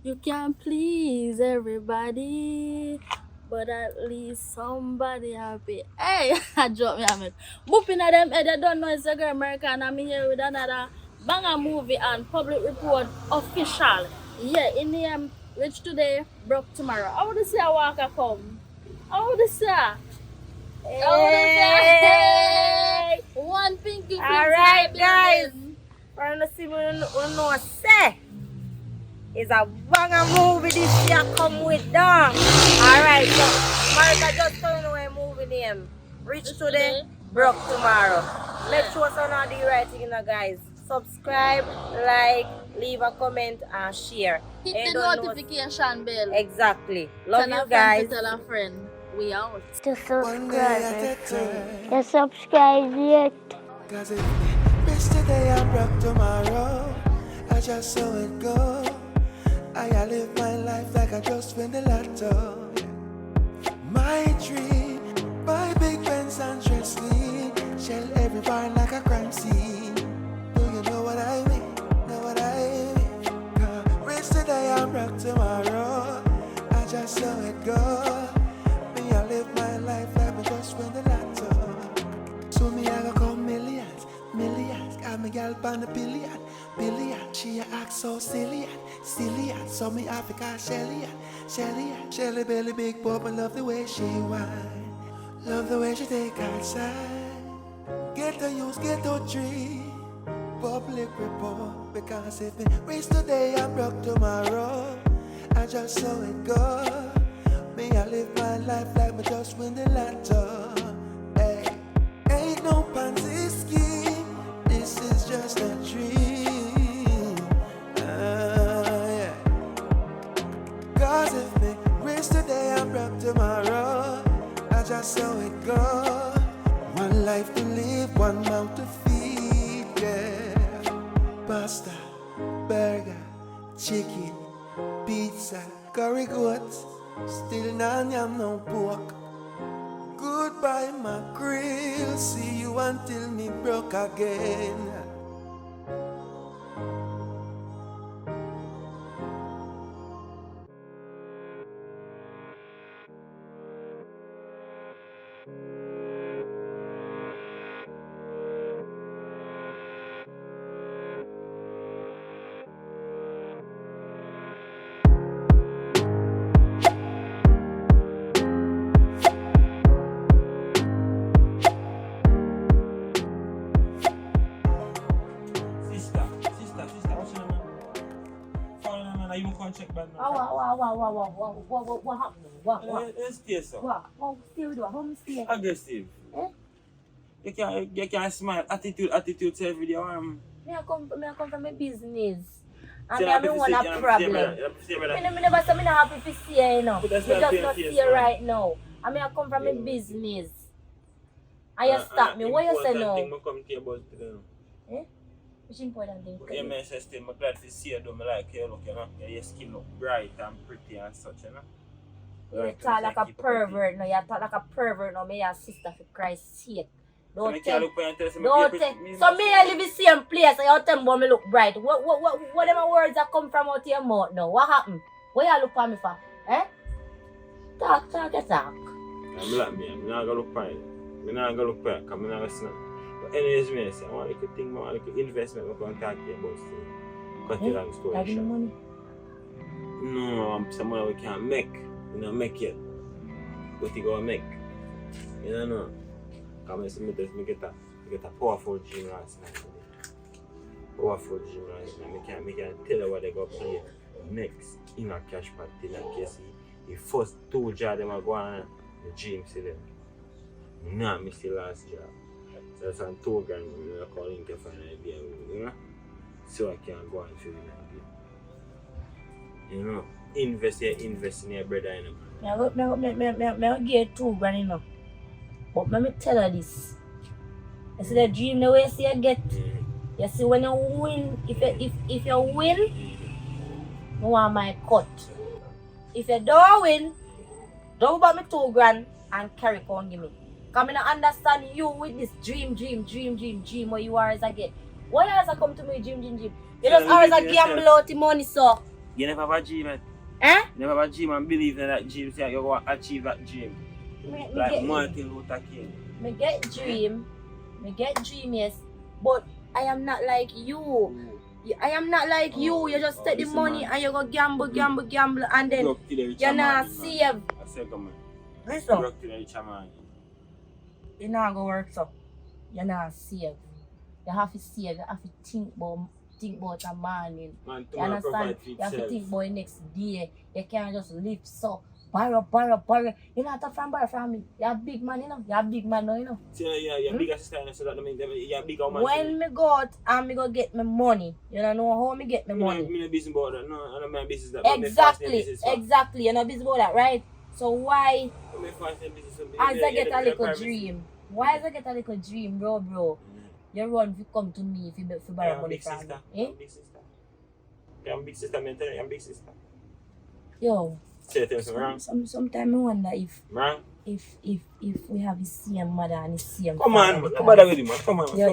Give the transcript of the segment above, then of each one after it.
You can't please everybody, but at least somebody happy. Hey, I drop me a minute. Booping at them, they don't know it's a girl American. I'm here with another banger movie and public report official. Yeah, in the rich today, broke tomorrow. I would say a walker come. I would say. Hey! One pinky Alright, guys. For you to see me, you know, say. It's a banger movie this year come with dog. Alright, so Martha just told you a movie name. Rich today, broke tomorrow. Make sure some of the right thing, guys. Subscribe, like, leave a comment and share. Hit the notification bell. Exactly. Love Tell you a friend guys. to tell a friend. We out. To subscribe. To subscribe yet. Cause if miss today I'm broke tomorrow, I just saw it go. I live my life like I just win the lotto. My dream, buy big Benz and dress me, shell every bar like a crime scene. Do you know what I mean? Know what I mean? Rich today I'm broke tomorrow, I just saw it go. Me I live my life like I just win the lotto. So me I go come millions, got me gal pan a billion. She a act so silly, so me Africa Shelly belly big pop and love the way she whine, love the way she take outside. Get to use, get to tree, public report, because if me race today I'm broke tomorrow, I just saw it go. Me I live my life like me just win the lotto. Hey, ain't no Ponzi scheme, this is just a dream. Yeah. Cause if me race today I'm broke tomorrow, I just saw it go. One life to live, one mouth to feed, yeah. Pasta, burger, chicken, pizza, curry goat, still none yam no pork. Goodbye my grill, see you until me broke again. You can't check back now. What happened? What? Let's stay, sir. What still do? How stay? Aggressive. Eh? You can't smile. Attitude to every day. Me I come from my business. And So me you have one happy to see- problem. you happy to see, brother? Me never say me not happy to see you, you know. But Me that's just not not fair, see yes, you man. right now. And me I come from my Yeah. business. And you stop me. What you say now? Thing I come to you about today. Eh? Which important thing? Yeah, man, say still, I'm glad to see you. Do me like you look, you know. Your skin look bright and pretty and such, you know. You talk like a pervert now. You talk like a pervert now. Me your sister for Christ's sake. Don't tell. Don't tell. So me I live in the same place and you tell me about me look bright. What them words that come from out your mouth now? What happened? What you look for me for? Eh? Talk. I'm like me. I'm not going to look fine. I'm not going to look fine because I'm not going to snap. But anyways, me, I say, I want to think about a little investment I'm going to talk to you about still. Cut you long story Like the short. money? No, I'm someone we can't make. You know, make yet. But you go make. You don't know. Because I get a powerful dream last night. Powerful dream last night. I can tell you what they go play next in a cash party. In case the first two jobs them are going the dream see them. Nah, miss the last job. So that's on 2 grand I'm calling to find an idea, you know? So I can go and feel it. You know, invest in your brother, you know. I get 2 grand, you know. But let me tell you this. You see the dream the way you see you get. You see when you win, if you win, I want my cut. If you don't win, don't buy me 2 grand and carry on give me. Because I don't understand you with this dream where you are as a get. Why you always come to me dream? You just always a gamble out the money, so. You never have a dream, man. Eh? You never have a dream and believe in that dream, say you're going to achieve that dream. Like Martin Luther King. Me get dream, yes, but I am not like you. I am not like you. You just take the money and you go gamble, and then you're not save. I said, come on. Listen, Broke to the rich man. you're not gonna work so. You're not save. You have to save. You have to think about a morning. Man, You understand? provide for You have to itself. think about next day. You can't just live so. Borrow. You not have to borrow from me. You're a big man, you know. You're a big man now, you know. See, you're bigger sister, so that means you're bigger man. When me go out and me go get my money, you don't know how me get my money. I'm not busy about that. No, I don't mind business that. Exactly. You're not busy about that, right? So why, as I get a little dream, bro, you run if you come to me if you borrow money from me. Eh? I'm big sister. I'm big sister, man. Tell you, I'm big sister. Yo, Say it to me, wrong. sometimes I wonder Wrong. if we have the same mother and the same Come on, father, no bother with him, man. Come on, Yeah.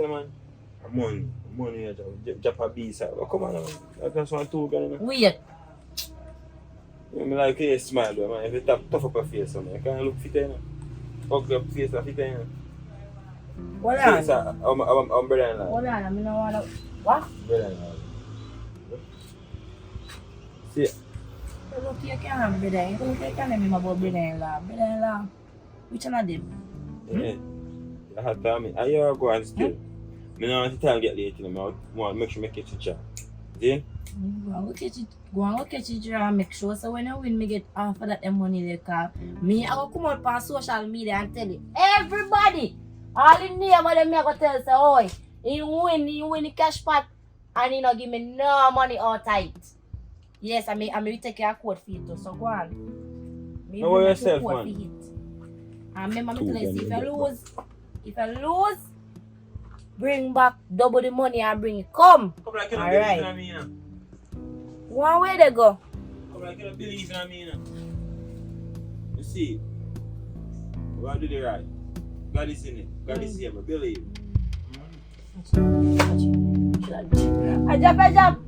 man. Money, Japa B side. Come on, man. I just want to go. Weird. I like your smile, man. If you tough up your face, man. You can't look fit, you know. Ugly up face, fit, you know. Hold on. I'm brother-in-law. Hold on, I mean, I want to. What? Brother-in-law. See, Look, you can't have brother. You can't tell me about brother-in-law. Brother-in-law. Which one of them? yeah. You have to tell me. And you go and still. I don't want to tell you get late, you know. I want to make sure I catch you. See? Go and look at it and make sure so when I win me get half of that money they call me I go come out on social media and tell it everybody all in name of them me I go tell say oi he win the cash pot and he no give me no money all tight. Yes, I may take your code for it too, so go on. Me Know bring your yourself, code man. for it. And remember me tell you if I lose bring back double the money and bring it. Come. Come like you don't Alright. believe in me, you know. One way they go. Come like you don't believe in me, you know. You see, we're going to do the right. God is in it. God is here, but believe. I jump.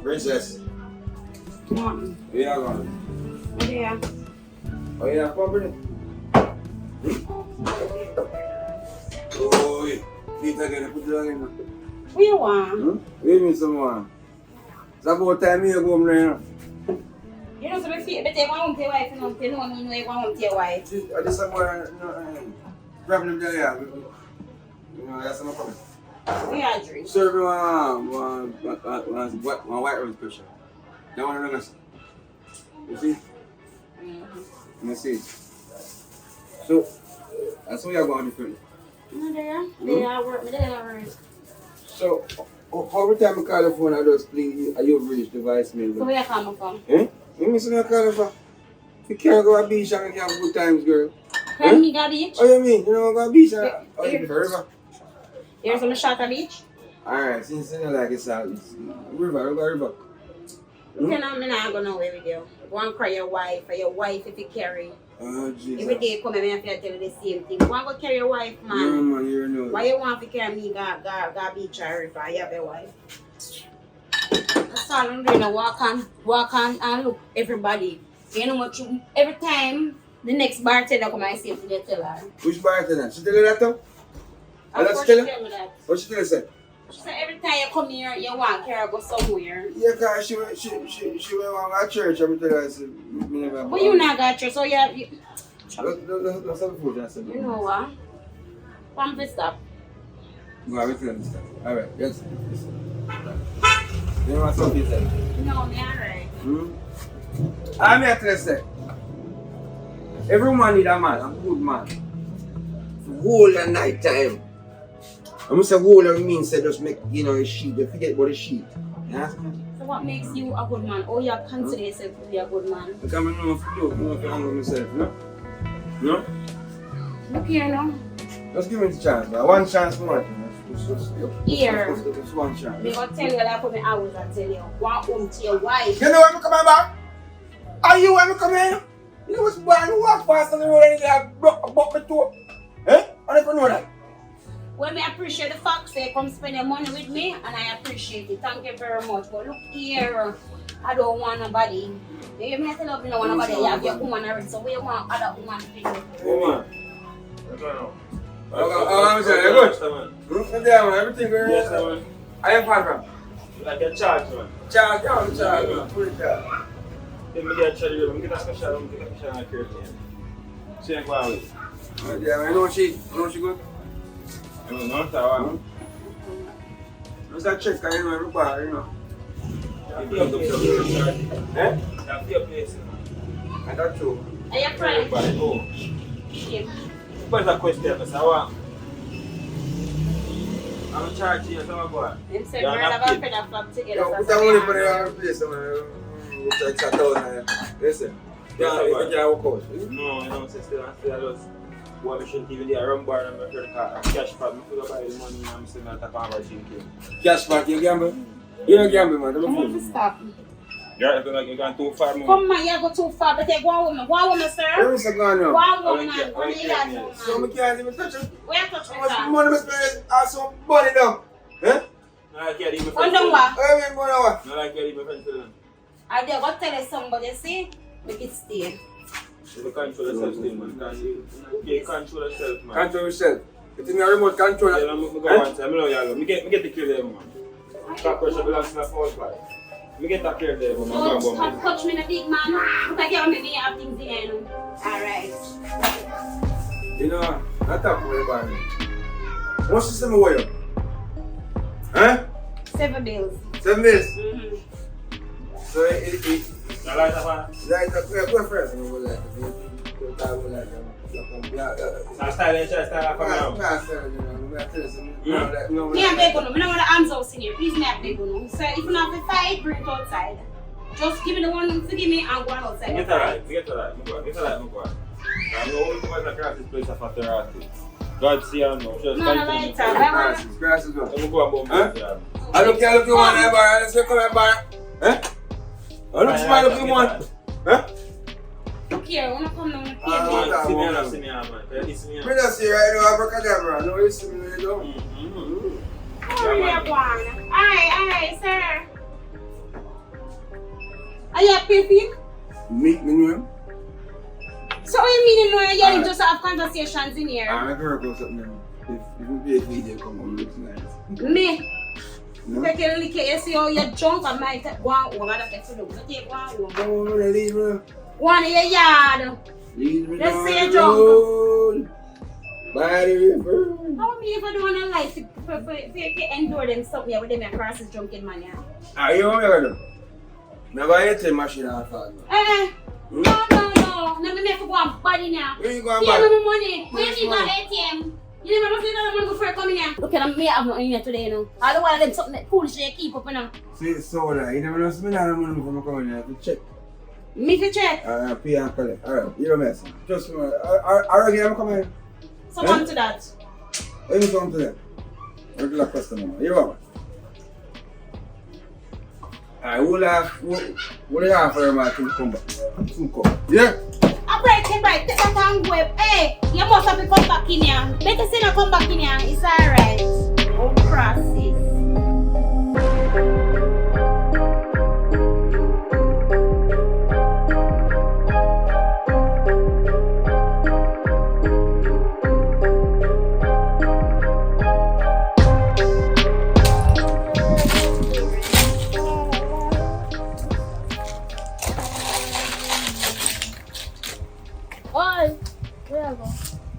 Princess, Come where you going? Yeah. Oh, you have company? Oh, wait. Peter, get to put it on in. What you want? Where you mean someone? It's about time you go home now. You know, so if you take one home to your wife, you know, you know you go home to your wife. I just somewhere, problem there, yeah. You know, that's no problem. We are drink. Serve me one white rose special. That one of them. You see? You see? So, that's what you're going to do. They are work. So, every time I call the phone, I just please, you've reached the voicemail. So where you coming from? Eh? You miss me call for? You can't go to the beach and you have good times, girl. Can you go to the beach? Oh, you mean? You know, go to the beach and you prefer river? Here's some shot at beach. Alright, since you know like it's river. You know, I'm not going nowhere with you. Go and cry your wife, or your wife if you carry. Oh, Jesus. Every day come and I have to tell you the same thing. Go and go carry your wife, man. Yeah, man, you know. Why you want to carry me, go beach or river? You have a wife. That's all I'm doing. Walk on and look everybody. You know what every time the next bartender come and say to the tell her. Which bartender? She tell you that too? Of That's course tell she you? tell me that. What she tell you say? She said every time you come here, you want to go somewhere. Yeah, cause she went to church every time I said, me never. But you not got church, so you Let's have the food, that's it. you know what? Come to stop. Go on, we can start. Alright, yes. You know what something said? No, me alright. I'm here to say, every man need a man, a good man. To hold the night time. I'm say whole of mean say just make a sheet. You forget about the sheet. Yeah? So what makes you a good man? Or you consider yourself to be a good man? Because I know if you do, I know if you handle myself, no? No? Look here now. Just give me the chance, man. One chance for what? Here. Just one chance. Me gonna tell you like how me always I tell you. Walk home to your wife. You know when I'm coming back? Are you when I'm coming? You know what's born? You walk fast on the road and you broke my toe. Eh? I don't know that. Well, me appreciate the fact that you come spend your money with me, and I appreciate it. Thank you very much. But look here, I don't want nobody. You may tell me no want nobody. You have your woman already, so we want other woman to be there. Woman. I'm saying, you're good. Look there, man. Everything going Yes, man. I am fine, man. Like a charge, man. Charge, man. Put it down. Let me get a charge. Let me get a special. Let me get a special on the curtain. Check what I with. Yeah, man. You know she good? I don't know. That one. Just a check, you know, everybody, you know. That's your place. Eh? That's your place. I got you. Are you crying? Everybody, oh. Yeah. What's the question, Miss? I want. I'm charging you, so I'm going. Them say we're not going to flock together. Yo, put that money for the other place, man. We'll check that out. Listen. Yeah, you can't walk out. No, you know, sister, I just want me shouldn't even do a rum bar and my credit card. Cash pad, I feel buy the money and I'm still not a conversation. Cash back, you gamble? You don't gamble, man. I'm going to stop. You're going too far, man. Come on, you go too far, but take one woman. One woman, sir. Where is it going now? One woman. One woman. So I can't even touch it. Where touch How me, much sir? money I spend? I have some money now. Eh? No, I can't even. One number. I mean, money what? No, I can't even control them. I dare go tell you somebody, see? Make it stay. You control yourself, still, man. You can't control yourself, man. Control yourself. You think you're remote control? Yeah, I'm going to go one time. I get the clear there, man. That pressure belongs to my fault, man. I get that clear there, man. Don't stop touch me in a big man. Look like you're making have things in here, you know. Alright. You know, not that for everybody. What's the same way? Huh? 7 bills. 7 days. Mm-hmm. So it I like that, man. like we're friends. You know, I style from now. Me and Bego, no. I don't want the arms out in here. Please, me and Bego, no. So if you not have to fight, bring it outside. Just give me the one to give me and go outside. Get alright, get alright. I'm going. I'm going to come across this place after Rati. God see I know. Just No, later. Grasses go. I'm going to go. I don't care if you want to buy. Let's come and buy. Huh? I don't smile if you want. Huh? Look here, when I come down, See me, man. Me not see right now, abracadabra. No, you see me, you don't. oh, yeah, one. Aye, sir. Are you happy? Meet me name. So what you mean you just have conversations in here? I'm a girl or something. If you be a video, come on, looks nice. Me? No? Take a look at you, see how you're drunk and might take one home. I don't take to look. You take one home. Don't leave me. One in your yard. Leave me Let's down say the drunk. road. By the river. How many people don't want life to endure them something here with them across this drunken man, yeah? Are you on your own? Never hit a machine off. No. Let me make you go and body now. Where you going Give back? me my money. Where you my ATM? You never see that money before you come in here. Look at me, I have nothing here today, you know. I don't want them something that foolish they keep up, you know. See, so that you never know some money before I come in here to check. Me to check. Pay and collect. Alright, you don't mess. Just I reckon I'm coming. So come to that. When you come to them? Regular customer. You are. Alright, we'll have for them to come back. Soon come. Yeah? Right, take that and go. Hey, you must have to come back in here. Better say not come back in here. It's alright. Oh, process.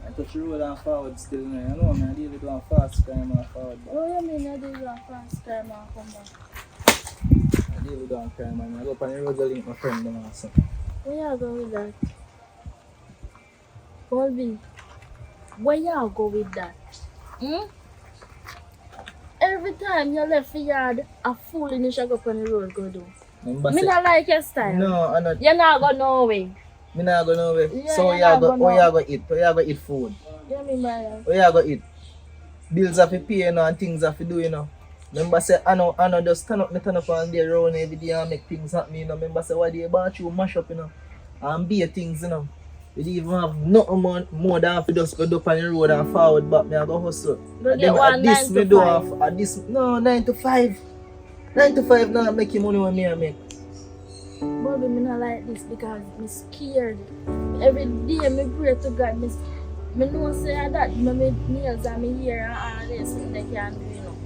I touch the road and forward still now. You know, man, I deal with one fast crime and forward. What do you mean I do that fast crime and come back? I deal with one crime and I go up on the road to link my friend them also. Where you go with that? Colby, where you go with that? time you left the yard, a fool in the shop up on the road go do. Remember Me say, not like your style. no, I'm not. You not go nowhere. Me not go nowhere. Yeah, So you not go where now. you go eat? Where you go eat food? You mean by that? Where you go eat? Bills have to pay, you know, and things have to do, you know. Remember say, I know just turn up on the road every day and make things happen, you know. Remember say, why they about you mash up, you know, and be things, you know. You don't even have nothing more than to just go up on the road and forward back. Me I go hustle. Go And get then one at this 9 me to do 5. have, at this, no, 9 to 5. 9 to 5 now making money when me I make. But me not like this because me scared. Every day me pray to God. Me know say that my nails and my hair and all this thing they can do, you know.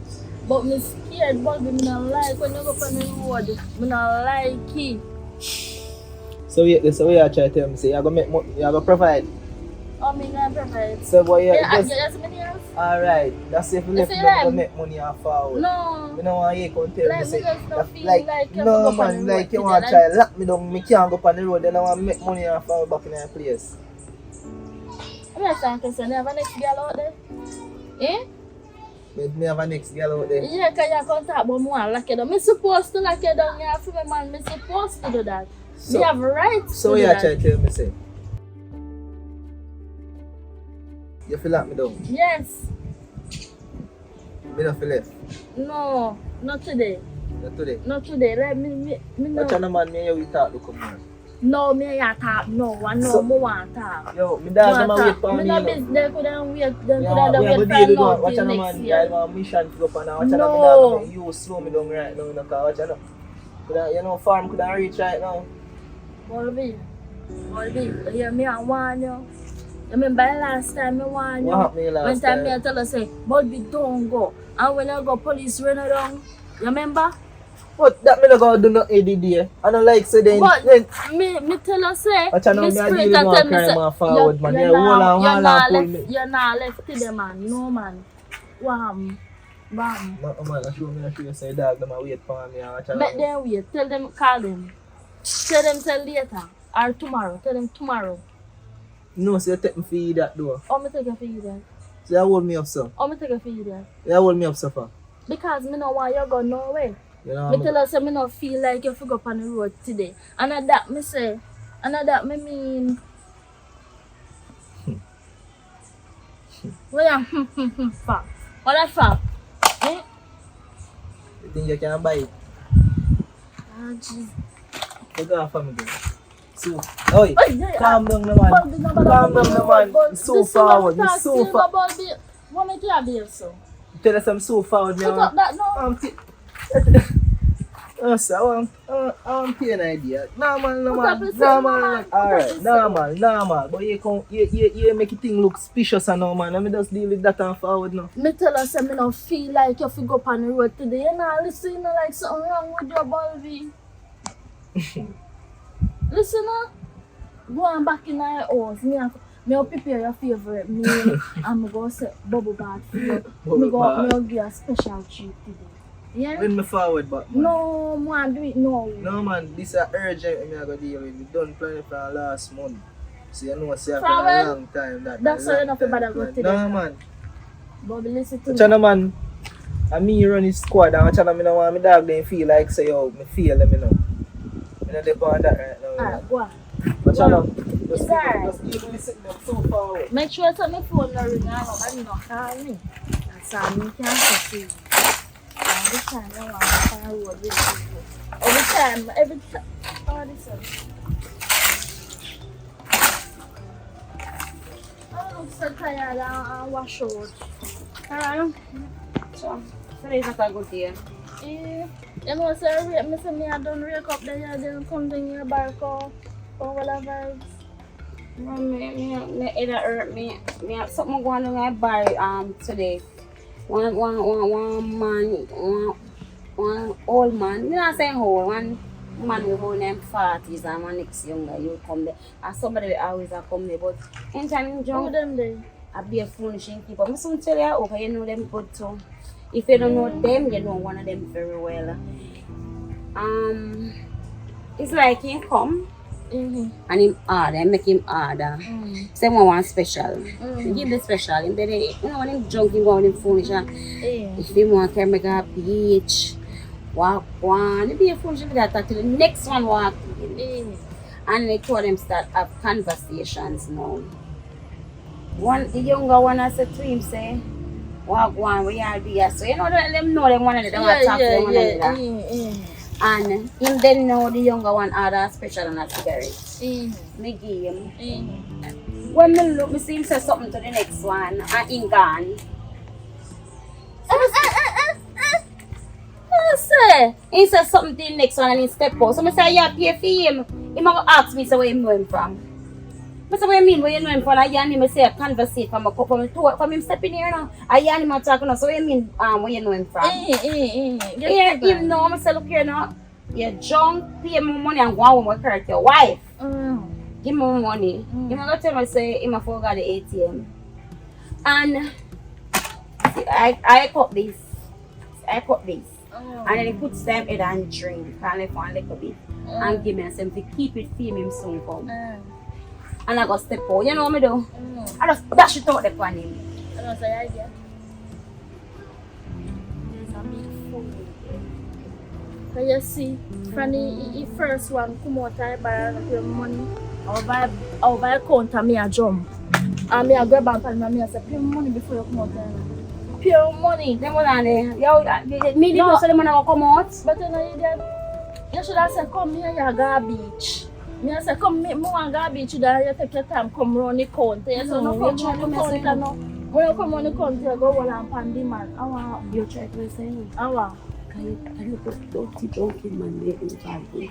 But me scared, but me not like when you go on the road. Me not like it. So you try to tell me, say you gonna make money, you gonna provide. Oh, me not provide. So boy, Yeah, just just my nails. alright. That's if you left see me gonna them? make money and forward. No. Me no want you come tell Like, me me say just don't feel like like you no go up on man, the like road you today, want to like- try lock me down, me can't go up on the road, then I want to make money and forward back in that place. I'm not saying to say, never next girl out there. Eh? Me have a next girl out there. Yeah, because you can't talk about more lock you down. I'm supposed to lock you down, yeah, for me, man. I'm supposed to do that. So- You have rights So to do you that. try to tell me say you feel like me down? Yes. Me not feel left. No, not today. Not today. Not today. Like, me Watch no. on the man me here we talk to come on. No, me ya talk. No, one no, So- more want talk. Yo, me dad them a wait for Me me. no You know. business. They couldn't wait. They We couldn't have wait a for deal with now one. Watch till on the next man. year. I have a mission to go up and watch on the No. man. You slow me down right now. Watch on. You know, farm could I reach right now. Bolby, you hear me and warn you. You remember last time I warn you? What happened last One time time? me I tell her say, Bolby don't go. And when I go, police run around. You remember? But that me not gonna do no ADD. I don't like say then. But then me tell her say, watch on now, me me a spirit deal and with tell one me crime say, and forward man. Yeah, you're hold on, pull left, me. you're not left to them, man. No, man. Wham. Bam. No man, I show you say dog them a wait for me and watch on. Make them wait. Tell them, call them. Tell them till later. Or tomorrow. Tell them tomorrow. No, so you take me for you that door. Oh, me take a for you there. So you hold me up so. Oh, me take a for you there. You hold me up so far. Because me no want you go nowhere. You know Me tell her say me no feel like you fi go up on the road today. And at that me say, and at that me mean what ya fuck? What that fuck? Eh? you think you can buy it? Ah, jeez. You go for me girl. So, oi, Oi, yeah, calm down the man. Bolby, no bother Calm come down on the the man. road, You so this is forward. what You talk so to you forward. about the- what make you behave so? Tell us I'm so forward. Put up that no. Oh, so I want pay an idea. Normal, Put up normal, yourself, normal. man. Alright, Put up normal. But you make it thing look suspicious and now, man. Let me just deal with that and forward now. Me tell her say me no feel like you fi go up on the road today. You know, listen, you know like something wrong with your Bolby. Listen now. Go on back in our house. Me will prepare your favorite meal and me go set bubble bath for you. Me Bubble go give you a special treat today. Yeah? When me forward back, man. No, man, do it now. No, man. This is urgent. Me I go deal with. We done planning for last month. So you know, see after From a when? long time. That's why you not long bother time go plan. to No, them. man. Bobby, listen to Chana me. man, and me run his squad and Chana me no want me dog then feel like say yo, me feel them, you know. Me no depend on that right now. You know. Alright, go on. But Chana, It's just alright. give me sitting them so far away. Make sure that my phone no ring and nobody no call me. That's how me can see you. Every time I want to find a road with you. Every time. Oh, this one. I look so tired and wash out. Alright. So, today is not a good day. Eh, you know, sir, me say me I done wake up there, then come down here back or whatever. It hurt me. Me have something going on in my bar today. One old man. Me not saying old, one man with whole name 40s and one next younger you come there. And somebody will always a come there, but anytime in Who junk them there? I be a foolish people. I soon tell you okay, you know them good too. If you don't know them, you know one of them very well. It's like he come And him order, I make him order. Say one special. I give the special. And then, you know, when him drunk, he go with him foolish. If he want to make a beach, walk one, he be a foolish with that till the next one walk in. And they told them start have conversations now. The younger one I said to him, say, walk one, we are there. So you know, let them know them one another, want to talk to them one another. And him then know the younger one order a special and a cigarette. Me give him. When me look, me see him say something to the next one and him gone. Say, He said something to the next one and he step out. So I say, yeah, pay for him. He might ask me, so where you know him from? I say, what you mean, where you know him from? I hear him say, conversate from him stepping here now. I hear him talking now, so what you mean, where you know him from? Here, him know, I say, look here now. You drunk, pay me money and go home and hurt your wife. Give me money. He might tell me, say, he might forgot the ATM. And see, I cut this. And then he puts them in and drink and I find a little bit and give me some to keep it for him soon come. And I go step out, you know what I do? I just dash it out there on him. I don't say idea. There's a big fool. So you see, from the first one come out I buy money. I'll buy a count and me a jump. And me a grab back and me a say pay money before you come out there. Pure money. Them was on there. Me the boss of them gonna come out. But you know you should have said come here you go beach. Me I say come me want go beach you take your time come round the counter. So no come round the counter no. When you come round the counter you go hold on pan the man. You try to say no. Can you put dirty donkey man there in the party?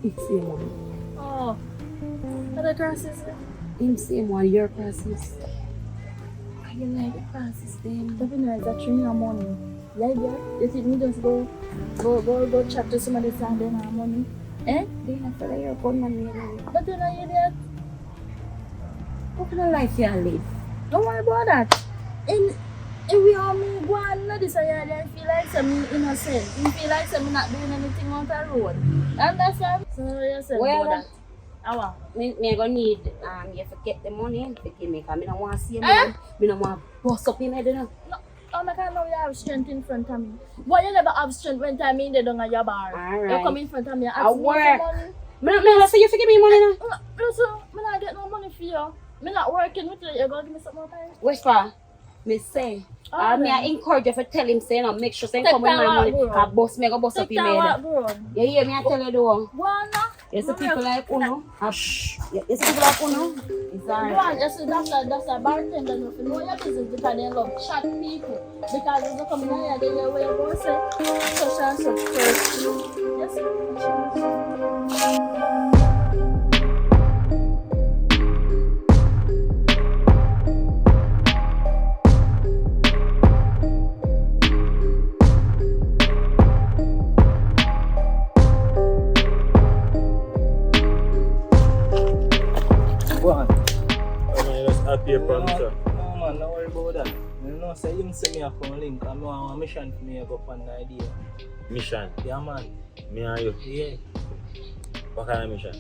It's him one. Oh. The crosses? Him same one, your crosses. I you like the crosses them. The thing is that you need money. Yeah. You think me just go chat to somebody and they have money? Eh? They not for your gunman here. But you know idiot. What kind of life you live? Don't worry about that. In we all me go on this and I feel like I'm innocent. You feel like I'm not doing anything on the road. Understand? So you say about that. Me gonna need you to get the money to give me because I don't want to see him. I don't want to bust up him head. No, I can't know you have strength in front of me. But you never have strength when time in the down at your bar. Alright. You come in front of me and I ask me for work. money. Me say you to give me money now. Listen, I not get no money for you. I'm not working with you. You gonna give me some more time? Which for? Me say. Me I encourage you to tell him say no, make sure say come with my money. Cause boss me go bust up him head. You hear me I tell you though. You see people like Uno. You see people like Uno. It's alright. That's a bartender. You know your business because they love chat people. Because if you come in here, they know where you go say such and such first. Yes, Problem, sir. No man, don't worry about that. You know, say him send me a phone link and I want a mission for me to go up on the idea. Mission? Yeah man. Me and you? Yeah. What kind of mission?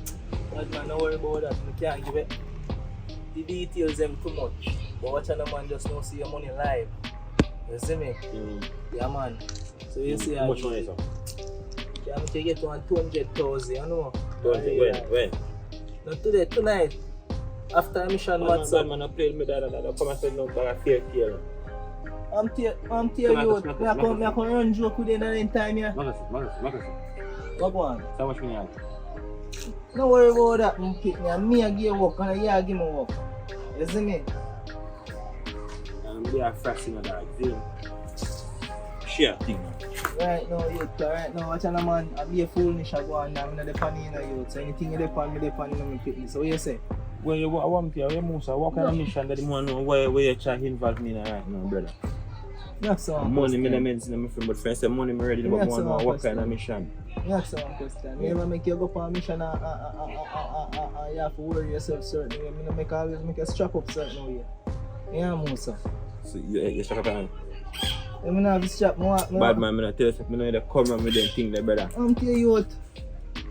That man, don't worry about that. I can't give it the details them too much. But watch the man just now see your money live. You see me? Yeah man. So you see how much money sir? Yeah, I'm to get 200,000, you know. 200 when? Not today, tonight. After mission, what's up? Man, I played me that I come and say no, but I fear. I'm tear you out. I can run joke with you in time here. Marcus. What one? How much money you have? Don't worry about that, man. Pick me. And me I give you work and you give me work. You see me? They are fraction of that. Share thing. Right now, youth. Right now, watch out, man. I be a fool. I go on now. I'm not depending on you. So anything you depend, me depend on me quickly. So what you say? Well, you want to move, so what kind of mission that you want to know where you try to involve me in right now, brother? Yeah, so money, me not mention my friend, but friends say money me ready, but want to know what kind of mission. Yeah, so question. You ever make you go for a mission and you have to worry yourself certain way. I mean, always make a strap up certain way. Yeah, Musa. So you strap up on? I'm not have to strap. Bad man, I tell you something, I know come and with them thing there, brother. I'm telling you what.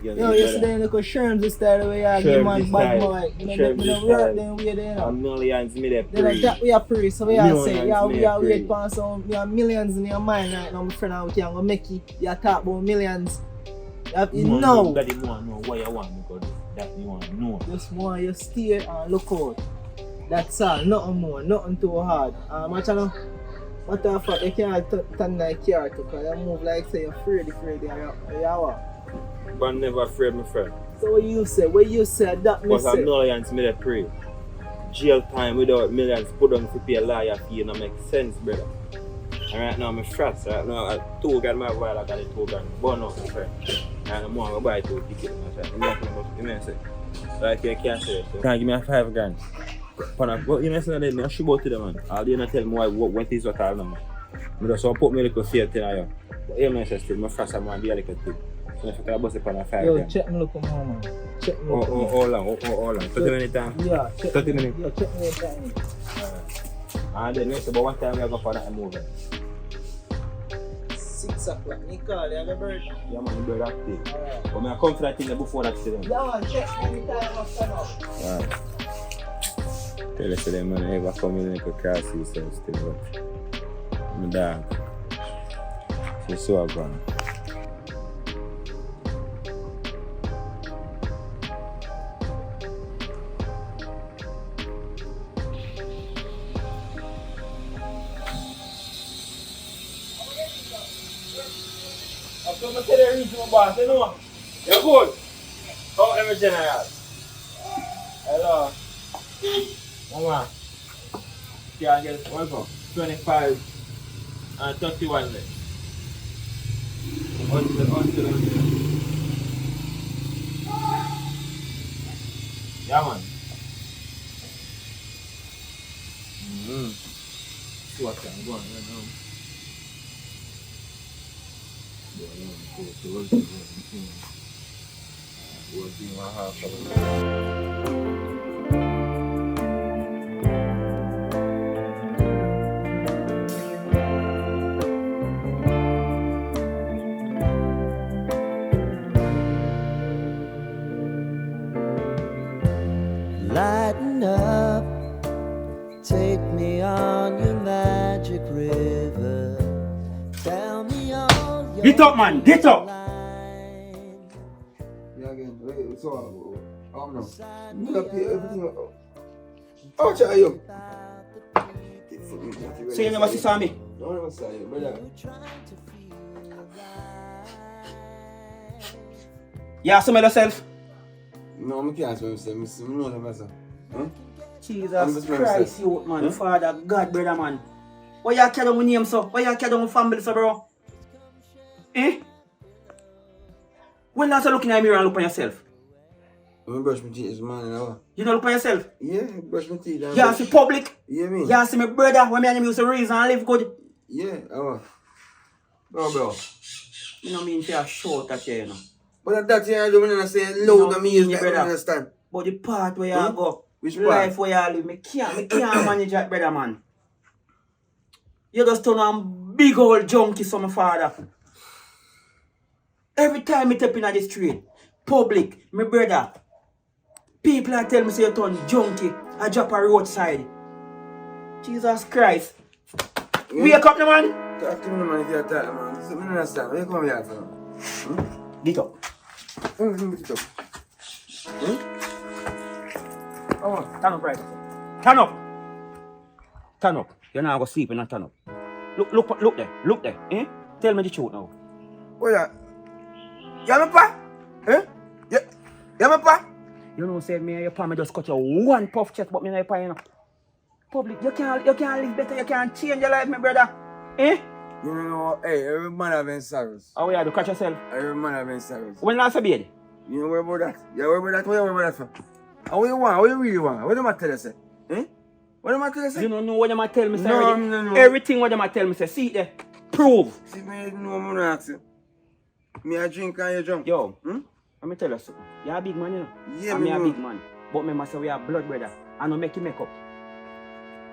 You Yo, know, yesterday look at Sherm's style the way I give man bad boy. You know, make me no work then we there, you know. millions me there Then like that we are free, so we are say, yeah, we are free. wait for some, we have millions in your mind right now, my friend out here, I'm gonna make it, you talk about millions. You know. That you want to know what you want me to do. That you want to know. Just want you stay and look out. That's all, nothing more, nothing too hard. Matter of fact, you can't turn like car because you move like say you're afraid, you are. But I'm never afraid, my friend. So what you say, that me Because say. I'm millions me there pray. Jail time without millions put on to pay a lawyer fee, you know, make sense, brother. And right now I'm frats, right now I 2 grand my while I got it 2 grand. Burn out, my friend. And I'm going to buy 2 tickets, my friend. Like you can't say it. So. Can you give me a 5 grand? But you know, I should go to them, man. I'll you not tell me what is what I know. I just want to put me a little fear to you. But you know, sister, my frats are going to be a little thing. So if I can bust it on a 5 Yo, grand. check me look more, man. Check me look How long? 30 minutes time? Yeah, check 30 minutes. Yeah, check me time. And then next about what time we go for that movie? 6 o'clock. Me call you, have a bird. Yeah, man, the bird active. Alright. But I come for that thing before that accident. Yeah, man, check me anytime after now. Alright. Tell us them man, ever come in like a cross yourself still, but my dog. So I've gone. I'm going to tell you reach my boss, you know? You're good? How am I general? Hello? Mama. Can't get what's up? 25 and 31 left. Until. Yeah, man. See what I'm going right now. Working my half of Lighten up, take me on your magic river. Tell me all your Get up, man, get up! Yeah, again. Wait, so, no. You have to pay everything. How much are you? So you never see me? No, I never saw you, brother. Yeah, smell yourself. No, I can't smell myself. I know myself. Jesus Christ, you man, Father God, brother man. Why you carry my name so? Why you carry my family so, bro? Eh? When last you looking at me and look at yourself? I brush my teeth, man. You don't look at yourself? Yeah, brush my teeth. You see public? Yeah, me. You see my brother when me and him used to reason and live good? Yeah, bro. You know mean to short at you, you know. But that's the I don't say loud and me is that, I understand. But the part where you go, Which life part? where you live, me can't manage that, brother man. You just turn on big old junkie, so my father. Every time me step in the street, public, my brother, people are tell me say you turn junkie, I drop a roadside. Jesus Christ. Yeah. Wake up, no man. Talk to me, man, if you're talking, man. So, I don't understand. Where you come here for? Get up. Get up. Oh, turn up, right. Turn up. Turn up. You're not going to sleep and not turn up. Look there. Eh? Tell me the truth now. What that? Yeah, my pa? Eh? Yeah, my pa? You know, say me and your pa, me just cut you one puff chest, but me and your pa, you know. Public, you can't live better, you can't change your life, my brother. Eh? You know, hey, every man having sorrows. How you do catch yourself? Every man having sorrows. When last a baby? You know where about that? You worry about that? What you worry about that for? And what you want? What you really want? What do I tell you, say? Eh? What do I tell you, say? You don't know what you might tell me, sir. No. Everything what you might tell me, sir. See it there. Prove. See, me know I'm gonna ask you. Me a drink and you drunk. Yo, let me tell you something. You're a big man, you know. Yeah, and me a know. big man. But me must say we are blood brother. I don't make you make up.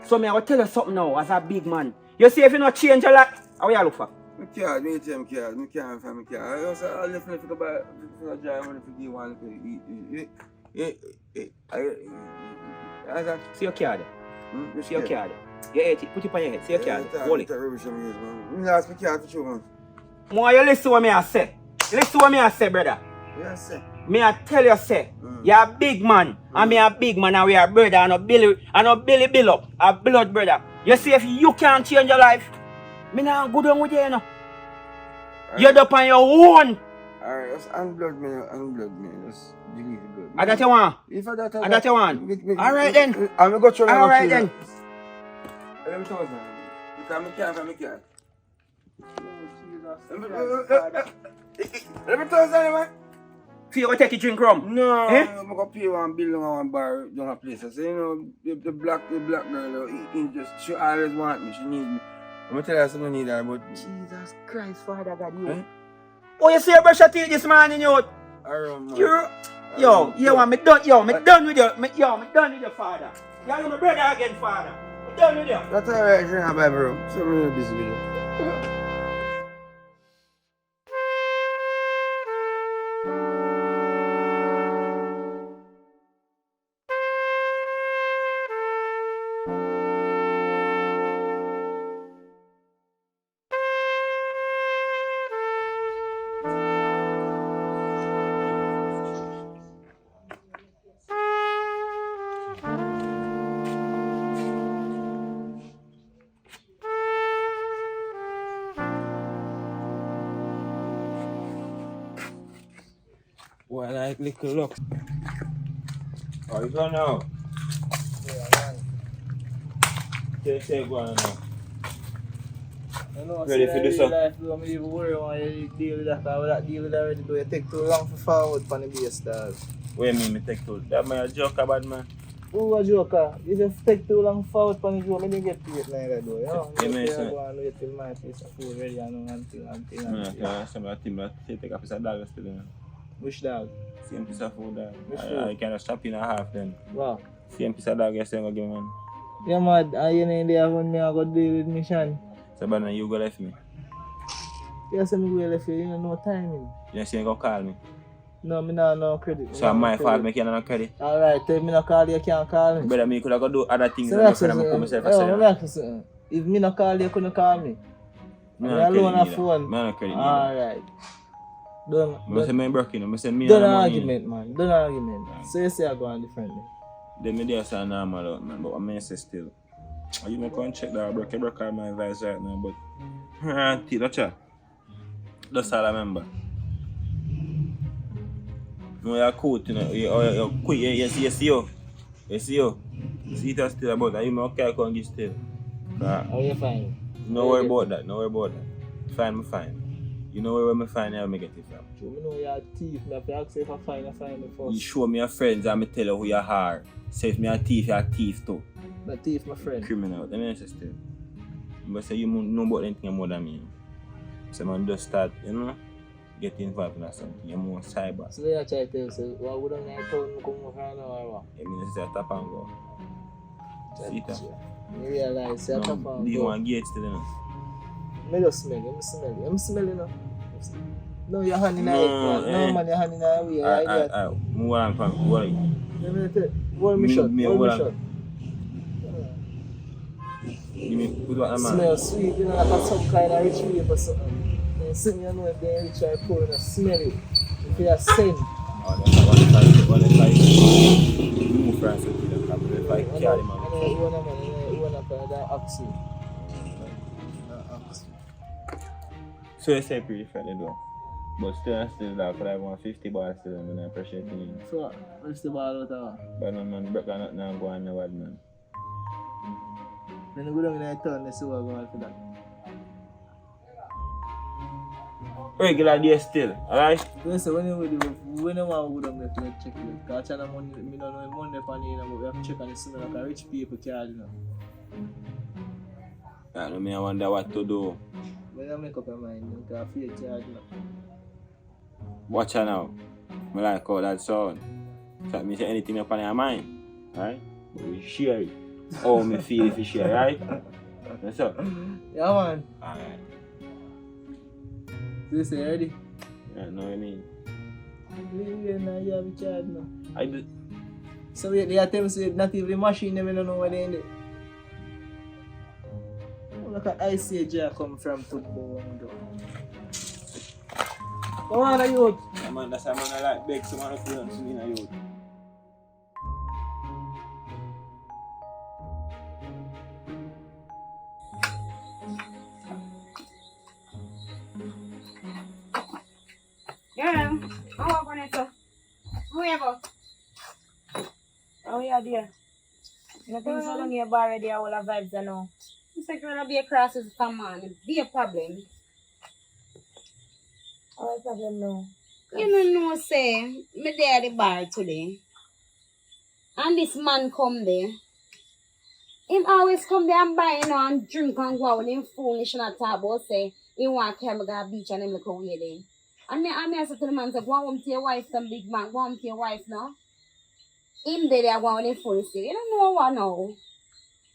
So me I will tell you something now as a big man. You see if you not change your life, How you look for? My card, me tell me card. Me can't find my card. I also I left me to buy for dry money to give one to eat. See your card. Hmm? See your card. You ate it. Put it on your head. See your card. Hold it. Me ask my card for you, man. More you listen what me I say. Listen what me I say, brother. Yes, sir. Me I tell you say, you're a big man, and me a big man, and we are brother, and a Billy Bill up, a blood brother. You see if you can't change your life, me not go down with you, you know. You're up on your own. Alright, just unblood me, just delete the blood. I that you want? If I that you want? Alright then. I'm gonna go through Alright then. Let me tell you something. Because me can't find my card. Let me tell you something, man. See you take a drink rum? No, Eh? I'm gonna pay one bill on one bar down a place. I say, you know, the black girl, she always want me, she need me. I'm gonna tell her something I need her, but Jesus Christ, Father God, you. Eh? Oh, you see your brush your teeth this morning, you. man. Me done with you. Me done with your father. You're my brother again, Father. I'm done with you. That's alright, drink a Bible, so I'm really busy with you. Boy, I like little looks. Oh, you go now? Say go on now. I know, Ready for this, sir? life, I'm even worried when you deal with that. Because that deal with that already do. You take too long for forward for the base, dog. What do you mean me take two? That man a joke about man. Who a joker? You just take too long forward for the joke. I didn't get paid neither though, you know? Yeah, man, You sir. go and wait till my piece of food ready and one thing. Some of the team that take a piece of dog still, you know. Which dog? Same piece of food dog. Which I kind of chop in a half then. Wow. Same piece of dog you say I'm gonna give man. Yeah, mad. And you know there when me I go deal with mission. So but now you go left me. You say me go left you, you know no timing. You say you go call me. No, me not no credit. So my fault make you no credit. Alright, tell me not call you can't call me. Brother, me could have go do other things So than my that's friend and put myself something. If me not call you, couldn't call me. Me Me no alone credit on neither. phone. Me no credit neither. Alright. I say me broken, I say me Don't and money. argument, man. Don't argument. So you say I go on differently. Then me there say normal out, man, but I may say still. You may come check that broke out my advice right now, but that's all. That's all I remember. No, you're cool, you know. You're quick, you see you. You see you. See it still about that. You may okay, I can't give still. How you find? No worry about that, no worry about that. Fine, me fine. You know where me find you, me get it from. So me know you're a thief. Me have to ask you if I find it first. You show me your friends and me tell you who you are. Say if me a thief, you're a thief too. The thief, my friend. Criminal, let me say still. But say you know about anything more than me. So man just start, you know, get involved in something. You're more cyber. So you try to tell you, so why wouldn't I tell you come over here now or what? I mean, it's a tap and go. See that? You realize, you tap and go. Do you want gates still, you know? Me just smell you, I'm smelling now. No, your hand in the No, head, man. No, man, your hand in the way. Alright, move on from what? Let me tell you, hold me shut, hold me shut. Give me, put what, man? Smell sweet, you know, like some kind of rich or something. And sitting, you know, if they're rich or poor, you know, smell it. If you're sin. Oh, that's one like move from something that's like carry man. I know one of them, one of that oxy. So you say pretty friendly though. But still that could I want 50 bars still and I appreciate it. So, what's the ball out of? But no man, break not now go on the word man. Then you go down in the turn, let's see what I'm going for that. Regular day still, alright? Listen, when you want to go down there to check it, because I don't know money upon you, but we have to check on the sooner like a rich people card, you know. I don't mean I wonder what to do. When you make up your mind, you can feel it charge, you know. Watch her now. I like how that sound. So that means anything upon your mind, right? But we share it. How me feel if you share, right? That's up. Yeah, man. Alright. So you say ready? Yeah, know what I mean? You know you have a child now. I do. So wait, they tell me say not even the machine them don't know where they in there. Oh, look at Ice Age come from football. Come on, youth. Yeah, man, that's why man I like beg someone of you to me in a youth. Yeah, I walk on it, sir. Whoever. Oh, yeah, dear. Nothing so long here already, all the vibes I know. It's like gonna be a crisis, come on. Be a problem. What problem now? You don't know, say, me there at the bar today. And this man come there. Him always come there and buy, and drink and go out with him foolish and talk about, say, he want to carry me to the beach and him look away there. And me I said to the man, say, go home to your wife, some big man, go home to your wife now. Him there, I go with him foolish. You don't know what now.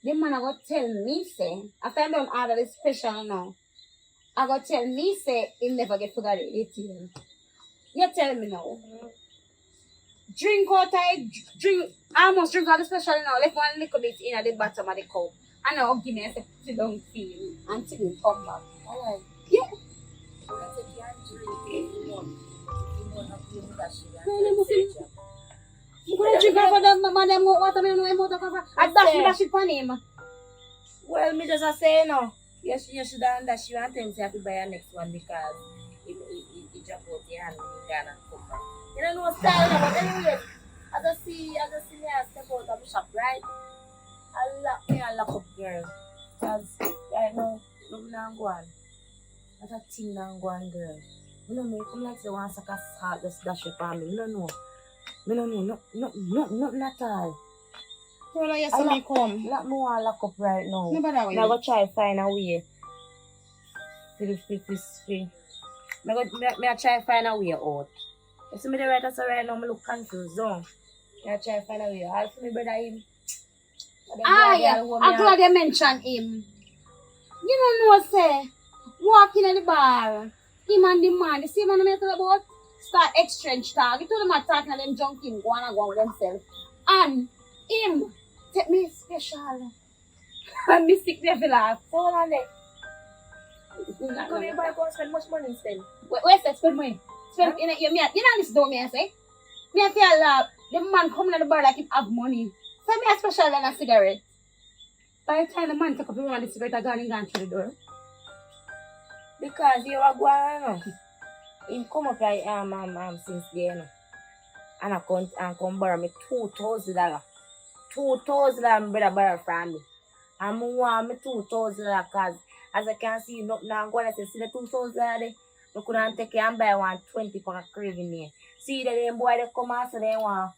The man I go tell me, say, after I done order the special now, I go tell me, say, he never get forgot it ATM. You tell me now. Drink out drink, almost drink all the special now, left one little bit in at the bottom of the cup. And now give me a sit down feel until you come back. Alright. Yeah. You could drink over the madam watermelon and water cover. I dash it on him. Well, me just say no. You should dash you and tell you to buy your next one because he drop out your hand in Ghana. You don't know style now, but anyway, as I see me I step out of the shop, right? I lock up girl. Because right now, I'm not going. That's a thing now going girl. You know me, come like the one suck a salt just dash it on me. I don't know. Nothing at all. So now you see me come. Not me want lock up right now. No bother with Now me. go try find a way. Me try find a way out. You see me the right answer right now, I look confused. Don't. I try find a way. I'll see me brother him. Yeah. I'm glad you mentioned him. You don't know, say, walking at the bar, him and the man, you see man I talk about? Start exchange talk. You told them talking to them junking, go and go with themselves. And him take me special. And me sick there for laugh. So hold on there. Come here, boy, go spend much money instead. Where's that spend money? Spend in you know this don't me I say? Me I tell laugh, the man coming at the bar like him have money. So me a special than a cigarette. By the time the man take up the one the cigarette I gone and gone through the door. Because you are going him come up like since there, you know. And I come borrow me $2,000. $2,000 brother borrow from me. And I want me $2,000 because as I can see nothing now I'm going to say, see the $2,000 there? I couldn't take it and buy 120 for a craving here. See that them boy they come and say they want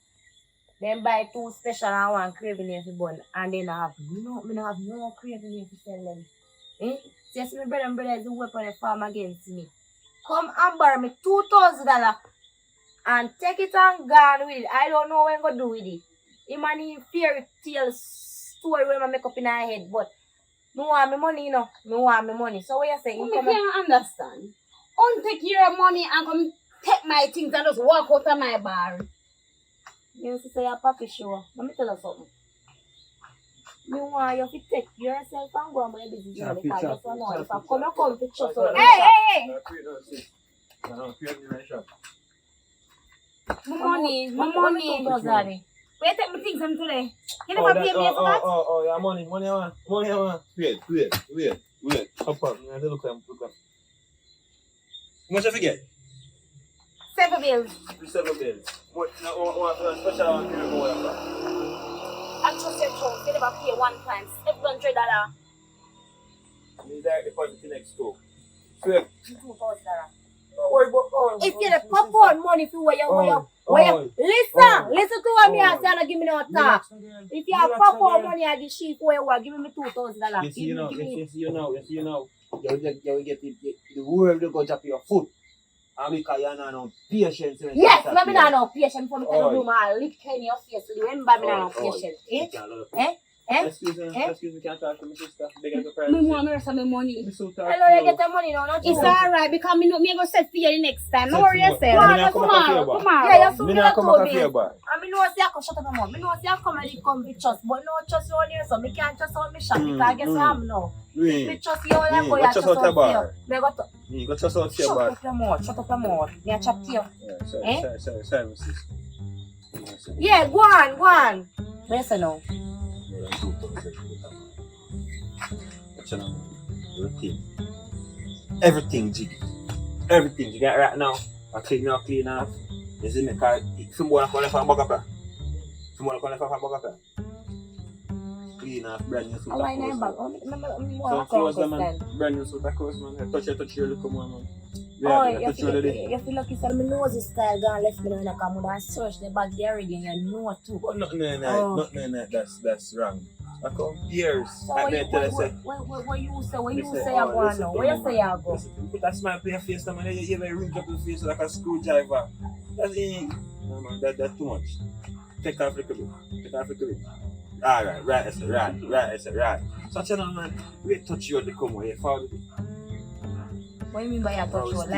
them buy 2 special and 1 craving here for bun. And then I have no craving here to sell them. Eh? Just my brother is a weapon of farm against me. Come and borrow me $2,000 and take it and gone with it. I don't know what I'm going to do with it. It might need fairy tale story where I make up in my head, but no want my money, you know. No want my money. So what you saying? I can't understand. Take your money and come take my things and just walk out of my bar. You see, say a papi show. Let me tell you something. You want you to take yourself and go on my business. Because just know if I come to trust on Hey! My money. Where take my things from today? You never pay me for that? Yeah, money, I want. Wait. Up. Look up. How much I forget? 7 bills. 7 bills. What special one for you? I trust your trust. You never pay 1 time. $700. You direct deposit to next store. Swear. $2,000. Don't worry about If you the popcorn money for where you listen to what me I say and give me no talk. If you have popcorn money I give sheep where you give me $2,000. You see you now. You will get the world will go drop your foot. And because you're not no patience. Yes, me not no patience for me to do my lick in your face. Remember me not no patience. Eh? Excuse me, can I talk to my sister? Beg her to Me want me rest of my money. Me so talk Hello, to you get the money now, not It's you. alright because me go set for you the next time. Set Don't worry for what? yourself. Me nah come back here, boy. Yeah, you're so Me good nah at come back Toby. here, boy. I mean, know say I can shut up my mouth. Me know say I come and come with trust, but no trust you on here, so me can't trust on me shop because guess what I'm now. Me trust you, like boy, I trust on you. Me got to You got trust out here, shut boy. up your mouth, shut up your mouth. Me a chat to you. Yeah, sorry, my sister. Yeah, go on. Where's the now? Everything, Jiggy. Everything you got right now. I clean off. You see me, because someone call for a bug up. Someone call for a bug up. Clean off, brand new suit. Oh, I know bag. So close them, man. Brand new suit of clothes, man. Touch your look, man. Oh, Yeah, you feel lucky for me nose style gone left me now in a come and search the bag there again and know too. But nothing in that, that's wrong. I come years. So I what tell you, say. what you say you Listen, say you go on now? Where you say you go? Put that smile on your face, man. You ever ring up your face like a screwdriver. That's it. No, man, that's too much. Take off a little bit. Alright, right. Such a man, we touch you at the come where you found it. What do you mean by you touch road?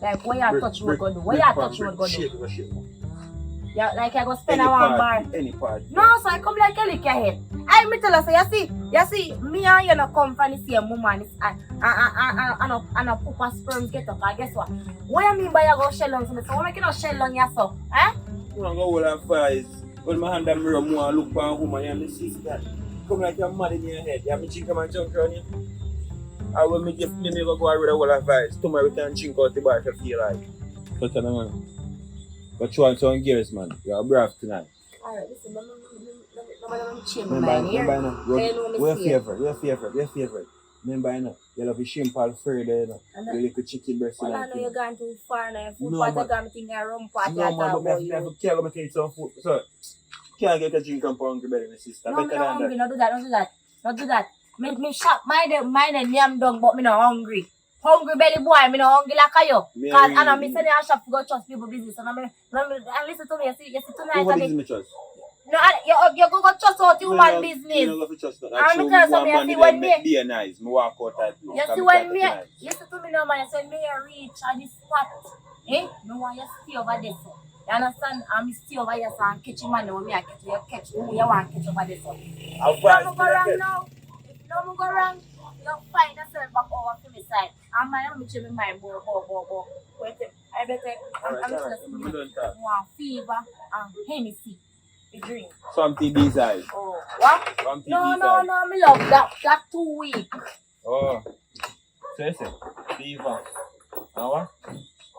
Like what you touch road go do? What you touch road go do? Shake. Yeah, like I go spend a one bar. Any part. No, so I come like a lick your head. I me tell her, say, you see, me and you no come from the same woman. And a papa sperms get up. And guess what? What you mean by you go shell on me? So what make you not shell on yourself? Eh? You don't go all and fires. When my hand and mirror more look for a woman, you see that. Come like you're mad in your head. You have me drink and junk around you. I will make you go and read all advice. Tomorrow we can drink out the bar if you feel like. Such a man. But you want some gears, man. You're brave tonight. Alright, listen, I'm change my mind here. We're favorite. Remember, you know, you love your shrimp Alfredo, you know. Your little chicken breast. Well, I know you're going too far now. Food No, party, man. I'm thinking a rum party. No, man, but I have to kill them and take some food. So, can't get a drink and hungry better, my sister. No, Better I'm not than hungry. that. Don't do that. Me shop my and yam done, but me not hungry. Hungry belly boy, me not hungry like you. Cause I know me say I shop to go trust people business. And listen to me, you see tonight. What is my trust? No, you go trust out human business. You don't go for trust. I'm tell something, you see when me. Be nice. Me walk out that place. You see when me. Listen to me now, man. You see when me reach at this spot. Me want you stay over there, so. You understand? I'm stay over here, so I'm catching man. When me I catch you, catch who you want to catch over there, so. If no go wrong now, you find yourself back over to my side. I'm going to change my mind, bo. Wait, I better. I'm want fever and Hennessy. Drink. Something these eyes. Oh, what? Something No, me love that 2 week. Oh. So you say, fever. And what?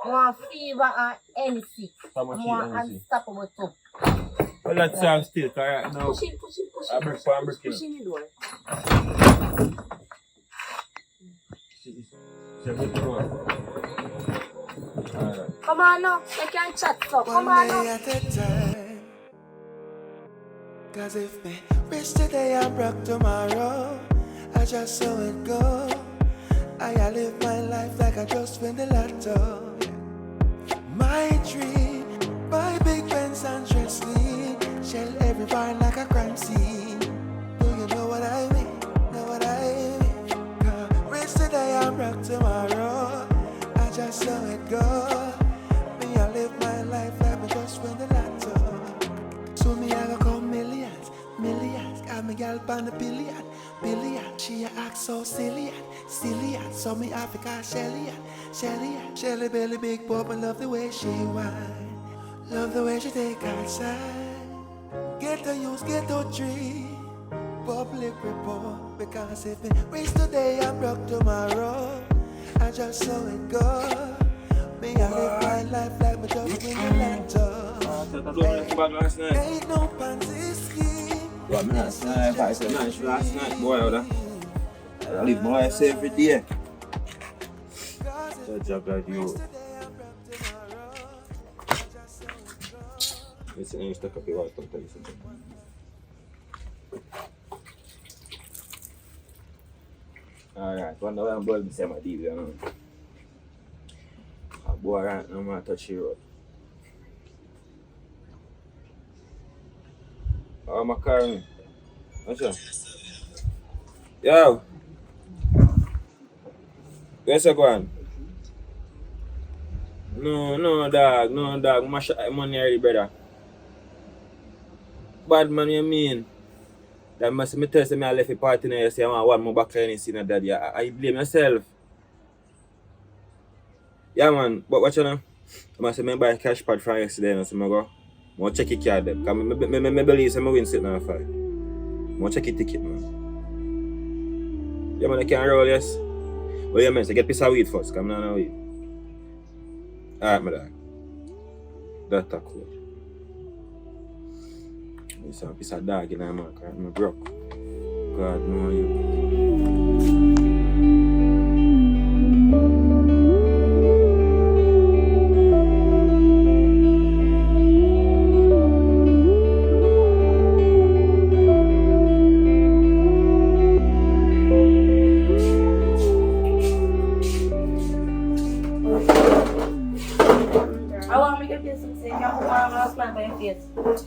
Want fever and Hennessy. How much want Hennessy? unstoppable too. Well, that's how I'm still, right now. Push it. I'm breaking. Push in the door. Alright. Come on now, you can chat so. Come on One now. day at a time. Cause if me rich today, I'm broke tomorrow. I just saw it go. I live my life like I just win the lotto. My dream, buy big Benz and dress clean. Shell every bar like a crime scene. Do you know what I mean? Cause rich today, I'm broke tomorrow. I just saw it go. Me, I live my life like I just win the lotto. So me, I go come millions. Got me gal pan the billion. She act so silly. So me Africa Shelly belly big pop and love the way she whine. Love the way she take outside. Get to use, get to tree. Public report. Because if me race today, I'm broke tomorrow. I just saw it go. Me, I live my life like me just win the lotto. Ain't no pansy scheme. Well, I'm not saying I said last night, boy, I live my life every day. So, job like you. Listen, you stuck up your wife, don't tell you something. Alright, one day I'm going to say my DV, you know. Boy, right now I'm going to touch your road. Oh, my car. What's up? Yo. Where's you going? No, dog. Mash up money already, brother. Bad man, you mean? That must me tell me I left a party now, you say I want one more back in the daddy. I blame yourself. Yeah, man. But what you know? I must say, I buy a cash pad from yesterday, and so I go check your card. Because I believe I win sit now 5. I check your ticket, man. Yeah, man, I can roll, yes. Well, yeah, man, so get piece of weed first, because I'm not on weed. Alright, my dog. That's cool. This is a piece of dog in my mouth, because I'm broke. God, no, you.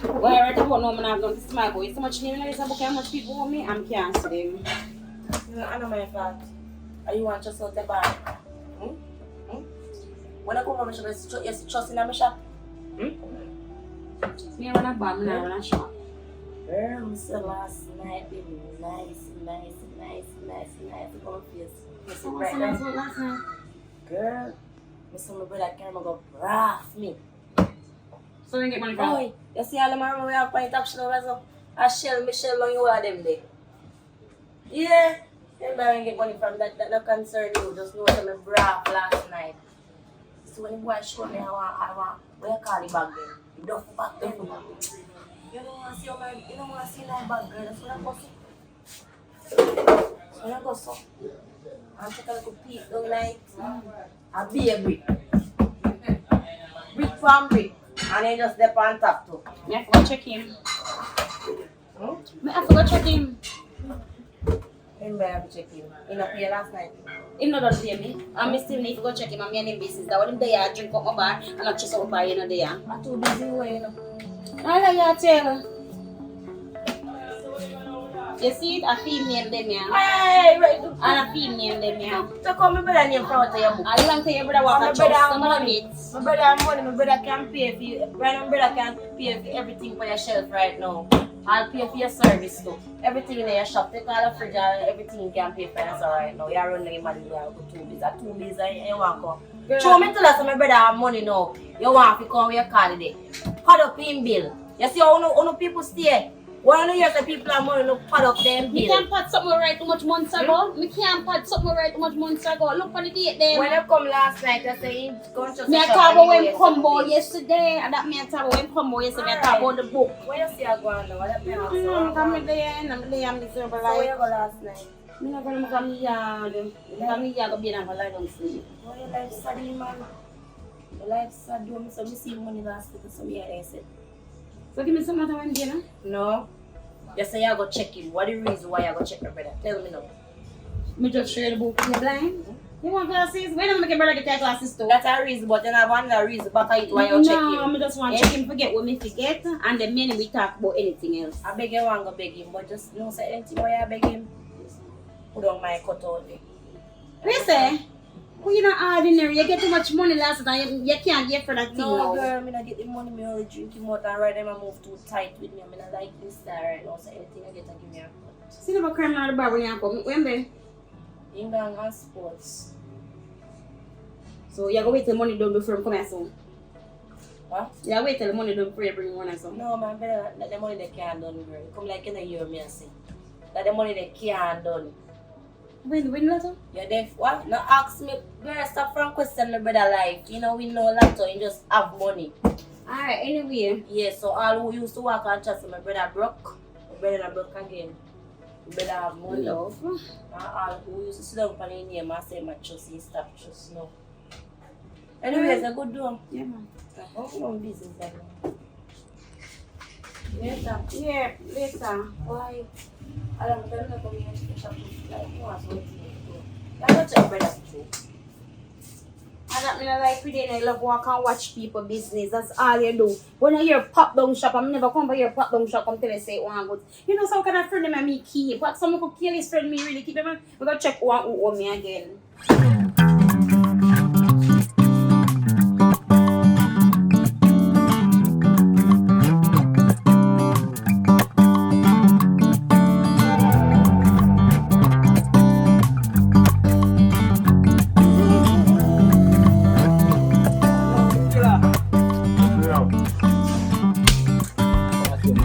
Well, right about now, I'm not going to smile, but it's so much name, it's about how much people want me, I'm canceling. I know my fault. Are you want just out the bar? When I come home, you trust in my shop? Me run a bar, me not run a shop. Girl, so last night been nice. Come face. So what's last night? Girl, my brother came and go braff me. So you get money from? Oh, you see all the man we have point up show so I shell long you are them there. Yeah. Them man get money from that no concern you. Just know that me braff last night. So when the boy show me I want where you call the bag then? The duffel bag. You don't want to see your man, you don't want to see no bag girl, that's what I go see. So I go so. I take a little peek down like a beer brick. Brick from brick. And then just step on top too. Me have to go check him. Me have to go check him. Him have to check him. He not pay last night. He not done pay me. And me still need to go check him and me and him business. That when him there, I drink up my bar and I chase out my bar, you know there. I'm too busy way, you know. All right, you tell. You see it? A female them here. Hey, right. And a female them here. So come my brother name from out of your book. I long to your brother walk a trust some of it. My brother have money, my brother can pay for you. My brother can pay for everything for your shelf right now. I'll pay for your service too. Everything in your shop, take all the fridge and everything you can pay for yourself right now. You're running your money, you're go 2 days. At 2 days you want to come. Show me tell us my brother have money now. You want to come with your card today. Pad up in bill. You see how no people stay. When you hear the people have money, look pad up them bill. Me can't pad something right too much months ago. Me can't pad something right too much months ago. Look on the date there. When you come last night, you say you going to me talk about when combo yesterday. And that me talk about when combo yesterday. I talk about the book. When you see I go on now, what you I'm there and I'm miserable. So where you go last night? Me not going to come here. I'm going to be in a lie down sleep. Oh, your life sad, man. Your life sad. So me see money last week, so me I said. So give me some other one again, No. You say you go check him. What the reason why you go check your brother? Tell me now. Me just share the book. You blind? You want glasses? When am I going to get your glasses too? That's a reason, but you have another reason back at it why you check him. No, I just want to check him, forget what me forget, and then me we talk about anything else. I beg you want to beg him, but just don't say anything why you beg him. Put on my cut out there. Listen, well, you're not ordinary. You get too much money last time. You can't get for that thing no, now. Girl, I not get the money. I only drink him out and right now I move too tight with me. I not like this style right now, so anything I get to give me a cut. See the crime out of the bar when you come. When then? England and sports. So you go wait till money done before you come here soon? What? You wait till the money done before you bring one or something? No, man, better let the money they can't done, girl. Come like in a year, me and say. That the money they can't done. When letter? You're deaf. What? No, ask me. Girl, stop from questioning my brother life. You know, we know lotto, you just have money. Alright, anyway. Yeah, so all who used to work and trust my brother BRUK, my brother not BRUK again. My brother have money. Love. And all who used to sit down on the name and say my trust, he stop trust now. Anyway, it's a good doing. Yeah, man. I'm going business right now. Later. Yeah, later. Why? I don't know if I'm going to shop like you want something to do. I'm not your brother too. And that mean I like pretty and I love walk and watch people business. That's all you do. When I hear pop down shop, I'm never come by your pop down shop come tell you say it one good. You know some kind of friend them me keep. But someone could kill his friend me really keep them. We gotta check one who owe me again.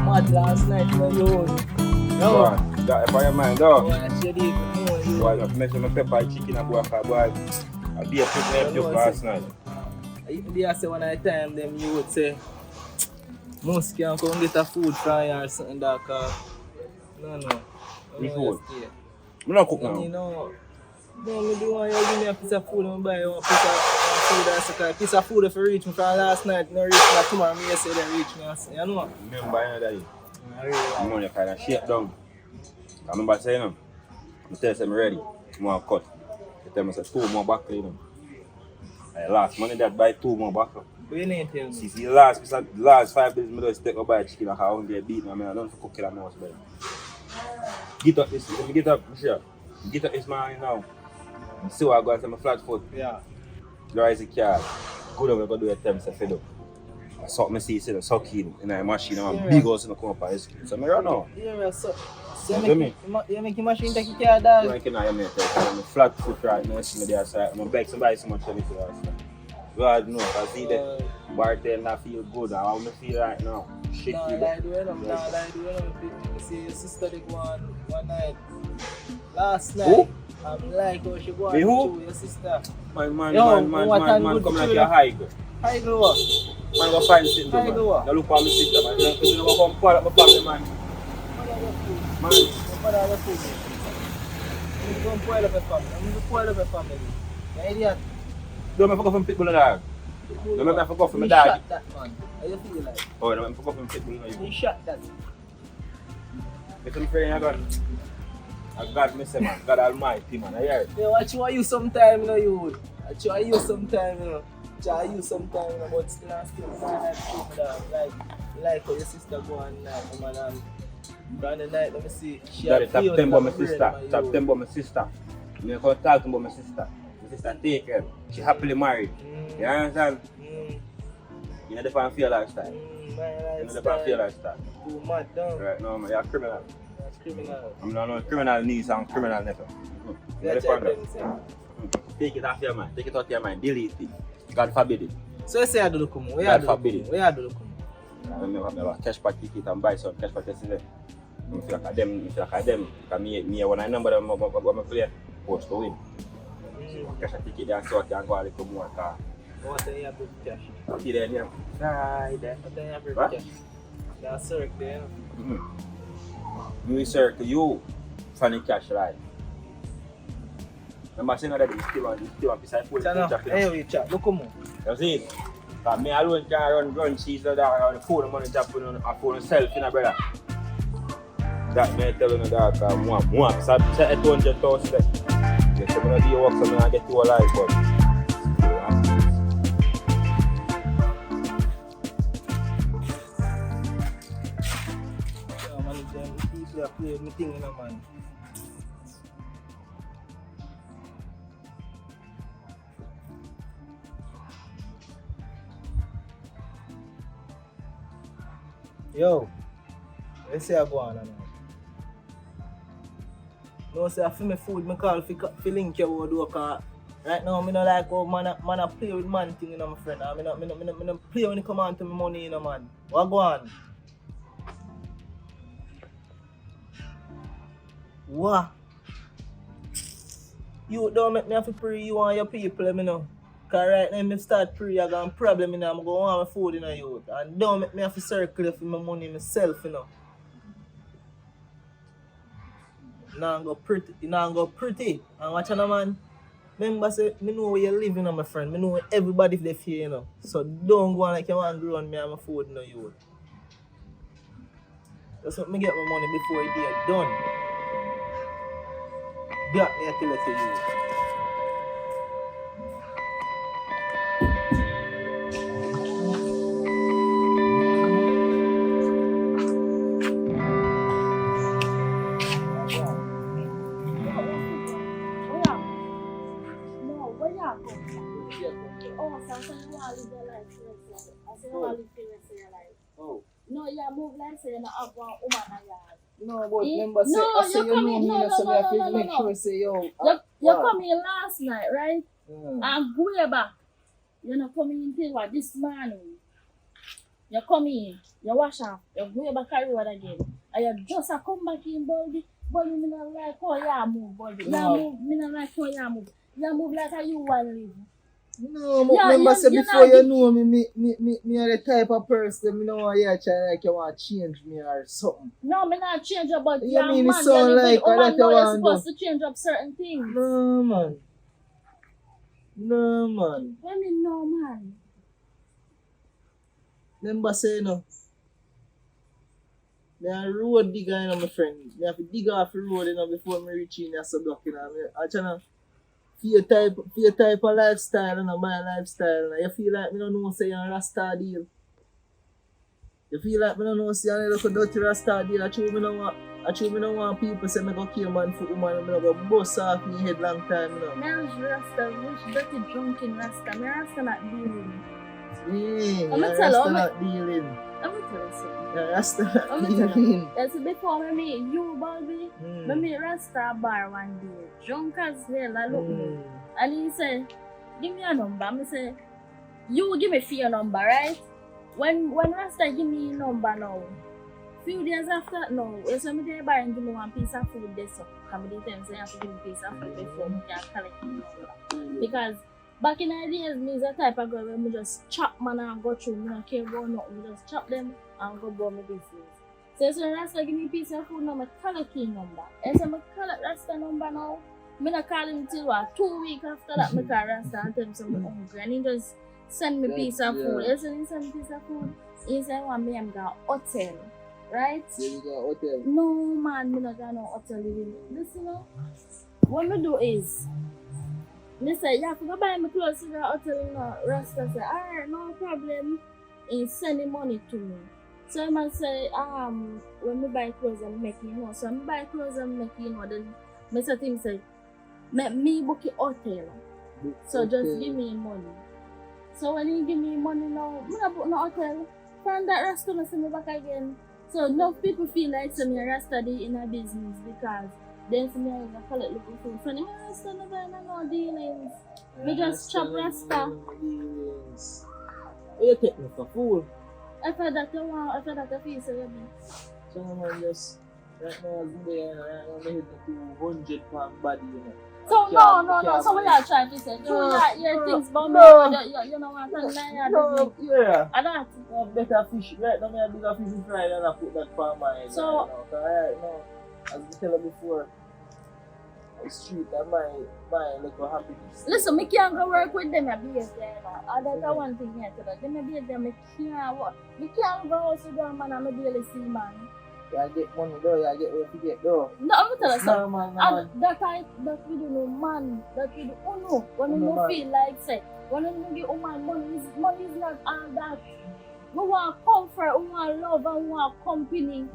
Mad last night, you know, yo. Boy, got it on your mind, dog. Boy, I said it, you know, you. Boy, not mess with my pepper chicken and boy, boy. I'll be a pepper joke last night. Even there, say one at a time, them you would say, most can come get a food from here or something that no. Which food? I'm not cook now. You know, no, me do want you give me a piece of food and buy you a piece of food or something. A piece of food if you reach me from last night, no reach me tomorrow, me say they reach me, you know? Remember, you know, daddy. I'm on your kind of shake down. I remember saying, I tell you I'm ready. I'm going to cut. They tell me, say, 2 more back, you know. I last money that buy 2 more back. But you need to tell me. See, the last 5 days, I just take a buy chicken and I don't get beaten. I mean, I don't for cook it that much, but get up this, let me get up, sure. Get up this man now. See what I got on my flat foot. Yeah. Rise the car. Good over, go do a time, say, fed up. I saw me see, say, suck in a machine, and big house in the corner for screen. So I run now. Yeah, so you make your machine take care of that? I cannot make it. I'm a flat foot right now, see me there, so I'm beg somebody so much for me to that. God no, I see that bartender feel good. How I feel right now. Shit, no, lie do it, You see your sister they go on one night. Last night. Who? I'm like how she go on who? to your sister. Man, come like a high girl. High girl what? Man, go find sitting High girl what? Now look for my sister, man. Because you don't come pull up my family, man. Man. What are the food? You don't spoil up your family. You spoil up your family. You idiot. Don't make me go from pitbull and dog. Don't make me go from my You dog. shot that man. How you feel like? Oh, don't make me go from pitbull and You shot that. if I'm praying, I got me say, man. God Almighty, man. I hear it. Yeah, I try you sometime, you know, you. I try you sometime, you know. Try you sometime, you know, but still and still, like how your sister go on night, man, and on the night, let me see. She Daddy, had top feels 10 about my like sister. brain, Top man, 10 about my sister. You can talk about my sister. My sister take her. She happily married. You understand? You know the fan feel lifestyle. You know the fan feel lifestyle. Too mad, down. Right now, man, you're a criminal. That's criminal. I'm not no criminal niece and criminal nephew. That's what I'm saying. Take it off your mind. Take it out your mind. Delete it. God forbid it. So you say I do the come. Where God I do forbid the it. come? Where I do the come? I have a cash pack ticket and buy some cash pack yesterday. If you like them, because me when I number them, I'm going to play, post to win. Cash ticket there so I can go a little more car. What do you have with cash? See there, yeah. Right there. What do you have with What? cash? That's circle there. We circle you for the cash right. Remember saying that you still want piece of food. Hey, we chat. Look come on. You see it? Because me alone can run cheese like that on the phone money job on a phone self, you know, brother. That may tell you that more. So I set 800,000 there. You say, I'm going to do your work so I get you alive, but Yeah, man, them people are playing me thing, you know, man. Yo, let's say I go on now. No, say I feel my food, I call for link you about do because right now I don't like how man a play with man thing, you know, my friend. I don't play when it come on to my money, you know, man. What go on? What? You don't make me have to pray you and your people, you know. Because right now I start pray, I got a problem, you know. I'm going to want my food, you know, youth. And don't make me have to circle for my money myself, you know. Now go pretty. And watch out, man. Remember, say, I know where you live, you know, my friend. I know where everybody live here, you know. So don't go on like you want to run me and my food, you know, youth. Just let me get my money before it get done. Got me, I tell it to you. Oh, so you want to live your life first. I say you want to live the rest of your life. Oh. No, you move like say you don't have one woman in your yard. No, but Eh? remember, say, No, I say you you come know in. me, No, so me have to no. make sure, say, yo. You come in last night, right? Mm. And way back. You're not coming in till what? This morning. You come in, you wash up, you go back a road again. And you just a come back in, Bulby. Bulby, me not like how you move, Bulby. No. You move, me not like how you move. You move like how you want to live. No, but Yeah, remember, say, you before know, you know me are the type of person, me know want you try like you want to change me or something. No, me not change up, but You you're mean it man, sound you live like with woman, that you now you're want supposed to to change up certain things. No, man. No, man. What me no, man? Remember, say, no. Me a road digger, you know, my friend. Me have to dig off the road, you know, before me reach in a block, you know. I try to for your type of lifestyle, you know, my lifestyle. You know. You feel like me don't know, say, you're a Rasta deal. You feel like me don't know, say, you're a dirty Rasta deal. I true me don't want people say me go kill man for woman. Me don't go bust off me head long time, you know. Me is Rasta, which dirty drunken Rasta. Me Rasta not dealing. Yeah, I'ma you're tell Rasta you, not dealing. I'm gonna tell you something. You're Rasta not I'm gonna tell you. dealing. Yes, before me meet you, Bulby, me meet Rasta bar one day. Drunk as hell, I look me. And he said, give me a number. I say, you give me your number, right? When Rasta give me a number now, few days after, no, so me there bar and give me one piece of food there, so come the time say you have to give me a piece of food before me can collect the number. Because back in the days, me is the type of girl where me just chop man and go through, me don't care about nothing, me just chop them and go about my business. So Rasta give me a piece of food now, me collect his number. And so me collect Rasta number now, me not call him till what, 2 weeks after that, me call Rasta and tell him some hungry. And he just send me a piece of food. He send me a piece of food. He said, want me, I'm going to hotel. Right? So you go hotel? No, man, me not going to hotel living. Listen, no? What me do is, me say, you have to go buy me clothes to the hotel, you know. Rasta say, alright, no problem. He send the money to me. So I must say, when me buy clothes, I'm making, you know. So I buy clothes, I'm making, you know. Then me say to him, say, me book a hotel. So just give me money. So when he give me money now, me not book no hotel. From that Rasta, me send me back again. So enough people feel like some Rasta dey in a business because then see me I even collect little food. So me Rasta never in no dealings. Me just chop Rasta. You take me for fool. After that you want, after that you feel so you be. So man just right now I'm there, right now I'm hitting 200 pound body, you know. So no. So what you trying to say? You hear things about me, you know what I'm saying? No, yeah. I don't. I have better fish. Right now I have bigger fish in fry and I put that for my head. So right now, as we tell you before, the street and my little happiness. Listen, me can't go work with them, I be there. That's one thing here today. Them be there, me can't work. Me can't go out with them, man, and me barely see man. You get money though, you get where to get though. No, I'm gonna tell you something. Man. That we do no man, that we do no. When we no feel like say, when we give woman money is not all that. We want comfort, we want love, and we want company.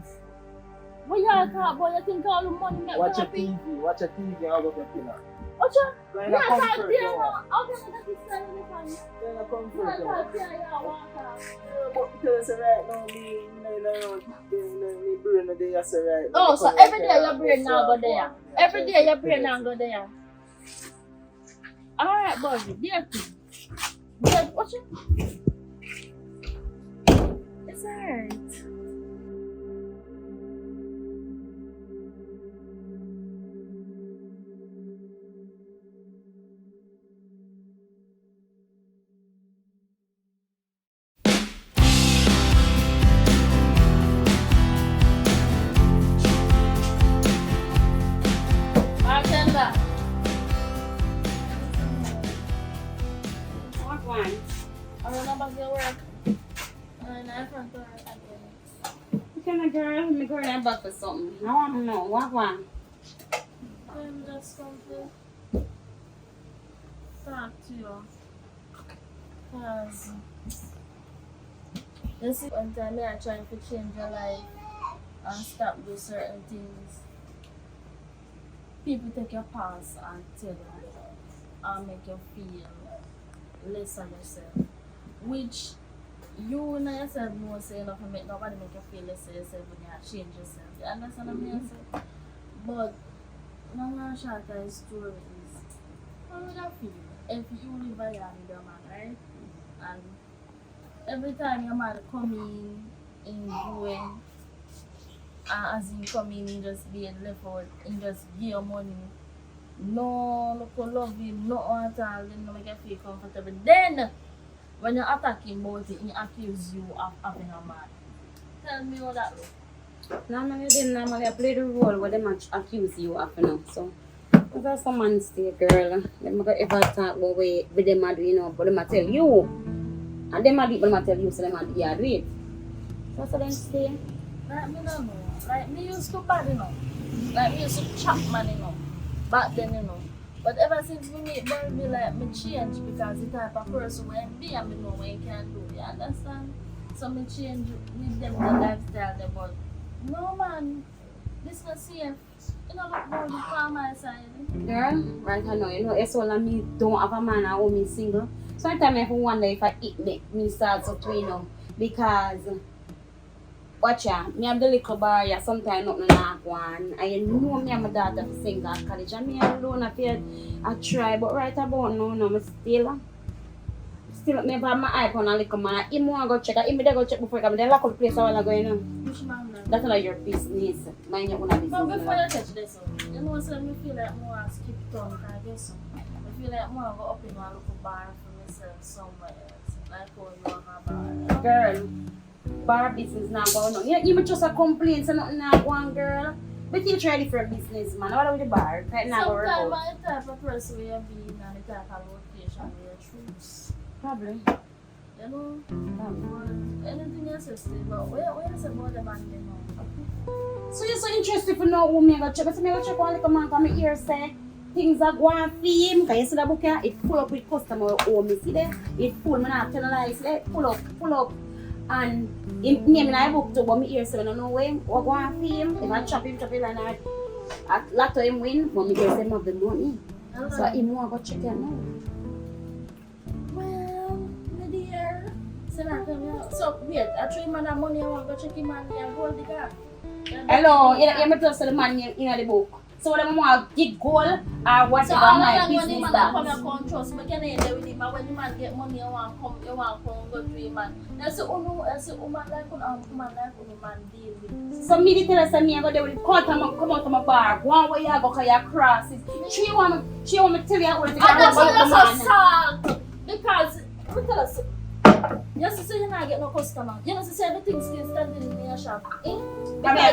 What you talk about? You think all the money make Watch a happy? Watch a TV and I'll go get dinner. Watch a Like yeah, a that comfort, there yo. now. How can I get this kind of fun? Like a comfort, yo. Yeah, walk out. But tell us right now, me brain the day I say right now. Oh, so every day your brain now go there. Every day your brain now go there. Alright, buddy, dear thing. Dear, watch it. It's alright. Bartender. What one? I remember your work. And I front door again. What kind of girl? Me going to back for something. I want to know. What one? I'm just come to talk to you. Because this is one time I'm trying to change your life and stop do certain things. People take your past and tell you make you feel less of yourself. Which you know yourself know say enough to make nobody make you feel less of yourself when you change yourself. You understand what I mean? But long and short of the story is how would I feel if you live a year with your man, right? And every time your man come in going, as he come in, he just be left out, he just give you money. No, look love him, no at all, then no make you feel comfortable. Then, when you attack him about it, he accuse you of having a man. Tell me how that look. Normally I play the role where they might accuse you of, you know. So, that's a man's mistake, girl. They never ever talk about what they might do, you know, but they might tell you. And they might do it, but they might tell you, so they might do it. So that's what they stay. Like, me don't know. Like, me used to bad, you know. Like, me used to chop man, you know. Back then, you know. But ever since we meet Barbie, like, me change because the type of person when be and me know what you can do. You understand? So me change with them the lifestyle there, but no man, this not safe. You know, look more the farm my side. Girl, right I know, you know, it's all of me don't have a man at home, me single. Sometimes I wonder if it make me start to twin up because watch ya, me have the little bar ya sometimes nothing like one. And you know me and my daughter sing at college and me alone I try, but right about now, no, me still me have my eye on a little man. He want go check, he me go check before he come. They lock up the place a while ago, you know. Which man then? That's not your business. Mind your own business. But before you touch this, you know, so me feel like more skip town, can I guess so? I feel like more go up in a little bar for myself somewhere else. Like how you have a bar. Girl, bar business now going on. You might just a complain, so nothing now go on, girl. But you try different business, man. What about the bar? Right now, sometimes I'm the type of person where you be in and the type of location where you choose. Probably. You know? Anything else is still, but where is about the man, you know? So you're so interested to know who me go check. So me go check one little man come here say things are going for him. Can you see that book here? It full up with customer home. You see there? It full, me not tell a lie. See there? Full up. And in name in I book too, but me here so I don't know where what going for him. If I chop him and I lot of him win, but me here say him have the money. So him want go check it now. Well, my dear, so wait, actually man have money I want to go check him and gold digger. Hello, you me tell the man in the book. So when I want to get gold or whatever so my business man that. Come and trust me, can end with him. And when the man get money, you want to come go to him man. I say, oh no, man like man deal with. So me tell us me I go there with come out to my bar. One way you go cause you crosses. She want me tell you how to and that's salt. Because we tell us. You see, so you not get no customer. You know, so everything still standing in your shop. Because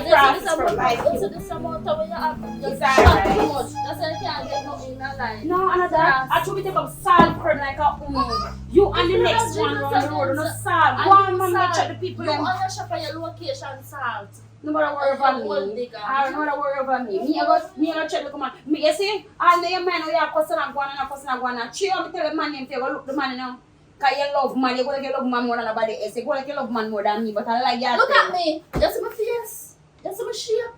this amount of you have just shop too much. That's why you can't get nothing in a line. No, another. I told me take up salt cream like a you and the next one on the road, no salt. One man check the people. You on your shop and your location salt. Nobody worry about me. I don't worry about me. Me I go check the command. Me you see, all the man we are customer go and she want me tell the man him to go look the man now. Cause you love man, you go like you love man more than nobody else. You go like you love man more than me, but I like you. Look at me. Just my face. Just my shape.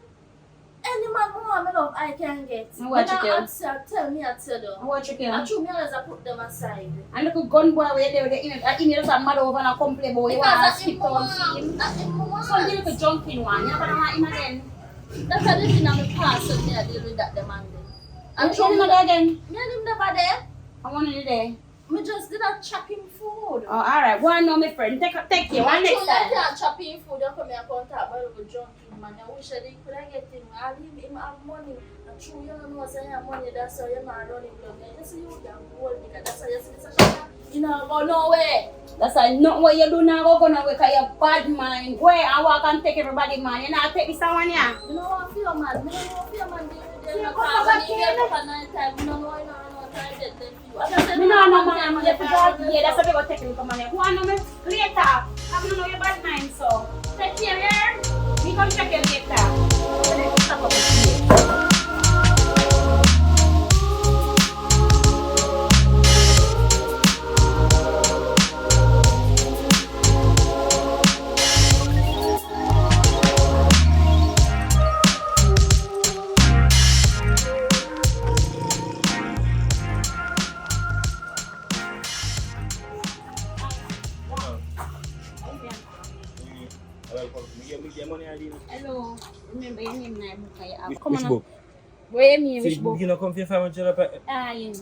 Any man who want me love, I can get. What you tell me, I tell you. What you I choose me as I put them aside. And look at gun boy where they with the email just mad over and complain about you want to skip on him. So you look a jumping one, you never want him again. That's how the thing I'm past so I deal with that demanding. And show him again. Me and him never there. I want you there. Me just did a chopping food. Oh, alright. One now, my friend. Take you. One next time. You can't chopping food. You come here and contact me with junkie man. I wish I could get him. I leave him have money. And true, you don't know say you have money. That's why you're not running down. You see you can hold because that's why you see this shit. You know go nowhere. That's why not what you do now go nowhere because you're bad mind. Go and walk and take everybody man. You know take this one here. You know what I feel man. You know what I feel man. You come back here. You know what I know. No, man, you forgot. Yeah, that's what we got technical money. Who know me later? I don't know your bad mind, so take care, yeah? We come check you later. Stop up. my book and you have. Which, Come which on. book? Where you mean, See, which book? you know, come for 500 per...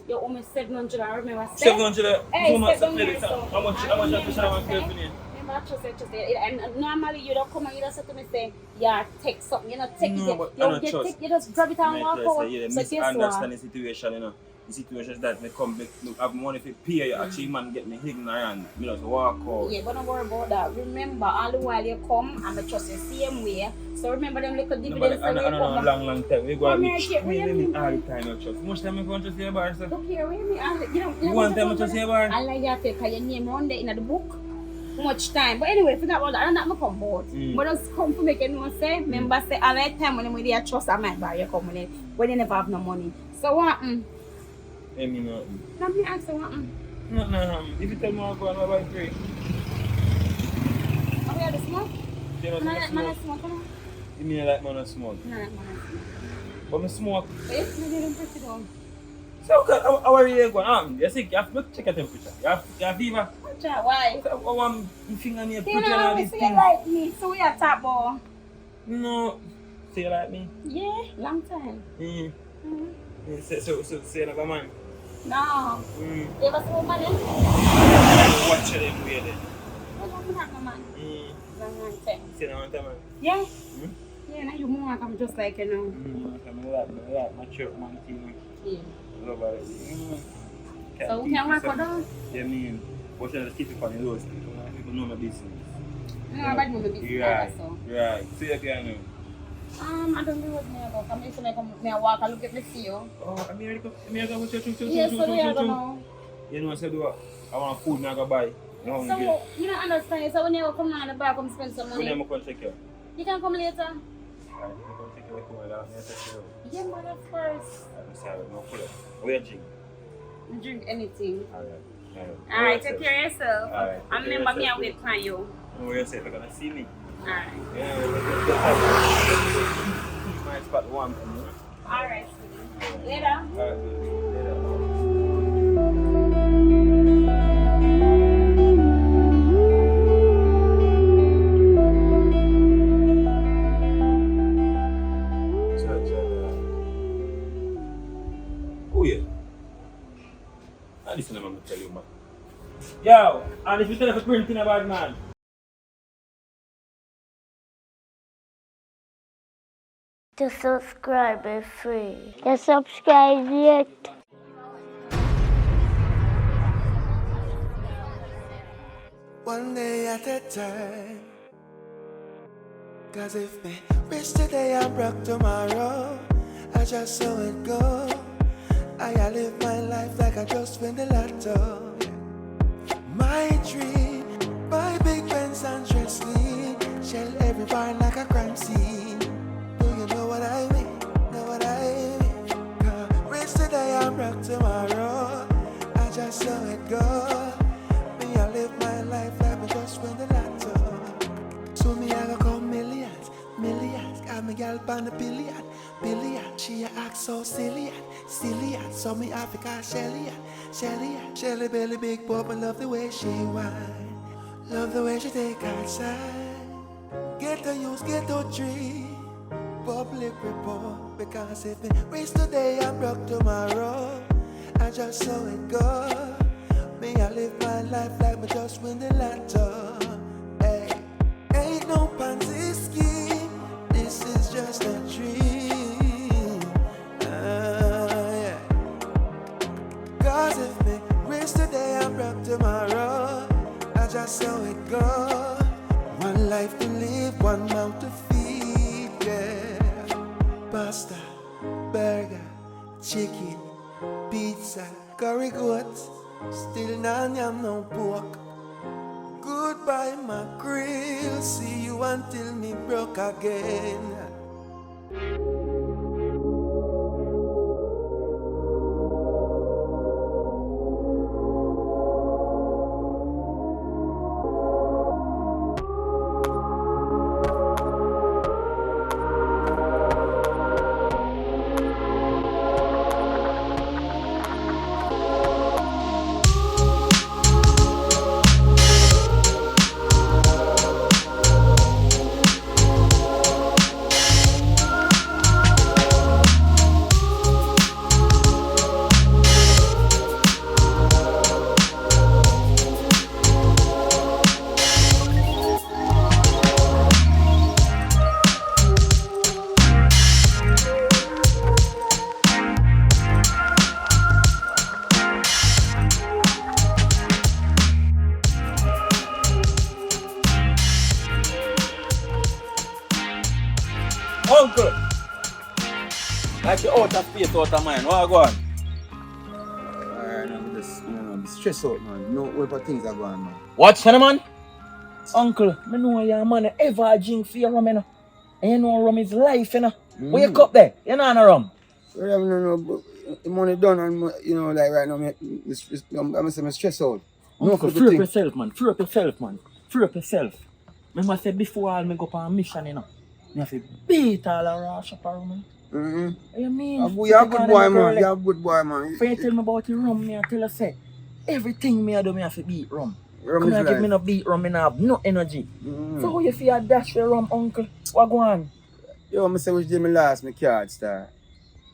You owe me 700, I remember. 700, Hey, so much, 700, so. how much have to share one for you? Remember, just say, and normally you don't come and you just say to me, say, yeah, take something, you know, take No, it, but I don't you trust. take, you just grab it and walk out. Yeah, So guess misunderstand what? the situation, you know. The situation is that me come back, have money to pay you, actually man get me ignorant, me just walk out. Yeah, but don't worry about that. Remember, all the while you come, I'm going to trust the same way. So remember them little dividends I know, long time. We go Come and here, me mean? all the time, you trust. Much time I go to see a bar, sir. Look here, wait a minute. You want them to see a bar? I like you to put your name around there in the book. Much time. But anyway, forget about that. I'm not going to come board. But just come to make it know, say, remember, say, all the time when they trust, I might buy you come when they never have no money. So what? I mean, nothing. Let me ask you what? No. If you tell me I'll go and buy 3. Are we at the smoke? You know, Man, smoke, come on. You mean like man smoke? No, man, smoke. But me smoke. Yes, maybe don't press it on. So, how are you going? You see, you have to check your temperature. You have fever. Why? I want my fingernail You put on know, all we these see things. you like me, so we are top ball. No. So you like me? Yeah, long time. Yeah, so you never mind? No. You ever see a woman then? Watch them way then. Well, I'm not no man. Long time. See you want man? Yeah. Yeah, now you more I'm just like, you know. I like my church man thing. Yeah. Love it. So we can work on that? Yeah, mean, what should I keep it on the road? People know my business. No, I bad movie business Right, so. right. So you can know. I don't know what me about. I'm used to me walk and look at me see you. Oh, I'm here to go to Yes, so we are going to. You know, I said, I want food, I go buy. So, you don't understand. So when you come on the bar, come spend some When money. I'm going to check you. You can come later. I'm going to check you. Yeah, man, of course. I'm sorry, no pull up. Where you drink? Drink anything. Alright. Alright, take care of yourself. Alright. I remember me and wait for you. No, where you say, you're going to see me. Alright. Yeah, my spot one for me. Alright, sweetie. Later. Alright, later. Oh yeah. Listen, I'm gonna tell you, man. Yo, and if you tell us a printing about man. To subscribe is free. You subscribe yet? One day at a time. Cause if me rich today, I'm broke tomorrow. I just saw it go. I live my life like I just win the lotto. My dream, buy big Benz and dress clean. Shell every bar like a crime scene. Do you know what I mean? Know what I mean? Cause rich today, I'm broke tomorrow. I just saw it go. Me, I live my life like I just win the lotto. So me, I go come millions. Got me gal pan the billion. She act so silly. So me Africa Shelly belly big pop and love the way she whine. Love the way she take outside. Get to use, get to tree. Public report. Because if me race today, I'm broke tomorrow. I just saw it go. Me, I live my life like me just win the lotto. Hey, ain't no Ponzi scheme. This is just a dream. Yeah. Cause if me race today, I'm broke tomorrow. I just saw it go. One life to live, one mouth to feed, yeah. Pasta, burger, chicken, pizza, curry goat. Still none yam no pork. Goodbye mackerel, see you until me broke again. Like you out of space, out of mind. What go on? Alright, I'm just, I'm stressed out, man. No whatever things are going, man. What, man? Uncle, I know your man ever drink for your rum, you know. And you know rum is life, you know. Wake up there, you know no rum. Well, no, but the money done and, like right now, I'm stressed out. Uncle, free up yourself, man. Free up yourself, man. Free up yourself. Remember I said before I'll go on a mission, you know. I have to beat all around shop around, man. What you mean? You're a good boy, man. You're a good boy, man. If you tell me about the rum, I tell you, say, everything me I do, me have to beat rum. Rum Come is here, give life. me no beat rum, I have no energy. So how you feel dash for rum, uncle? What go on? Yo, I say which day me last my card star.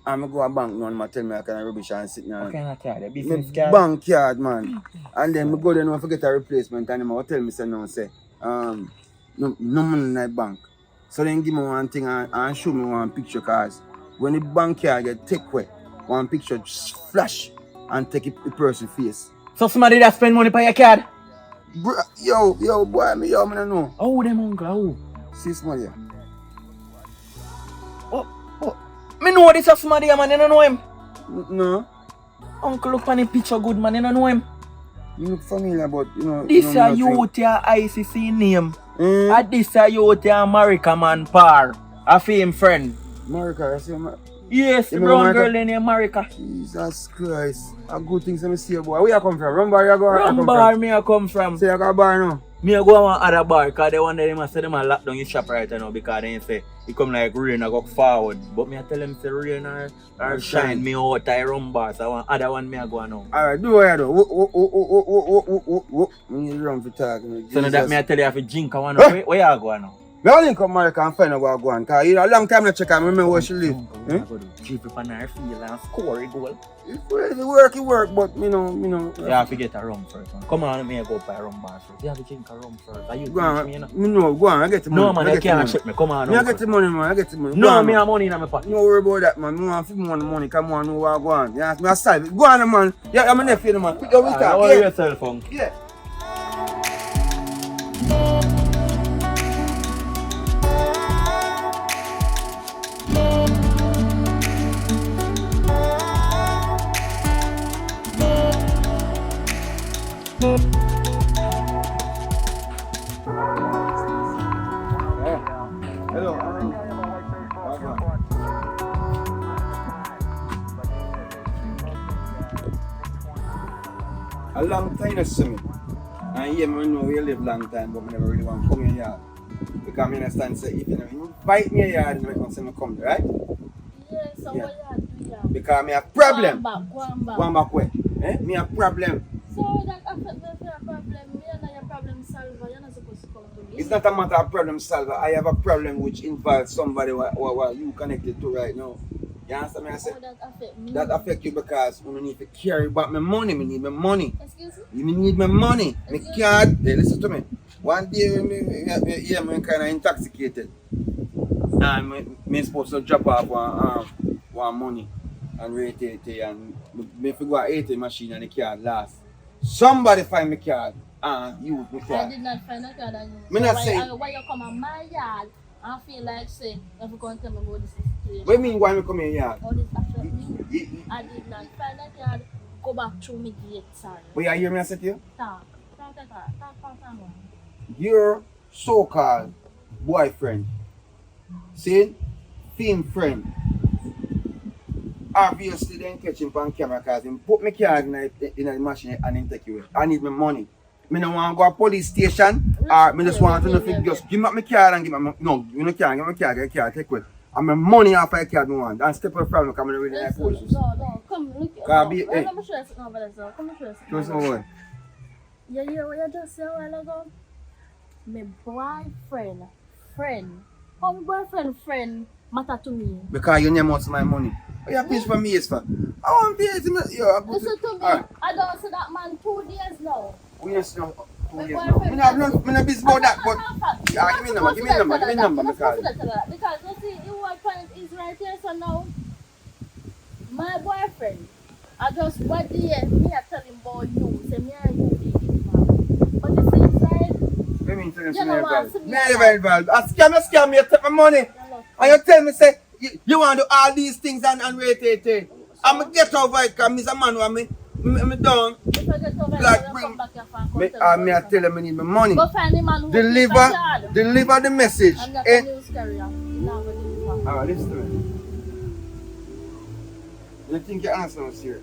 I'm go a bank now and I tell me I can rubbish and sit now. What kind of card? A My business card? bank card, man. And then I go there and I forget a replacement and I tell me say no, say, no money in the bank. So then give me one thing and show me one picture cause when the bank card get take away, one picture just flash and take the person's face. So somebody that spend money for your card? Yo, boy, I don't know. How them uncle? How? 6 months, yeah. Me know this of somebody, man, you don't know him. No. Uncle look on the picture good, man, you don't know him. You look familiar, but This is you with your ICC name. And this is you with your America man par. A fame friend. America, I say, yes, the brown girl in America. Jesus Christ. A good things let me see, boy. Where you come from? Rum bar you go? Rum bar me I come from. Say you got a bar now? Me I go to one other bar because they want them to say them a lock down your shop right now because they say it come like rain I go forward. But me I tell them say rain or shine me out of rum bar. So one other one me I go now. Alright, do what you do. We need rum for talking. So now that me I tell you I have to drink one now. Where you go now? Me only come America and find out what I go on. Because a long time I check and remember where she live. I go to drip up on her field and score a goal. If it work, but me know. You have to get a rum first, man. Come on, me I go buy a rum bar first. You have to drink a rum first. Are you go on, me, you know? No, go on, I get the money. No, man, you can't ship me. Come on, me I get the money, man. I get the money. No, on, me man. have money in my pocket. No worry about that, man. Me want to more money. Come on, know what I go on. You ask me a side. Go on, man. Yeah, I'm a nephew, man. Pick up with that. Don't worry yourself, uncle. Yeah. Hello. A long time to see me. And yeah, I know we live long time, but I never really want to come in here. Because I understand, say, if you never invite me here, then I can say I come there, right? Yeah, so Yeah. what you do? Because I have a problem. Go on back. One back way. Me have a problem. So that affect me for your problem. Me and your problem solver. You're not supposed to come to me. It's not a matter of problem solver. I have a problem which involves somebody what you connected to right now. You understand me? I say, Oh, that affect me. that affect you because I need to carry back my money. I need my money. Excuse me? You need my money. My card. Hey, listen to me. One day, I'm kind of intoxicated. And I'm supposed to drop off one money and rate it. And me go to ATM machine and the card last. Somebody find my card and use my I card. did not find a card. Me not saying. Why you come on my yard and feel like say, if you can't tell me about this situation. What do you mean why me come in here? All this affect me. I did not find a card. Go back through me gate, sorry. But you hear me I say to you? Talk. Your so-called boyfriend, see, film friend, obviously then catch him on camera because he put my card in the machine and then take away. I need my money. I don't want to go to police station or I just want to know if you just give me my card and give me my, no, you can't give me my card, get the card, take away. And my money off my card, no one. That's step of the problem coming really like police. No, come look. Let me show you something over there, sir. Come show you Show something. some way. You hear what you just said a while ago? My boyfriend, friend. How my boyfriend, friend matter to me? Because you name wants my money. Oh, you pay for me, is for. I want to pay to me. Listen to me. Alright. I don't see that man 2 days now. We just know. My I boyfriend. have no business about that, but yeah, give me number, give me number, Because you see, the whole point is right here, so now, my boyfriend, I just what day me I tell him about you, say me and you be involved. But the same side, Let me tell you you know what, something. Me never involved. I scam you, take my money. And you tell me, say, you want to do all these things and wait. I'm get over it because I'm a man who me down. If I get over Like it, bring come back here and me, come me I tell them I need my money. go find the man who will keep my yard. Deliver the message. I'm not a news carrier. Now go deliver. Alright, listen to me. You think you answer us here?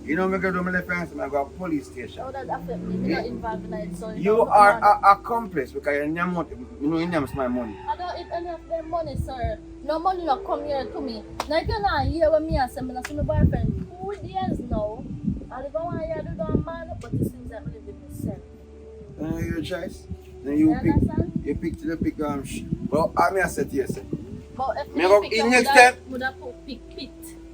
You know me go do my left answer, I go to police station. How that affect me? Me not involved in it, so You are an accomplice because you know you name my money. I don't eat any of their money, sir. No money not come here to me. Now you cannot hear what me and say, I see my boyfriend 2 years now. I live on here, do that man, but it seems I'm living myself. Your choice. Then You you understand? pick well, I said yes. But if Me you go pick in up, next time. would have put pit.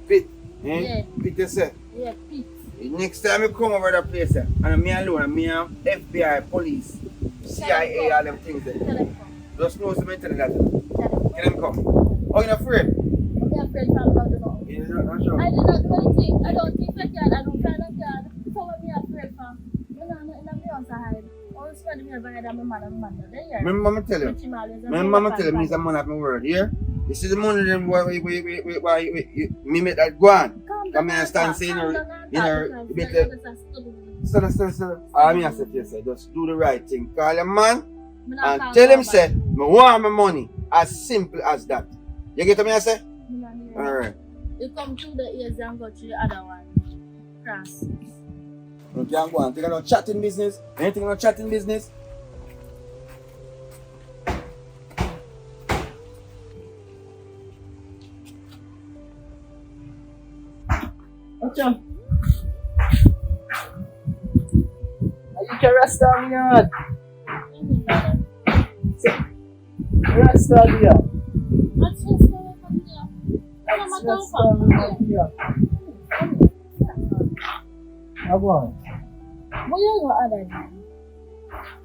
Pit. Yeah. Pit you say. Yeah, pit. Next time you come over that place and me alone and me have FBI, police, CIA, all them things there. Just know something tell that. Tell them come. Oh, you're not afraid? I'm afraid from now to now. You're not sure? I did not do anything. I don't think I can. I don't find a yard. So what me afraid from? I'm not in the house to hide. All spend me over here and my man. There. Remember mama tell you. Remember mama tell you me some money have my word here. You see the money them why me make that go on. Come here and stand saying you better Sir. I mean I said yes, sir. Just do the right thing. Call your man and tell him say me want my money. As simple as that. You get me I say? Alright. You come through the ears and go through the other one. Cross. You can't go on. Think about chatting business. Anything about chatting business? Watch out. You can rest on me yard. Rest on here. What's this going on here? Rest on here. How about? What you go other day?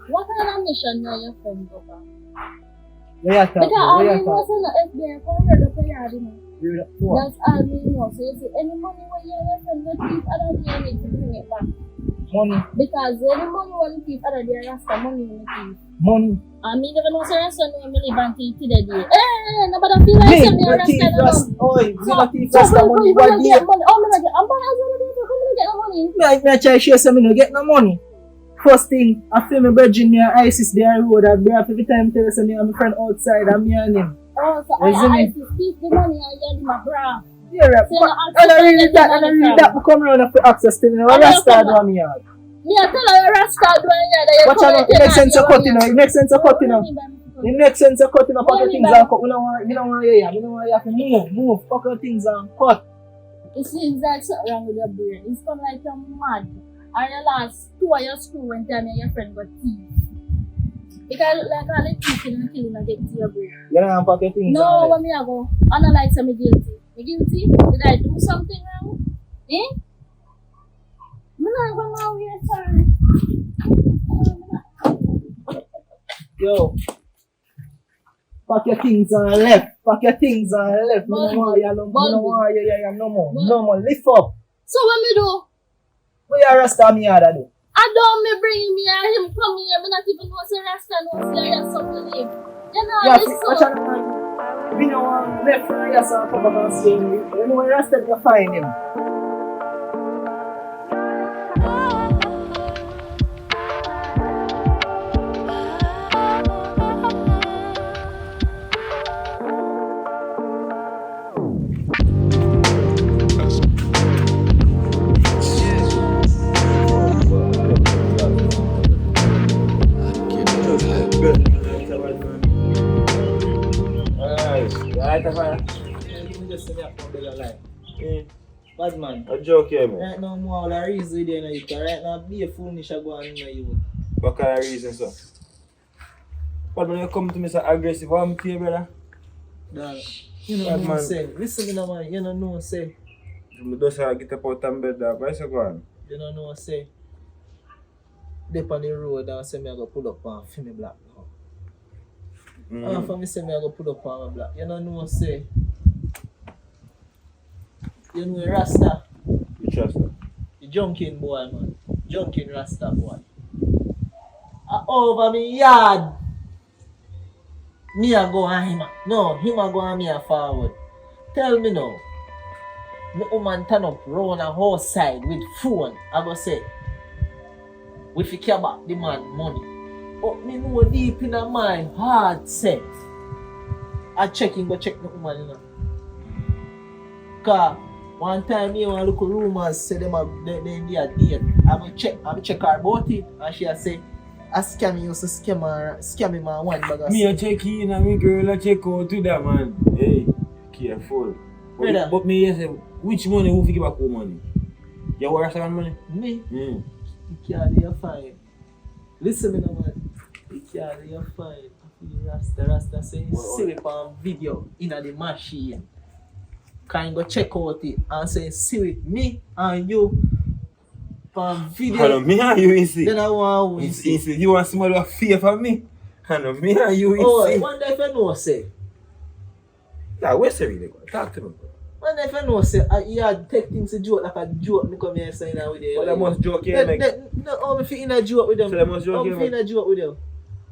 What kind of mission are your friend go back? Where you Because talk? all Where we you know talk? is the FBI come here to pay yard, you know. What? That's all we know. So you see, any money when you have your friend go thief other day, you need to bring it back. Money. Because any money when you thief other day, that's the money when you thief. Money. I mean, never know, sir, so no, me live and thief to the day. Nobody feel like Me, me the thief rest. Oi, me the thief rest the money. you What get day? money. Oh, me not get. I'm gonna ask you to come and get the money. Me I try share some me no get no money. First thing, I feel me bridging me and ISIS there road. I be every time tell us me and my friend outside and me and him. Oh, so I thief the money and you my bra. Yeah, right. So And I really that me come round and access to me. What Rasta do on me yard? Me I tell you, Rasta do here that you Watch out, it makes sense to cut you know. It makes sense to cut you know. It makes sense to cut you know. Fuck your things and cut. We don't want you hear. We don't want you have to move. Fuck your things and cut. It seems like something wrong with your brain. It's come like you're mad. And your last 2 of your school when time your friend got thief. Because like all the teaching and killing and get to your brain. You don't have fuck your things. No, when me I go, I don't like say me guilty. Me guilty? Did I do something wrong? Eh? Me not going out here, sorry. Yo. Pack your things on left. Pack your things on left. Me no want you no more. No more. Lift up. So what me do? What you Rasta me yard do? I don't me bring me and him come here. Me not even know say Rasta knows there is something to live. You know, Yeah, this watch so. out, man. We don't want left and yes and come back and see him. You know where Rasta you find him. Bad man. A joke here, man. Right now, more all the reason with you know, you can right now be a foolish and go on in you. What kind of reason, sir? But when you come to me so aggressive, I'm here, brother. Dog, you know Bad what man. I'm saying. Listen to me now, man. You don't know what I'm saying. You just get up out and bed, dog. Why so go on? You don't know what I'm saying. Dip on the road and say me I go pull up and feel me black now. And for me say me I go pull up on my black. You don't know what I'm saying. You know Rasta. You trust me? The junkin boy, man. Junkin Rasta boy. Over me yard. Me a go on him. No, him a go on me a forward. Tell me now. The woman turn up round a house side with phone. I go say, we fi care back the man money. But me know deep in my heart say, I check the woman, you know. Cause one time me want look rumors say them they in their date. I check her about it and she say I scam used to scam him on one bag of Me a check in and me girl a check out to that man. Hey, careful. But me say, which money who fi give back who money? You work on money? Me? You can't do fine. Listen me now man. You can't do fine. Rasta say see it on video in the machine. Can you go check out it and say see with me and you on video. Hello, me and you is it? Then I want to see. You want somebody to fear for me? Hello, me and you is it? Oh, I wonder if you know say. Yeah, where's the really? Talk to me. When if you know say you had take things a joke like a joke me come here and sign out with you. But they must joke here, make. No, I'm in a joke with them. So they must joke here, I'm in a joke with them.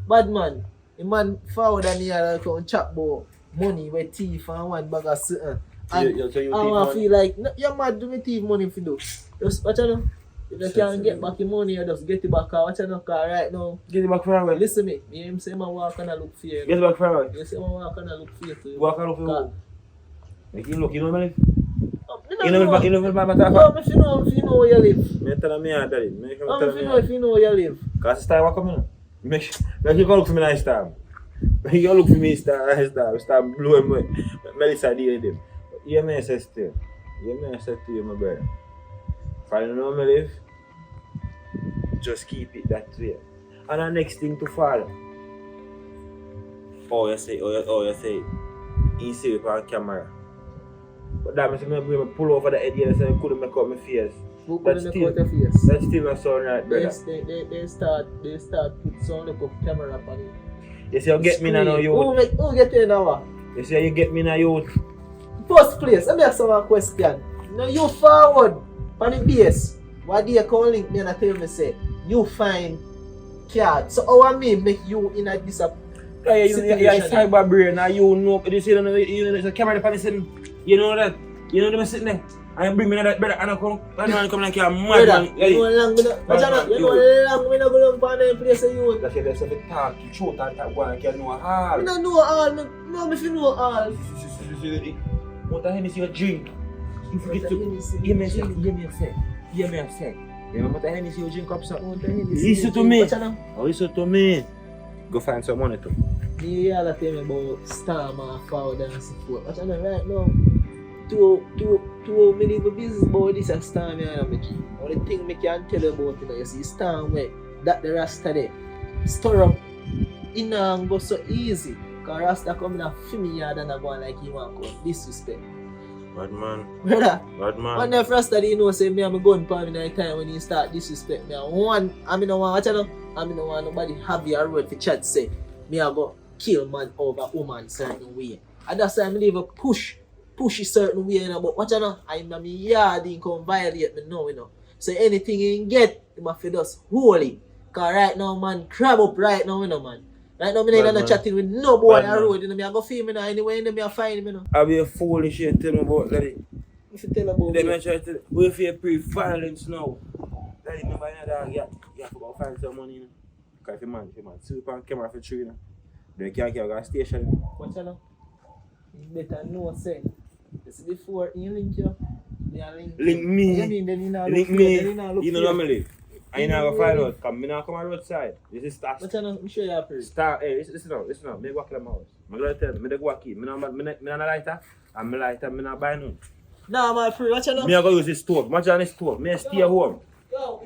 Bad man. The man forward and here like on chat about money with thief and one bag of something. And So you I want to feel like no, you're mad do me thief money if you do. Just watch out. If you can't get back your money, you just get it back. Watch out right now. Get it back for a Listen me. Me him say I walk and I look for you. Get it back for a You say I walk and I look for you too. Walk and look for you. Make you look, you know me? You know if you know where you live. Me tell me that it. If you know where you live. Cause it's time I come in. Make you go look for me nice time. Make you look for me nice time. Start blowing me. Melissa deal them. Hear me say still. Hear me say to you, my brother. If I don't know where I live, just keep it that way. And the next thing to follow. Oh, you say, you see it on camera. But that means I pull over the head here and I couldn't make up my face. Who couldn't make out your face? That's still not sound right, brother. They start put some like a camera up on it. You see, you get me now, you. Who get you now? You see, you get me now, you. First place, let me ask you one question. Now you forward on the base. What do you call link me and I tell me say you find card. So how I mean make you in a this situation? Yeah, cyber brain now you know you see the camera upon the you know that. You know them sitting there. And bring me that brother and I come like you're mad man. You know long me no go down for the place of you. That's it, they talk, you shoot and talk one can know all. Me no know all, no if you know all. What the hell is your drink? You forget to hear me say. You know what the hell is your drink up, sir? Listen to me. Listen to me. Go find some money too. You all tell me about Storm and Forward and so forth. But I know right now, two many business about this and Storm and me. Only thing me can tell you about it, you see Storm where that the Rasta there stir up in and go so easy. Cause Rasta come in a film yard and I go like he want to disrespect. Bad man. Brother. Bad man. When the Rasta you know say me I'm gun for me that time when you start disrespect me. I no want watch out. I no want nobody have your road for chat say me I go kill man over woman certain way. And that's why I leave a push a certain way, you know, but watch out, I'm in my yard, he come violate me now, you know. So anything you get, you must just hold it. Cause right now, man, crab up right now, you know, man. Right now, I'm not chatting with no boy on the road, you know, I go feel me now, anyway, you know, I find him, you know. I be a foolish shit, tell me about that. If you tell about them, I try to, we feel pre-violence now. That remember, you know, you have to go find some money, you know. Cause if you man, sweep on camera for 3, you know. Then you can't go station. Watch out now. You better know, say. This before you link you. Link me. Link me. You know normally. I ain't never find out. Come, me now come on roadside. This is start. But I'm sure you have heard. Start. Hey, listen now. Me walk in my house. I'm gonna tell you. Me go walk in. Me not lighter. And me lighter. Me not buy none. Nah, my friend. Watch out. Me I go use this stove. Watch on this stove. Me stay home.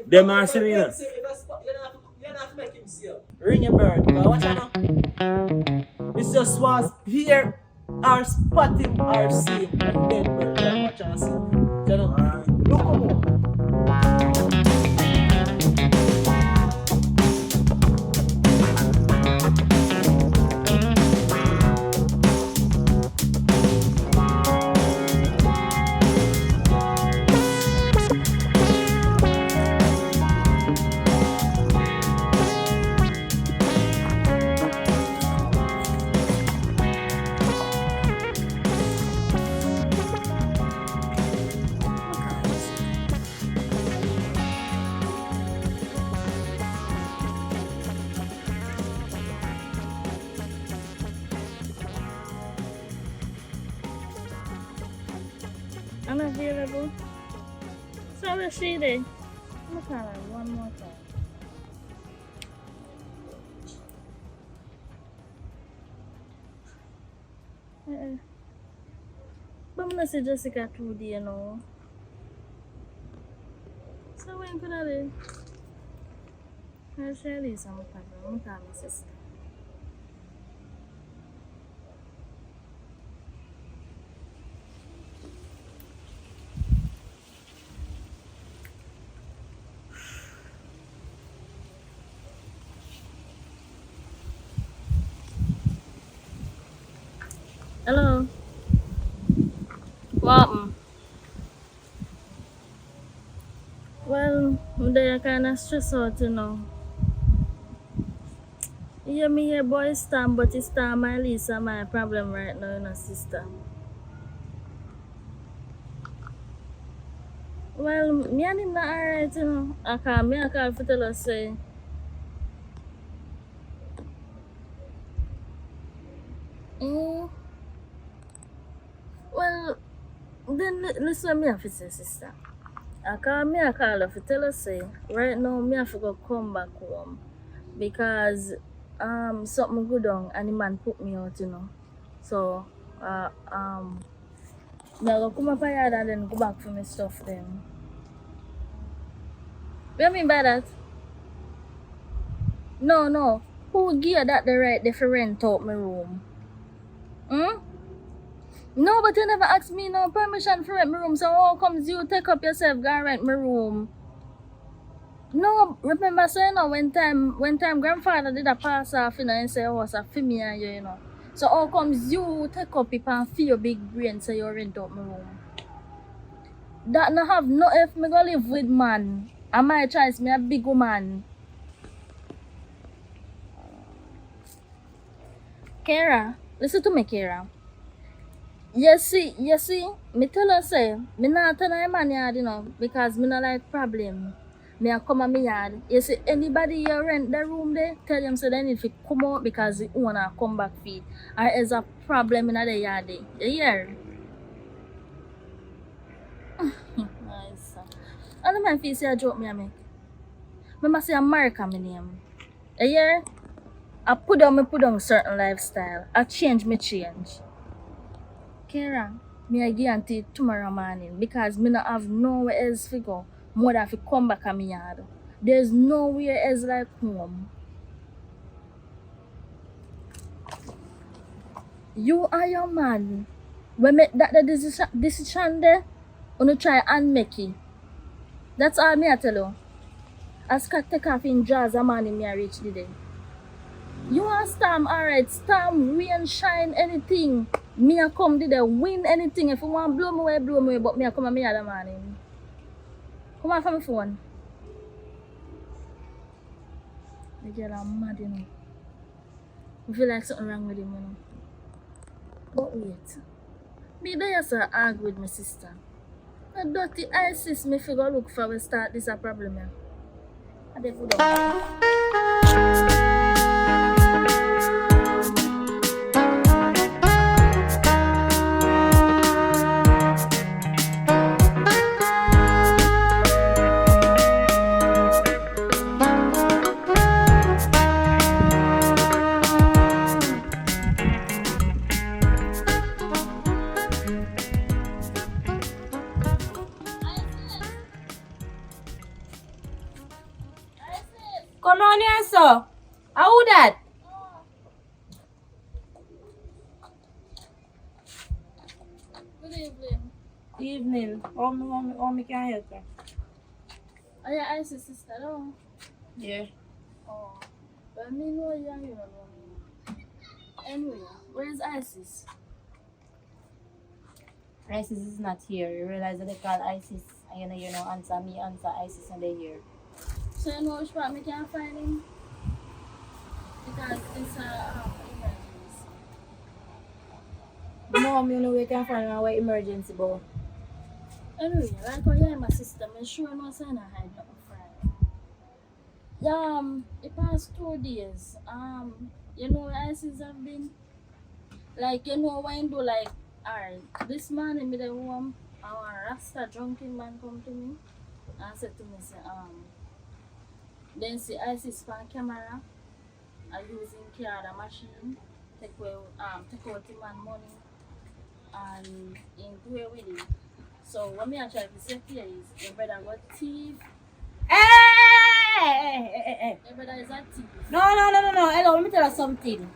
Them man see me now. You're not making him see you. Ring your bird. Watch out now. This just was here. Or spot him or see him and then we're watch and see. You know? Look on. available. So where she there? I'm gonna call her one more time. But I'm gonna say Jessica 2D, you know. So when could I do? I'll share this on my phone. I'm gonna call my sister. Hello. What? Well, they kind of stressed out, you know. Yeah, me here boy Stam, but it's Stam my Lisa my problem right now, you know, sister. Well, me and him not alright, you know. I call for tell us say. Mm, well, then listen what me have to say, sister. I call her for tell us say, right now me have to go come back home. Because something good on and the man put me out, you know. So me I go come up here and then go back for my stuff then. What you mean by that? No. Who give that the right to rent out my room? Hmm? No, but you never asked me no permission for rent my room. So how comes you take up yourself go rent my room? No, remember so you know when time grandfather did a pass off, you know, and say, oh, it's a for me and you know. So how comes you take up it and feel your big brain so you rent out my room? That no have no if me go live with man. And my choice, me a big woman. Kara, listen to me, Kara. You see, me tell her say, me not turn a man yard, you know, because me not like problem. Me a come at me yard. You see, anybody you rent the room there, tell them so they need to come out because the owner come back feed. Or is a problem in the yard there. You hear? Nice. And the man feel say a joke me a make. Me must say America my name. You hear? I put on certain lifestyle. I change. Kara, me I guarantee tomorrow morning because me not have nowhere else to go. More than to come back at me yard. There's nowhere else like home. You are your man. When make that the decision there, you try and make it. That's all me I tell you. As Scott take off in jazz a man in me I reach the day. You are storm, alright, storm, rain, shine, anything. Me a come to the win anything. If you want blow me away, but me a come at me other morning. Come on from my phone. The girl are mad, you know. I feel like something wrong with him, you know. But wait. Me there so argue with my sister. The dirty ISIS me figure look for we start this a problem here. I dey put down. Come on here, sir. How that? Good evening. Evening. How me can help you? Are you ISIS sister no? Yeah. Oh. But me know you and you know me. Anyway, where's ISIS? ISIS is not here. You realize that they call ISIS and you know answer me, answer ISIS and they here. So you know which part me can't find him? Because it's a emergency. No, me know we can find our emergency, but Anyway, like how you and my sister, I'm sure no sign of hide nothing from you. The past 2 days, you know where ISIS have been? Like, you know when do like, alright, this morning me the home, Our Rasta drunken man come to me and said to me, say, then see I see span camera, I using the machine, take out the man money and into it with it. So what me I try to say here is your brother got thief, Hey! your brother is a thief. No. Hello, let me tell you something.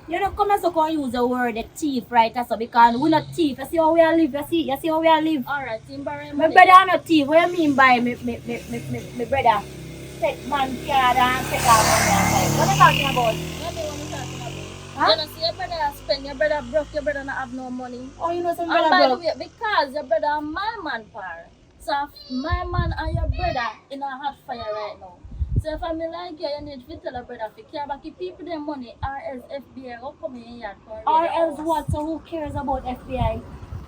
You know, come and so can use the word the thief, right? So because we're not thief. You see how we are live? You see how we are live? Alright, Timber. My brother are not thief. What you mean by me brother? Take man card and take our money and buy. What are you talking about? What do you want to talk about? Huh? You know, see your brother spend, your brother broke, your brother not have no money. Oh, you know some And by brother the broke. way, because your brother my man par. So if my man and your brother in a hot fire right now. So if I mean like you need to tell a brother to care back if people their money or else FBI will come in here for Or else what? So who cares about FBI?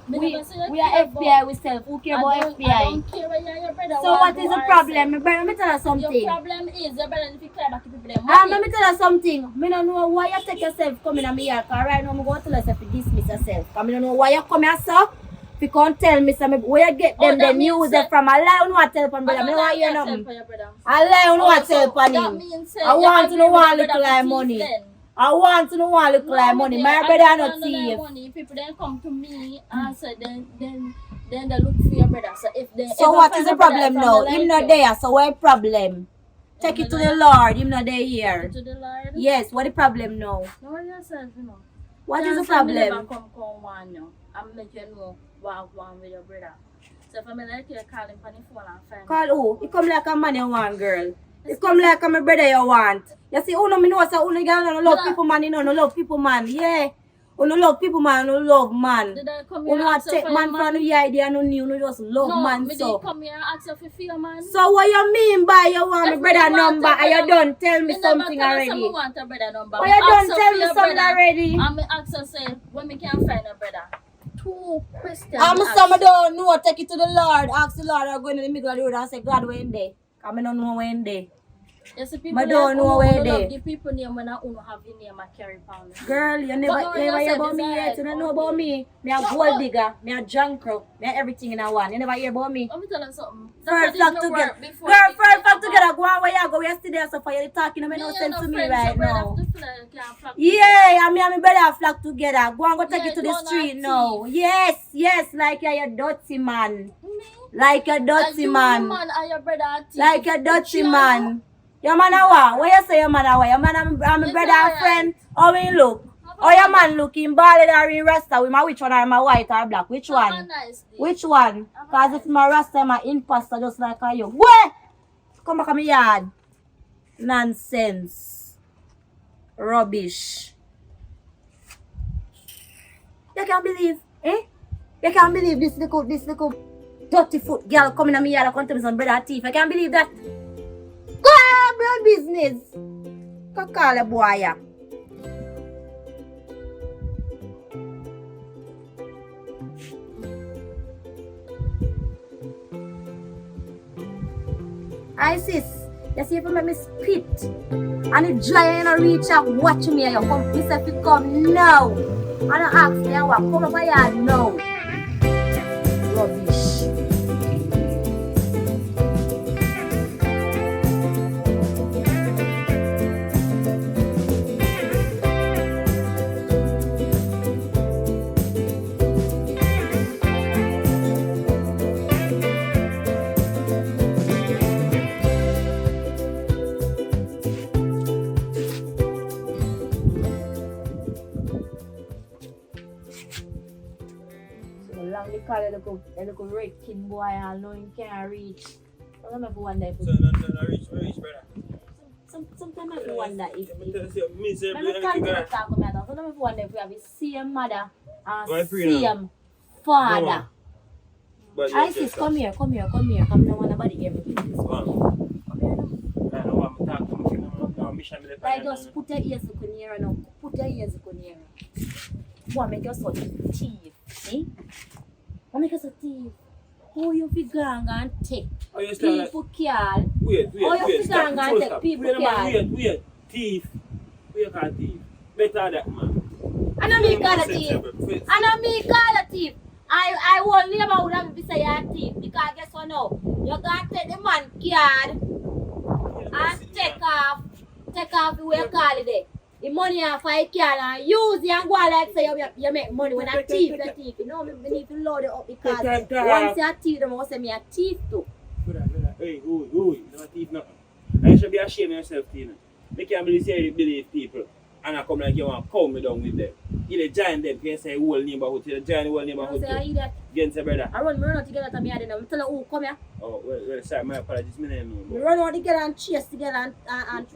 We are care FBI ourselves. Who care about I FBI? don't care what your brother So want what to is do the or problem? say. My brother, let me tell you something. Your problem is your brother need to care back if people their money. Let me tell you something. I don't know why you take yourself coming at me here. Because right now I'm going to tell yourself to dismiss yourself. I don't know why you come here, sir. If you can't tell me, so where you get them, the news from. I lie on what tell from brother. I don't want to hear nothing. I lie on what tell from him. I want to know what look like money. I want to know what look like money. My brother not thief. People then come to me and say then they look for your brother. So if they So what is the problem now? Him not there, so what problem? Take it to the Lord. Him not there here. To the Lord? Yes, what the problem now? Know yourself, you know. What is the Can't say me problem? never come warn you and make you know what one with your brother. So if I mean like you call him on the phone and find Call who? He come like a man you want, girl. He come like a my brother you want. You see, uno me know say uno girl no love people man, you know, no love people man. Yeah. Uno love people man, no love man. Did I come here Uno and a ask you take for man your from the idea no new, no just love no, man me so. did come here and ask you for your man. So what you mean by you want If my brother me want number a and you brother- done tell me me never something tell you already? say me want a brother number. Why Me you ask done you tell for me your something brother. already? And me ask you say when me can find a brother. 2 questions. I'm me ask some you. don't know, take it to the Lord. Ask the Lord, I'm going in the middle of the road and say, God, when they? Because I don't know when they. You see people I don't know where they. love the people name when I don't have the name I carry pound. Girl, you But never no, hear you about said me it's yet. You don't know alright, about me. Me a gold digger, me a junk crook, me a everything in a one. You never hear about me. Let me tell you something. First That flock didn't together. work before Girl, me first flock came together. Go on where you go. Yesterday, so for you talking, no make Me no and sense no to me friends, right your brother now. have to fly, can't flock Yeah, I mean, my brother flock together. Go and go take Yeah, it to you the are street not now. Yes, like you're a dirty man. Me? Like a And dirty you, man. man, and your brother are thief. Like a dirty Three of man. Your man a what? What you say your man a what? Your man a my It's brother a alright. friend? How he look? Have How a your nice- man looking bald or in rasta? With my which one? Are my white or black? Which have a one? nice day. Which one? Have a Cause nice if my rasta I'm an imposter just like you. What? Come back to my yard. Nonsense. Rubbish. You can't believe, eh? You can't believe this little dirty foot girl coming at me here and come tell me some brother thief. I can't believe that. Go on, your business. Go call a boy ya. I sis, you see if you make me spit and if dry and reach out, watch me and you come, me say if you come now. And I ask me what, come over here now. Rubbish. So long they call it a little red kid boy and know him can't reach. So I have to wonder if So not reach, brother. sometimes I have to wonder if Let me tell you, me say let me everything continue girl. to talk about that. So I have to wonder if we have the same mother Why and free now? same father. No, but I sis, come here. Come don't want nobody hear me. Come here now. I know what I'm talking about. Like just put your ears in here now. Put your ears in here. What make you such a thief? Eh? What make you such a thief? Who you fi gang and take? Oh, you still like... People care. Wait, Oh, you fi gang and take people care. Wait. Thief. What you call thief? Better that, man. I know me call a thief. I know me call a thief. I won't never would have to say you're a thief because guess what now? You're gonna take the man card and take off the way you call it there. The money off of your card and use it and go like say you make money when a thief, you thief. You know, me need to load it up because once you're a thief, them will say me a thief too. Hey, you're not a thief nothing. And you should be ashamed of yourself, Tina. They can't believe people. And I come like you want to calm me down with them. You join them, you say whole neighborhood, you join the whole neighborhood. You say that. Against your brother. I run out together to me, I didn't tell you who come here. Oh, well, sorry, my apologies, my name no. We run out together and chase together and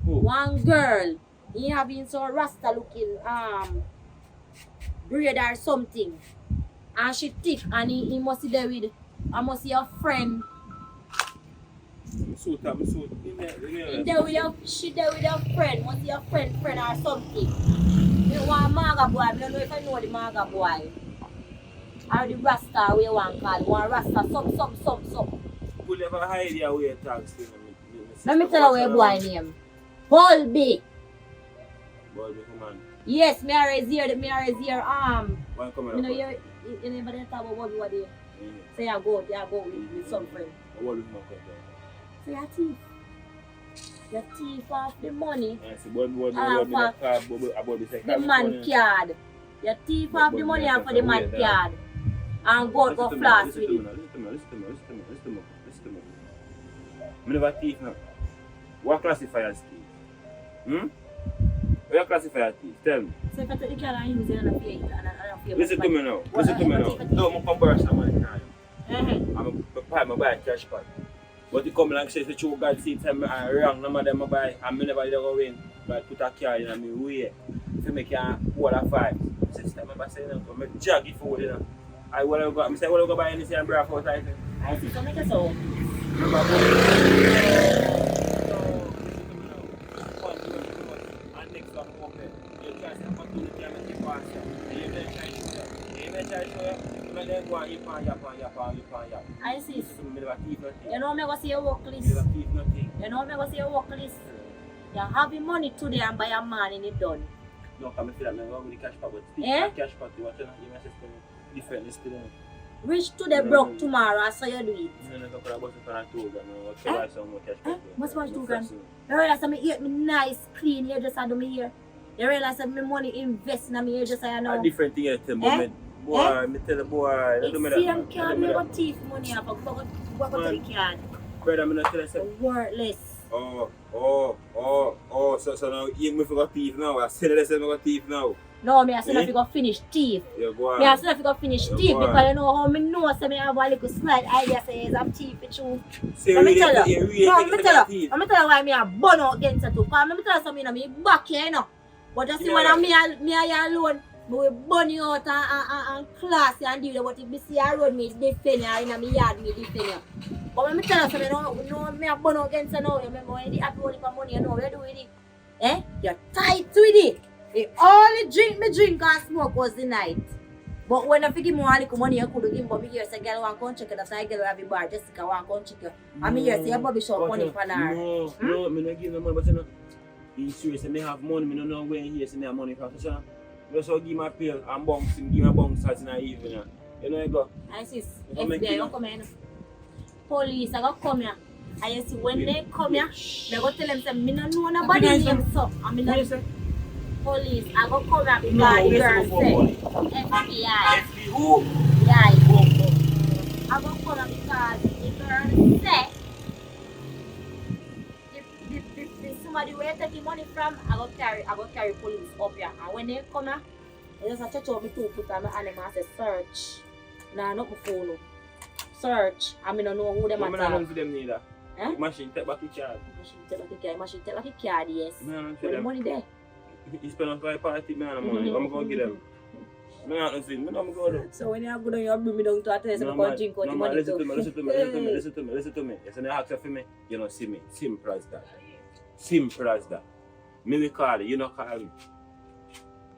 Who? one girl, he having some rasta looking braid or something. And she thick and he must be there with, I must see a friend. She there with a friend, must be a friend or something. You want maga boy, I don't know if I know the maga boy. Or the rasta we want call, one rasta some. You never hide your way tags. Let me tell you what boy name. Bulby. Bulby, come on. Yes, me are here. Why come you know, you never talk about Bulby what day. Say you go with some friend. What is my question? Say you're thief. You're thief off the money. The man card. You're thief off the money and for the man card. And go flash with it. Listen to me. I never thief now. What classify as thief? What classify as thief? Tell me. So if I take the card and use it and I pay it and I Listen to me now. No, I'm come burst some money now. I'm buy a cash card. But you come and say, the true God see tell me I'm wrong, none of them I buy, and I never go win. But put a card in my way. If you make a hold a five. Sister, I say, I'm jag it forward, you know. I will go, I say, well, go buy anything and BRUK out. I see, so make a soul. I see. You know me go see your work list. You know me go see your work list. You have the money today and buy a man in it done. No, come feel like I'm going to cash power. Cash power, you want to different list today. Reach to the BRUK tomorrow, I saw you do it. What's much 2 grand? You realize that I eat me nice, clean hair just do me hair. You realize that my money invest in me hair just I know. A different thing you tell me. Boy, me tell the boy. It's same card, me go thief money up. Go to the card. Brother, I'm not telling you. Worthless. So now you forgot thief now. I said that I got thief now. No, me I said if you go finish thief. Yeah, go on. Me I said if you go finish thief because you know how me know say me have a little slight idea say is I'm thief it's true. Let me tell you. No, let me tell you why me a burn out against it too. Cause let me tell you something, you know, me back here, you know. But just see when me alone, me will burn you out and class you and do that. But if me see a road, me defend you, in my yard, me defend you. But when me tell you something, you know, me a burn out against you now. You remember when you happy only for money, you know what you do with it? You're tight with it. The only drink me drink and smoke was the night. But when I give me a little money, I could give me here say girl want come check it. That's why girl have a bar. Jessica want come check you. And me here say your Bobby shop money for her. No, me not give no money, but you know, in serious, me have money. Me don't know where he is. Me have money for you. Just give me a pill and bounce him, give me a bounce in the evening. You know you go. I see. FBI don't come here. Police I go come here. And you see when they come here, they go tell them say me no know nobody name so. I mean police, I go come here because the girl say FBI. Who? Yeah. I go come here because the girl say if somebody will take the money from, I go carry police up here. And when they come here, they just touch out me 2 foot and I say search. Nah, not my phone. Search. I mean I don't know who them are. I don't for them neither. Machine take back the card. Machine take back the card, yes. Where the money there? You spend on 5 party, man, I'm going to give them. I don't know, I'm going to go there. So when you go down, you bring me down to a place and go drink out the money. Listen to me. If you ask for me, you don't see me. Simple as that. Me will call you, you don't call me.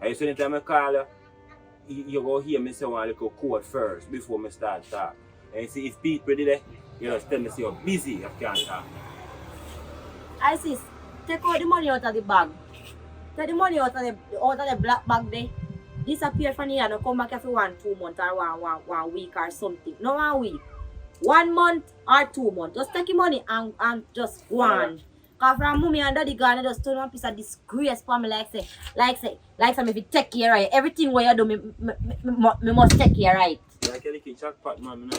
And so anytime I call you, you go hear me say one little code first before me start talk. And you see if people did it, you just tell me say you're busy, you can't talk. I see. Take out the money out of the bag. Take the money out of the black bag there. disappear from here and come back after 1-2 months or one week or something. No 1 week. 1 month or 2 months. Just take your money and just go on. Cause from mommy and daddy gone, just turn one piece of disgrace for me like say if you take care right. Everything what you do, me must take care right. I can't get jackpot, man. I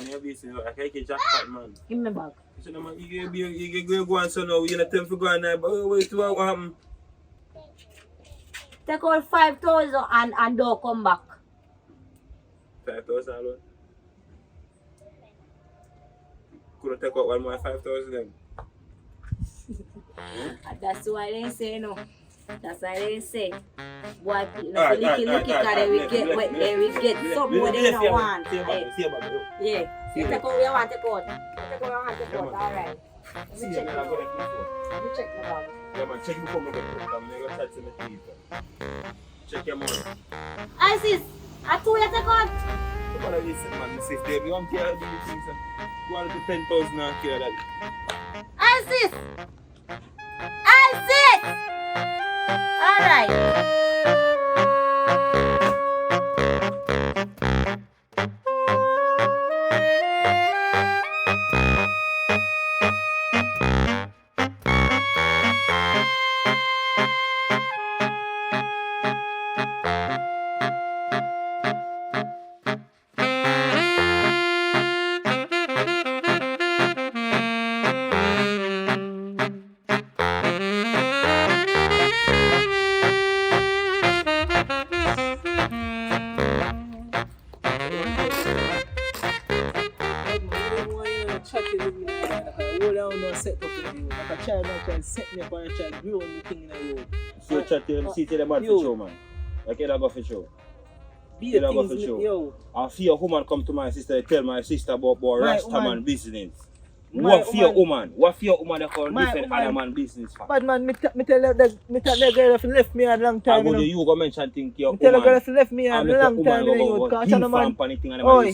can't get jackpot, man. Give me back. So, man, you go and so now, you're not time for going there, but wait, what happened? Take out 5,000 and don't come back. 5,000 alone? Couldn't take out one more 5,000 then? That's why they say no. That's why they say. Boy, look at they will get what they will get. Something what they don't want. Yeah. You take out what you want to take out. Take out what you want to take out. Alright. Let me check my bag. Let me check my bag. Yeah, man, check before me get put. I'm going to chat to my teeth. Check your money. I sis, I told you to take out. Come on, listen, man. Sis, baby, I'm care of these things. Go on to 10,000 and care of that. I sis. Alright. Set me up and try to grow the thing in the road. So chat to them, see to them man for show, man. Like you go for show. Be a things, yo. I fear woman come to my sister, tell my sister about Rastaman business. My What fear woman? What fear woman that call different other man business for? But man, me tell that girl if left me a long time. You go mention things to your woman. Me tell the girl if left me a long time. Cause I'm a man.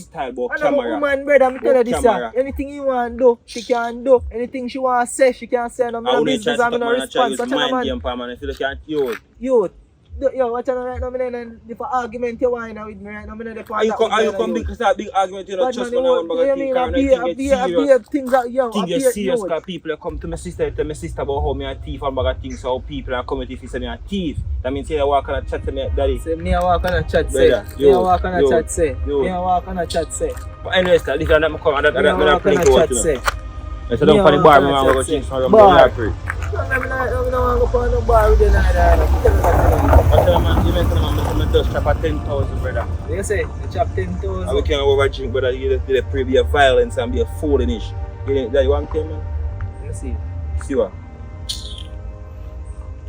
Style about I'm a woman, brother. Me tell her this. Anything you want to do, she can do. Anything she want to say, she can say. No me business, I'm no response. Youth. Yo, what's on right now? If an argument you want with me right now, are you come big big argument? You know, just when I want to get things that yo. Think you're serious because people come to my sister, tell my sister about how me a thief and bag of things. How people are coming if you say me a thief. That means you walk on a chat to me, daddy. Say me a walk on a chat say. Me a walk on a chat say. Me a walk on a chat say. But anyways, this is not come. That walk on a chat say. I said don't find the bar. Me want to go change from bar. I don't want to go for no bar with you now. I tell man, you mention man, just chop at 10,000, brother. You say, you chop 10,000. We can't over drink, brother. You let be a violence and be a foolish. That you want to tell me? You see. See what?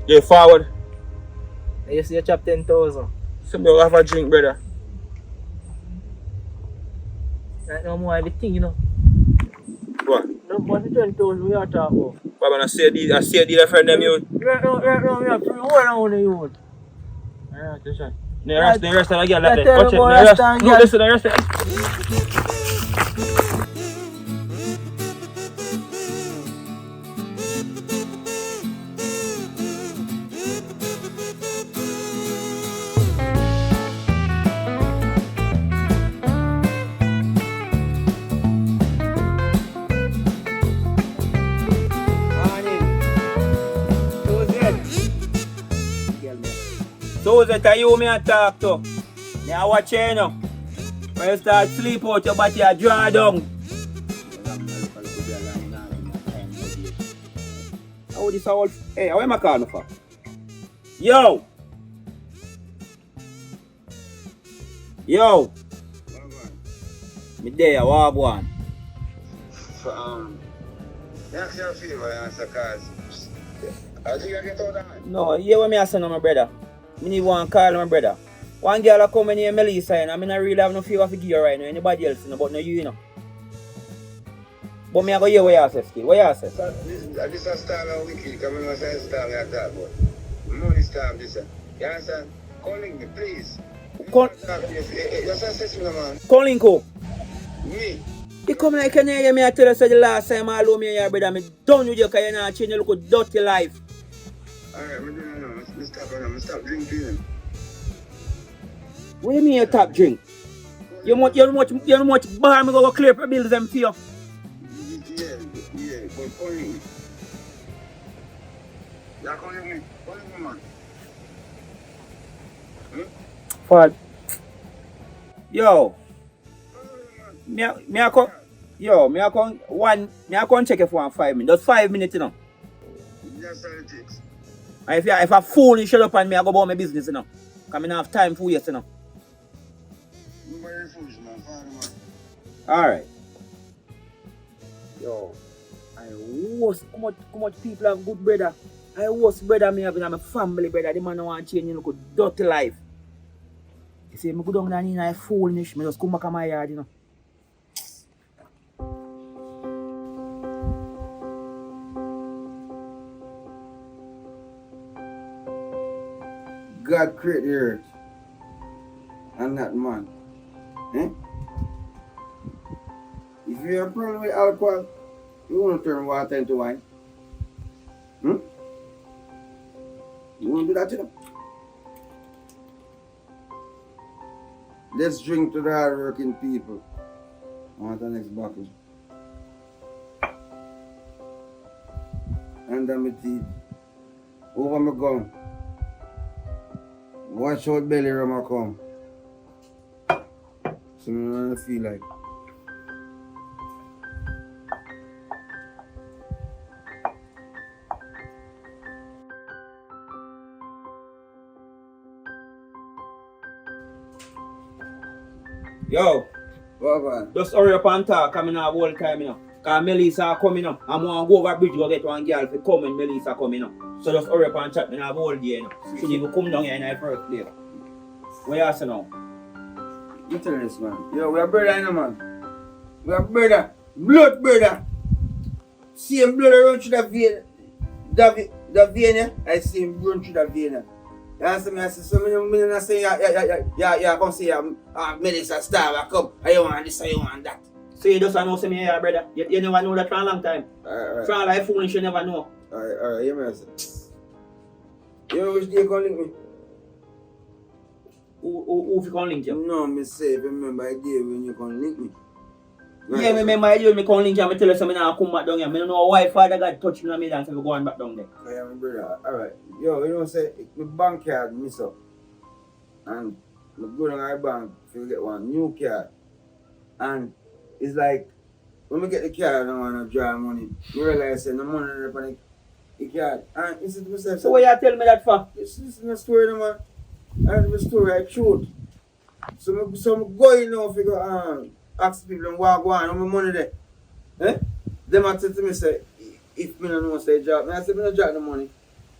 You forward. You see, you chop 10,000. Somebody have a drink, brother. Right now, more everything, you know. What? No, what's the 10,000 we are talking about? But when I see a deal friend them you. Right now, we have to hold on you. Alright, that's right. The rest of the girl like that. Watch it, no, listen, the rest of So that you me a talk to. Me a watch you know. When you start sleep out your body a draw down. How this all? Hey, how am I calling for? Yo! Yo! Me there, what one? Ask your favor, answer, cause I think I get out of hand. No, you what me asking my brother. I need one call my brother. One girl come in here, Melissa, and I mean I really have no favor to give you right now. Anybody else, but no you know. But me I go hear what you say, Skill. What you say? This is a style of wicked, because I say a style I talk about. Money style, this. You understand? Calling me, please. Calling who? Me. You come like you hear me, I tell you so the last time I alone me here, brother. Me done with you because you're not changing your look dirty life. Alright, I stop drinking. What do you mean you top drink? You much bar me go clear for bills them for you. Yeah, but only. Yeah, call me, man. Fad. Yo. Me a come. Yo, me a come check it for 5 minutes. Just 5 minutes, you know. Yes, sir, it takes. And if a fool you shut up and me I go about my business, you know. Cause me not have time for you, you know. I'm very foolish, man. Father, man. Alright. Yo, I was how much people have good brother. I was brother me having my family brother. The man don't want to change look dirty life. You see, me go down there in a foolish, me just come back to my yard, you know. God created the earth and not man. Eh? If you have a problem with alcohol, you want to turn water into wine. You want to do that, you know? Let's drink to the hard-working people. I want the next bottle. Under my teeth. Over my gum. Watch out belly rum I come. So I don't feel like. Yo, What man? just hurry up and talk, I'm in a whole time, you know. Cause Melissa coming up. I'm gonna go over bridge go get one girl to come and Melissa coming up. So just hurry up and chat, me have a whole day, you know. Should even come down here in the first place. What you say now? You tell this man. Yo, we are brother, you know, man. We are brother. Blood brother. Same blood run through the vein. The vein, yeah? I see him run through the vein. Yeah. You understand me? I say, so me not say, yeah, come say, Melissa Star, I come, I want this, I want that. So you just know say me here, brother. You never know that for a long time. Alright. For all like foolish, you never know. Alright, you know you know which day you can link me? Who if you can link you? No, me say, remember a day when you can link me. Right. Yeah, me remember you me can link you and me tell you so me not come back down here. Me don't know why Father God touch me on me and say we going back down there. Yeah, my brother. Alright. Yo, you know say my bank card miss up. And I go down my bank to get one new card. And it's like when we get the card and I wanna draw money, you realize the money is on the card. And you see to myself, so what you tell me that for? This is the story, man. And the story I truth. So I'm going now if you go ask people and walk on, how much money there? Eh? Them a tell to me say, if me don't know say drop, me I say me don't drop the money.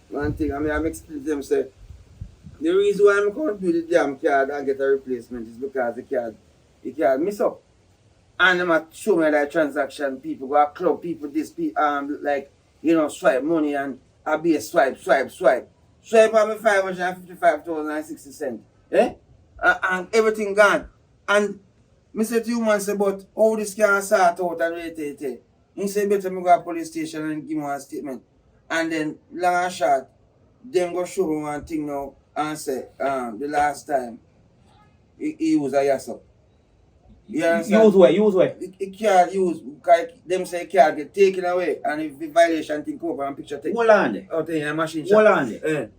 One thing, I mean I'm explaining to them say, the reason why I'm going to do the damn card and get a replacement is because the card miss up. And them a show me that transaction, people go a club, people this like, you know, swipe money and I be a swipe. Swipe on me 555,060 cents. Eh? And everything gone. And I said to you man say, but how this can sort out and rate. He said better me go to police station and give me a statement. And then long and short, them go show me one thing now and say the last time he was a yes up. You understand? Use where? It can't use because them say it can't get taken away and if the violation thing come up and picture take. Hold on there. Out in a machine shop. Hold on there.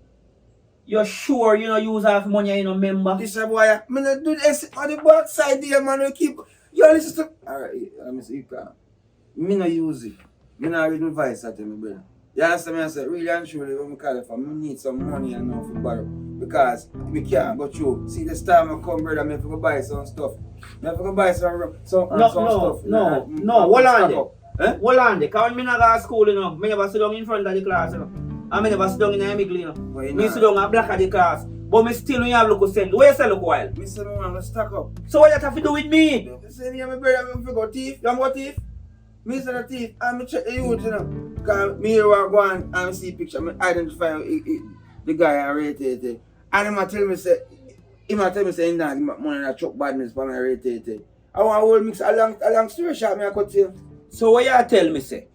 You're sure you don't use half money you know member? This is boy, I not do this on the back side there, man. You keep you listen to. Alright, let me see you can. Me not use it. Me not read my voice at me, brother. You understand me? I say really and truly when I call it for me need some money and now for borrow. Because we can't go through. See this time I come, brother, I have to go buy some stuff. I have to go buy some stuff. No, hold on there. Hold on there. Because when me not go to school, you know, me never sit down in front of the class, you know. I never sit down in the middle, you know. Me sit down at black of the class. But me still when you have look send. Where you say look while? Me say man, let's stack up. So what you have to do with me? You say me and my brother, I'm go thief. You want thief? Me say the thief. And me check the youth, you know. Because me here go on and see picture. Me identify the guy and rate it. And he might tell me say, he give money in a truck badness for my rate it. I want to hold mix a long story short, me I cut you. So what you tell me say?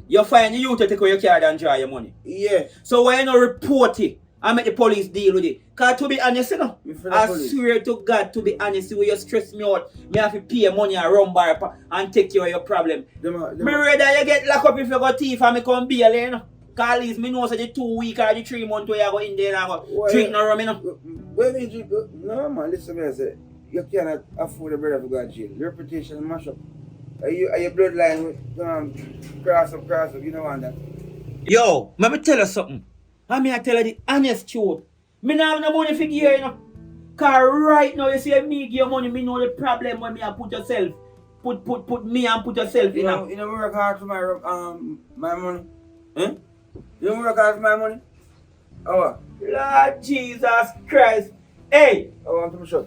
You find the youth to take away your card and draw your money? Yeah. So why you not report it and make the police deal with it. Cause to be honest, you know, Me for the I police. swear to God, to be honest, when you stress me out, me have to pay money and run bar and take care of your problem. Me rather you get locked up if you got thief and me come bail, you know. Cause at least me know say the 2 weeks or the 3 months where you go in there and go drink no rum, you know. When you drink, no man, listen to me, I say, you cannot afford a brother to go to jail. Your reputation mash up. Are your bloodline with cross up, you don't want that. Yo, let me tell you something. I mean, I tell you the honest truth. Me not have no money for you, you know. Cause right now, you see me give you money, me know the problem when me I put yourself. Put me and put yourself in. You don't work hard for my money? Eh? You don't work hard for my money? Oh. Lord Jesus Christ. Hey! I want to shut.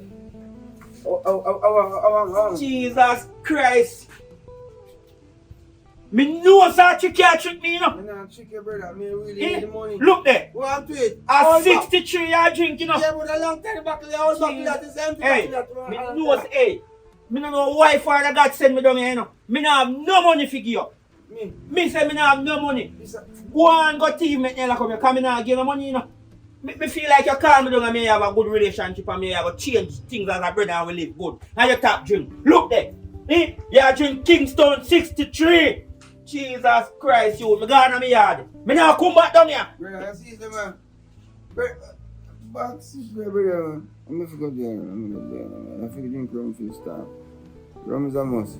Oh. Jesus Christ. Me know that you can't trick me, you know. Me not trick your brother. I really need the money. Look there. What to it? At 63 you drink, you know. Yeah, but a long time back, the whole buckle that is empty. Hey, me know, hey. Me don't know why Father God send me down here, you know. Me not have no money for you. Me say me not have no money. Go and go team make me like come here. Come in and give me money, you know. Me feel like you call me down and me have a good relationship and me have a change things as a brother and we live good. And you top drink. Look there. Eh? You drink Kingston 63. Jesus Christ, you. Me gone on my yard. Me now come back down here. Brother, I see the man. Back brother. I'm going to go there. I think drink rum for the start. Rum is a must.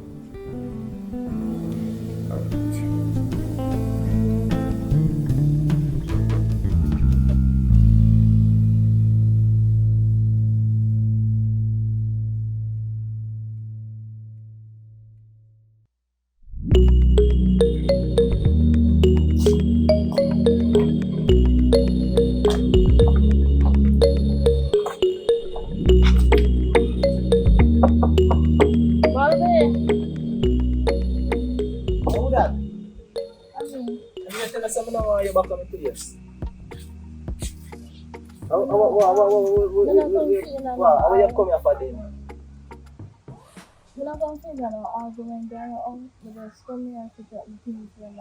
Back on the place. How you come here for then? We're not going to figure no argument there. We just come here to get the things from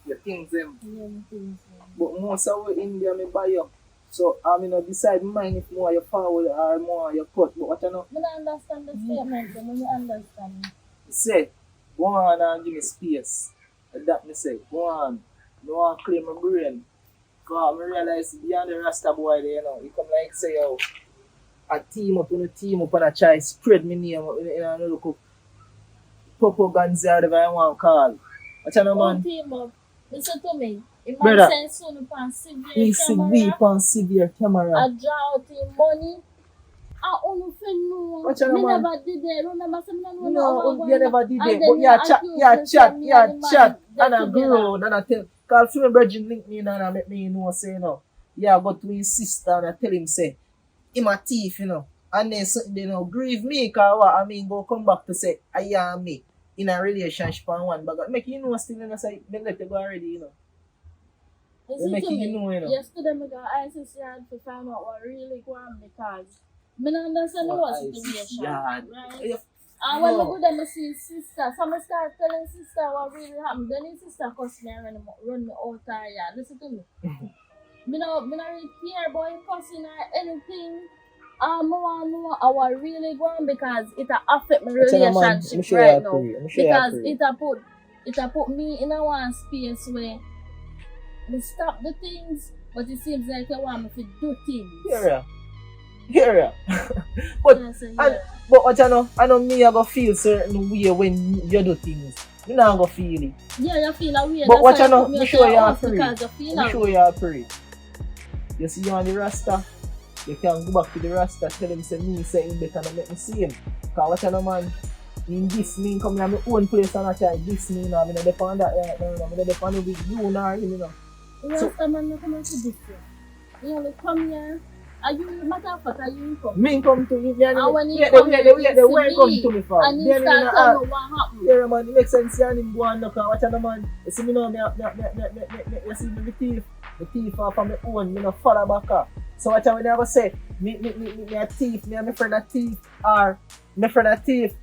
The things them. Yeah, the things them. But most of we India me buy you. So I mean decide mine if more you forward or more you cut. But what you know? I don't understand the statement, but I understand. Say, go on and give me space. That me say, go on. No one clear my brain. Cause I realize beyond the Rasta boy there, you know, he come like say, yo, a team up and a try spread me name in a look Popo Ganzi or whatever I want to call. What you know, man? Team up. Listen to me. If Brother, man send soon upon severe camera, I draw out him money. I only know. What you know, man? Never did it. Remember, no, you never did it. But you chat, and I grow, and I tell. Cause few brethren link me and make me know say, you know, yeah, go to his sister and I tell him say, him a thief, you know. And then something, you know, grieve me, cause what I mean go come back to say, I am me in a relationship and one but make you know still, you know, say they let you go already, you know. They make you know, you know. Yesterday I got ISIS yard to find out what really going on because I don't understand what situation. Right? And when I go there, I see sister. So I start telling sister what really happened. Then his sister cuss me and run me out of here. Listen to me. I don't really care about him cussing or anything. I want to know what really going on because it affect my relationship right now. Because it put me in a one space where I stop the things, but it seems like you want me to do things. Yeah. But what you know, I know me I go feel certain way when you do things. You not go feel it. Yeah, you feel a way. But what you know, me sure you are free. Me sure you are free. You see you on the Rasta, you can go back to the Rasta, tell him say me say him better and make me see him. Cause what you know, man, in this me come to my own place and I try this me now. I don't depend on that right now. I don't depend on with you now, you know. Rasta man not come to this way. You only come here. Are you matter of fact, are you come? Me come to you, and when you come, the way come to me from. And you start telling me what happened. Yeah, man, it makes sense. You and him go and look and watch the man. You see me now, you see me the thief off of my own, me no follow back up. So what I never say, me a thief, me and my friend a thief, or my friend a thief.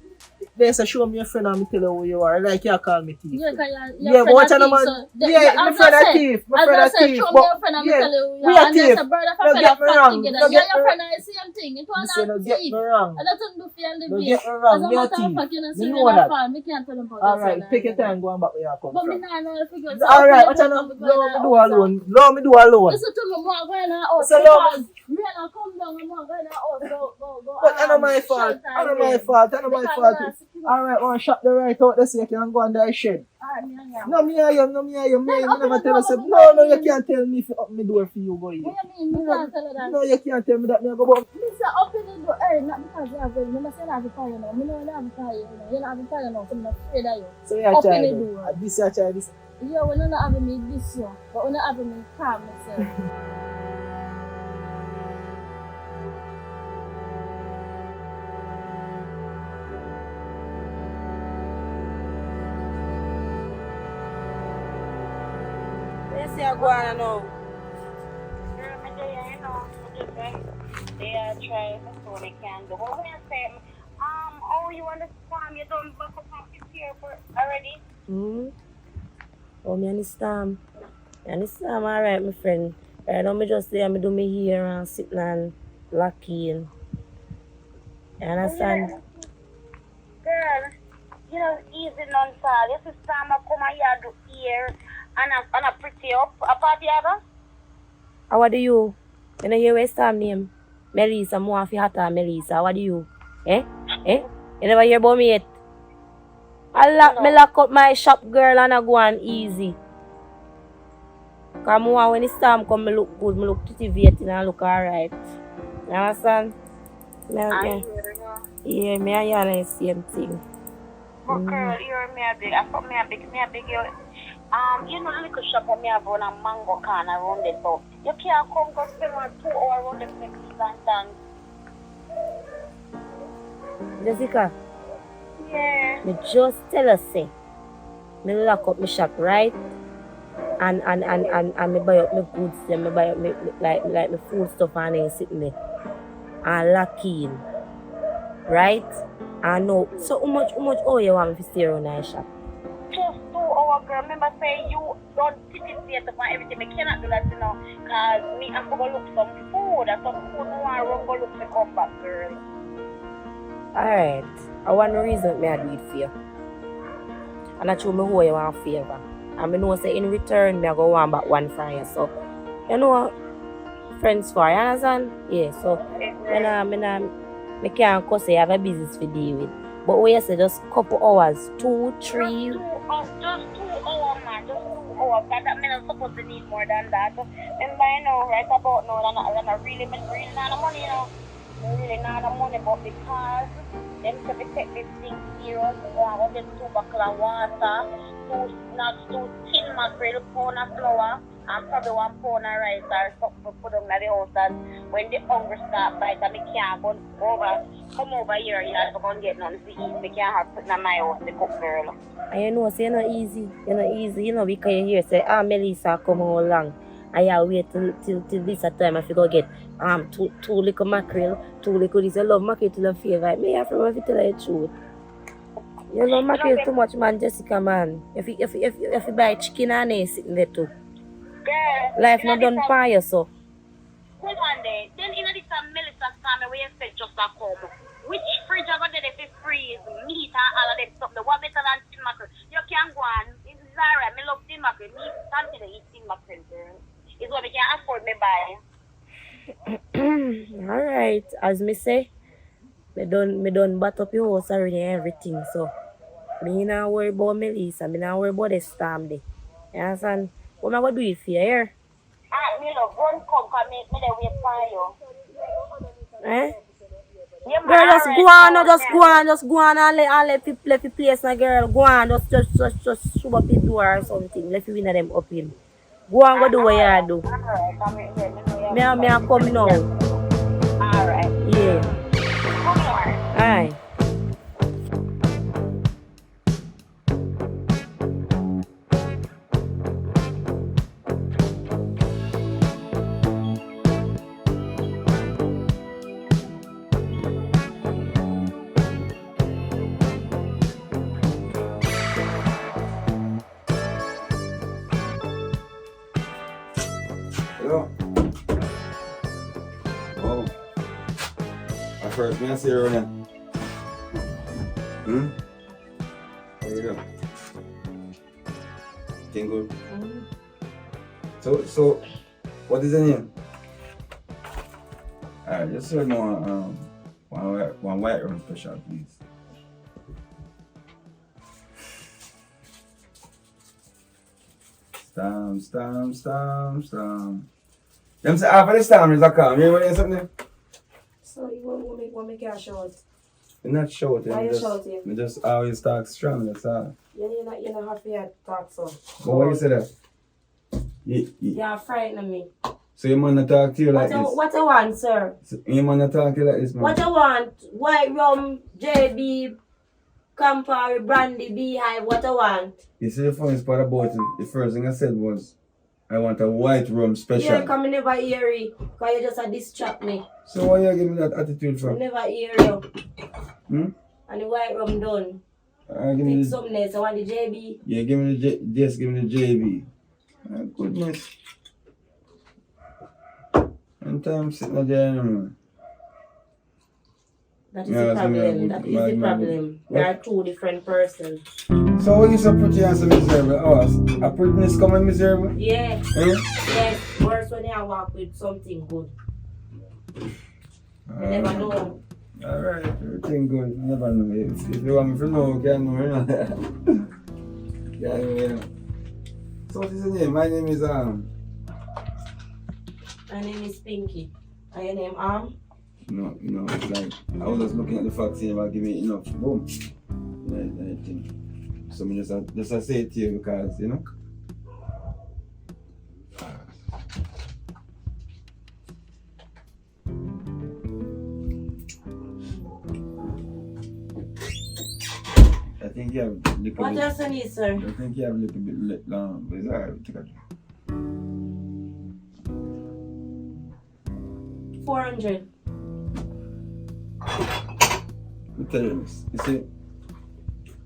they say show me your friend and me tell you who you are. Like you call me thief. Yeah, cause Yeah, but watch out, man. Yeah, my friend a thief. My friend a thief. Show me But your friend and me yeah, tell you who you we are. a And there's thief. a brother No from get me wrong. together. No Yeah, get me your wrong. friend are the same thing. It was Listen, no not get thief. me wrong. I don't do fear No the get me As wrong. a Me a matter of thief. fact, you know, Me see me know in a that. farm. Me can't tell them about Alright, take your time going back where you come But me from. nah know if you go. Alright, watch out now. Low me do alone. Low me do alone. Listen to me, more going out So because me and I come down and more going out. Go. But I know my fault. I know my fault. I know my fault. Alright, I want to shop the right out there so you can go under the shed. No, me I am. Me never tell you. No, you can't tell me if you open the door for you, boy. What you mean? You can't tell her that. No, you can't tell me that. Me go about. Me say open the door. Hey, not because you have me say I have a fire now. Me know I have a fire. You know I have a fire now. So I'm not afraid of you. So you Open try the it. door. This you try this. Yeah, when you're not having me this year, but when you're having me calm myself. Let's see how go on now. They are trying to so they can do. But when I say, oh, you want to farm, you don't back up on this here already? Oh, me understand. Me understand, alright, my friend. Right now, me just there, me do me hair and sitting and locking. You understand? Girl, you know, easy non-style. Your sister come here do ear and a pretty up. A party ever? How what do you? You know hear what's her name? Melissa, more fi hotter Melissa. What do you? Eh? You never hear about me yet? Me lock up my shop, girl, and I go on easy. Cause more when the storm come, me look good, me look titivating and look alright. You understand? Yeah, me and you are the same thing. But girl, you're me a big. I thought me a big. You know the little shop where me have run a mango can around it, so you can't come go spend 1 2 hours around the next and Jessica, yeah. me just tell her say, me lock up my shop, right? And me buy up my goods, then me buy up me like my food stuff and then sitting there. And lock in. Right? And know so how much you want me to stay around my shop? Just 2 hours, girl. Remember say you don't sit in theater for everything. I cannot do that, you know, cause me I'm gonna look some food. And some food no one run go look to come back, girl. Alright. I want no reason me I do it for you. And I show me who you want favor. And I know say in return me I go want back one from you. So you know friends for you understand? Yeah, so me can't cause you have a business to deal with. But when you say just couple hours, 2, 3 Just 2 hours, man. Just 2 hours. Cause that means I'm supposed to need more than that. Remember, you know, right about now, I'm not really not the money, you know. Really not the money, but because them say we take this thing serious, I want them 2 bottles of water, 2 tin mackerel, pound of flour, and probably 1 pound of rice or something to put them in the house. And when the hunger start bite, and I can't come over here, you have to go and get nothing to eat. I can't have put in my house to cook, girl. And you know, say you're not easy. You're not easy, you know, because you hear say, Melissa come how long? I wait till this time I go get 2 little mackerel, 2 little this. You love mackerel till you feel like me. I from if you tell you the truth. You love mackerel too much, man, Jessica, man. If you buy chicken and eggs sitting there too. Girl, Life not done for you, so. Hold on there. Then in this Melissa's family, we expect just to come. Which fridge are going to if it freeze, meat and all of them stuff? What better than tin mackerel? You can go on. It's alright. I love tin mackerel. Me continue to eat tin mackerel, girl. It's what we can afford me buy. Alright, as me say, me done bat up your house already and everything, so me not worry about Melissa, me not worry about the storm there. You understand? What am I going to do it for you here? Me love, run come, because me there wait for you. Eh? Yeah, Girl, just go on and let the place now, girl. Go on, just shoot up the door or something. Let you win them up in. Go on, go do what you do. Alright, Me I come now. Alright. Yeah. Come here. Alright. Yo. Oh. At first, me I see her now. There you go. Thing good. So, what is the name? Alright, just serve me one white rum special, please. Stamp. Them say half of the stamp is a calm. You want to hear something? So you want me to shout? I'm not shouting. Why you shouting? I just always talk strong, that's all. You're not happy to talk so. But what you say that? You're frightening me. So you man not talk to you like this? What you want, sir? So you man not talk to you like this, man? What you want? White rum, JB, Campari, Brandy, Beehive, what you want? You see the funniest part about it? The first thing I said was, I want a white rum special. Yeah, come never hear it, because you just distract me. So why you give me that attitude for? I never hear you. And the white rum done. give me Pick the, something else. I want the JB. yeah, give me the give me the JB. Goodness. And time sitting there, man. That is the problem. That is the problem. We are two different persons. So what you so pretty and so miserable? Oh, a prettiness coming miserable? Yeah. Eh? Yes. Worse when you walk with something good. You never know. Alright, everything good. You never know. If you want me to know, you can know, you know. Yeah, you know. So what is your name? My name is My name is Pinky. And your name No, it's like I was just looking at the fact saying about giving it enough. Boom. I think. So me just I say it to you because, you know. I think you have a little bit. What else you need, sir? I think you have a little bit long, but it's alright. Take a drink. 400. I tell you this. You see,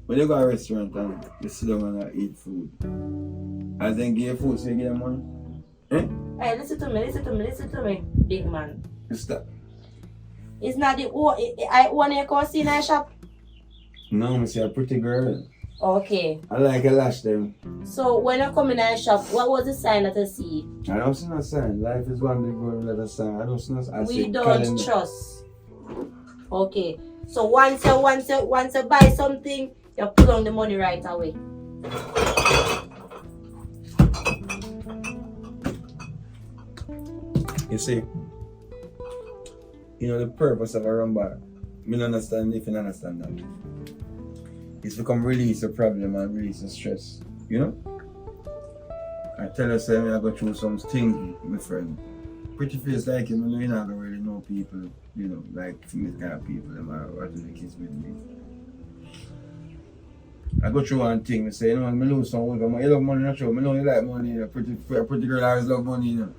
when you go to a restaurant and you sit down and eat food, as they give you food, so you get them money. Eh? Hey, listen to me, big man. You stop. It's not the I want to go see in a shop. No, I see a pretty girl. Okay. I like a lash them. So when you come in a shop, what was the sign that you see? I don't see no sign. Life is one big world without a sign. I don't see no sign. We don't trust. Okay. So once you buy something, you put on the money right away. You see, you know the purpose of a rum bar. I don't understand if you understand that. It's to come release a problem and release the stress. You know? I tell you, say, I go through some things, my friend. Pretty face like him, you're not gonna really know people, you know, like me kind of people, them are what do the kids with me. I go through one thing, I say, you know, I lose some weight, you love money, not true. I know you like money, a pretty girl always love money, you know.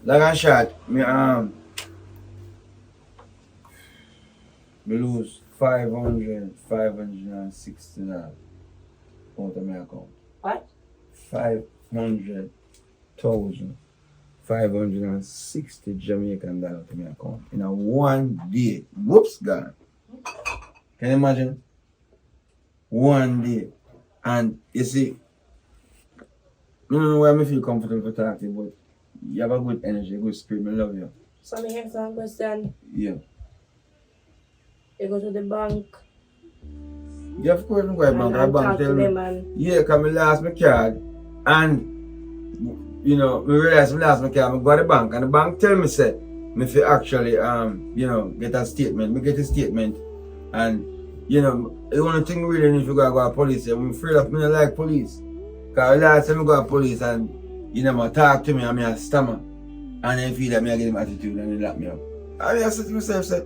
Like a shot, me lose $560 out of my account. What? 500,560 Jamaican dollars to my account in a one day. Whoops, gone. Can you imagine? One day. And you see, I don't know where I feel comfortable to talk to you, but you have a good energy, a good spirit. I love you. So me have some question. Yeah. You go to the bank. Yeah, of course, I'm going to the bank. Tell me. Yeah, because I lost my card. And, you know, we realized I lost my card. I go to the bank. And the bank tell me, say, me fi actually, you know, get a statement. Me get a statement. And, you know, the only thing really need to go to police. I'm afraid of me not like police. Because last time I go to police and you never talk to me and I stammer. And then feel that I get him attitude and they lock me up. And I said to myself, say,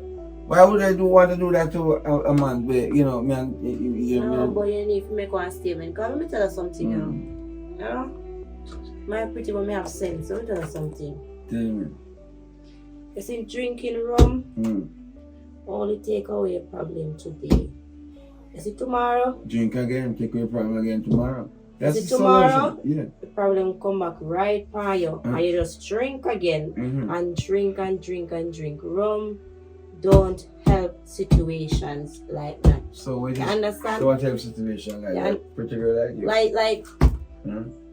why would I want to do that to a man where, you know, man, no, but you need to make one statement. Because let me tell you something, you know. You know? My pretty woman have sense. Let me tell you something. Tell me. You see, drinking rum only take away a problem today. You see, tomorrow? Drink again, take away a problem again tomorrow. That's See, the tomorrow, solution. Yeah. the problem come back right on you, and you just drink again, and drink and drink and drink. Rum don't help situations like that. So what You is understand? so what type of situation like Yeah. that? Pretty girl like you. Like,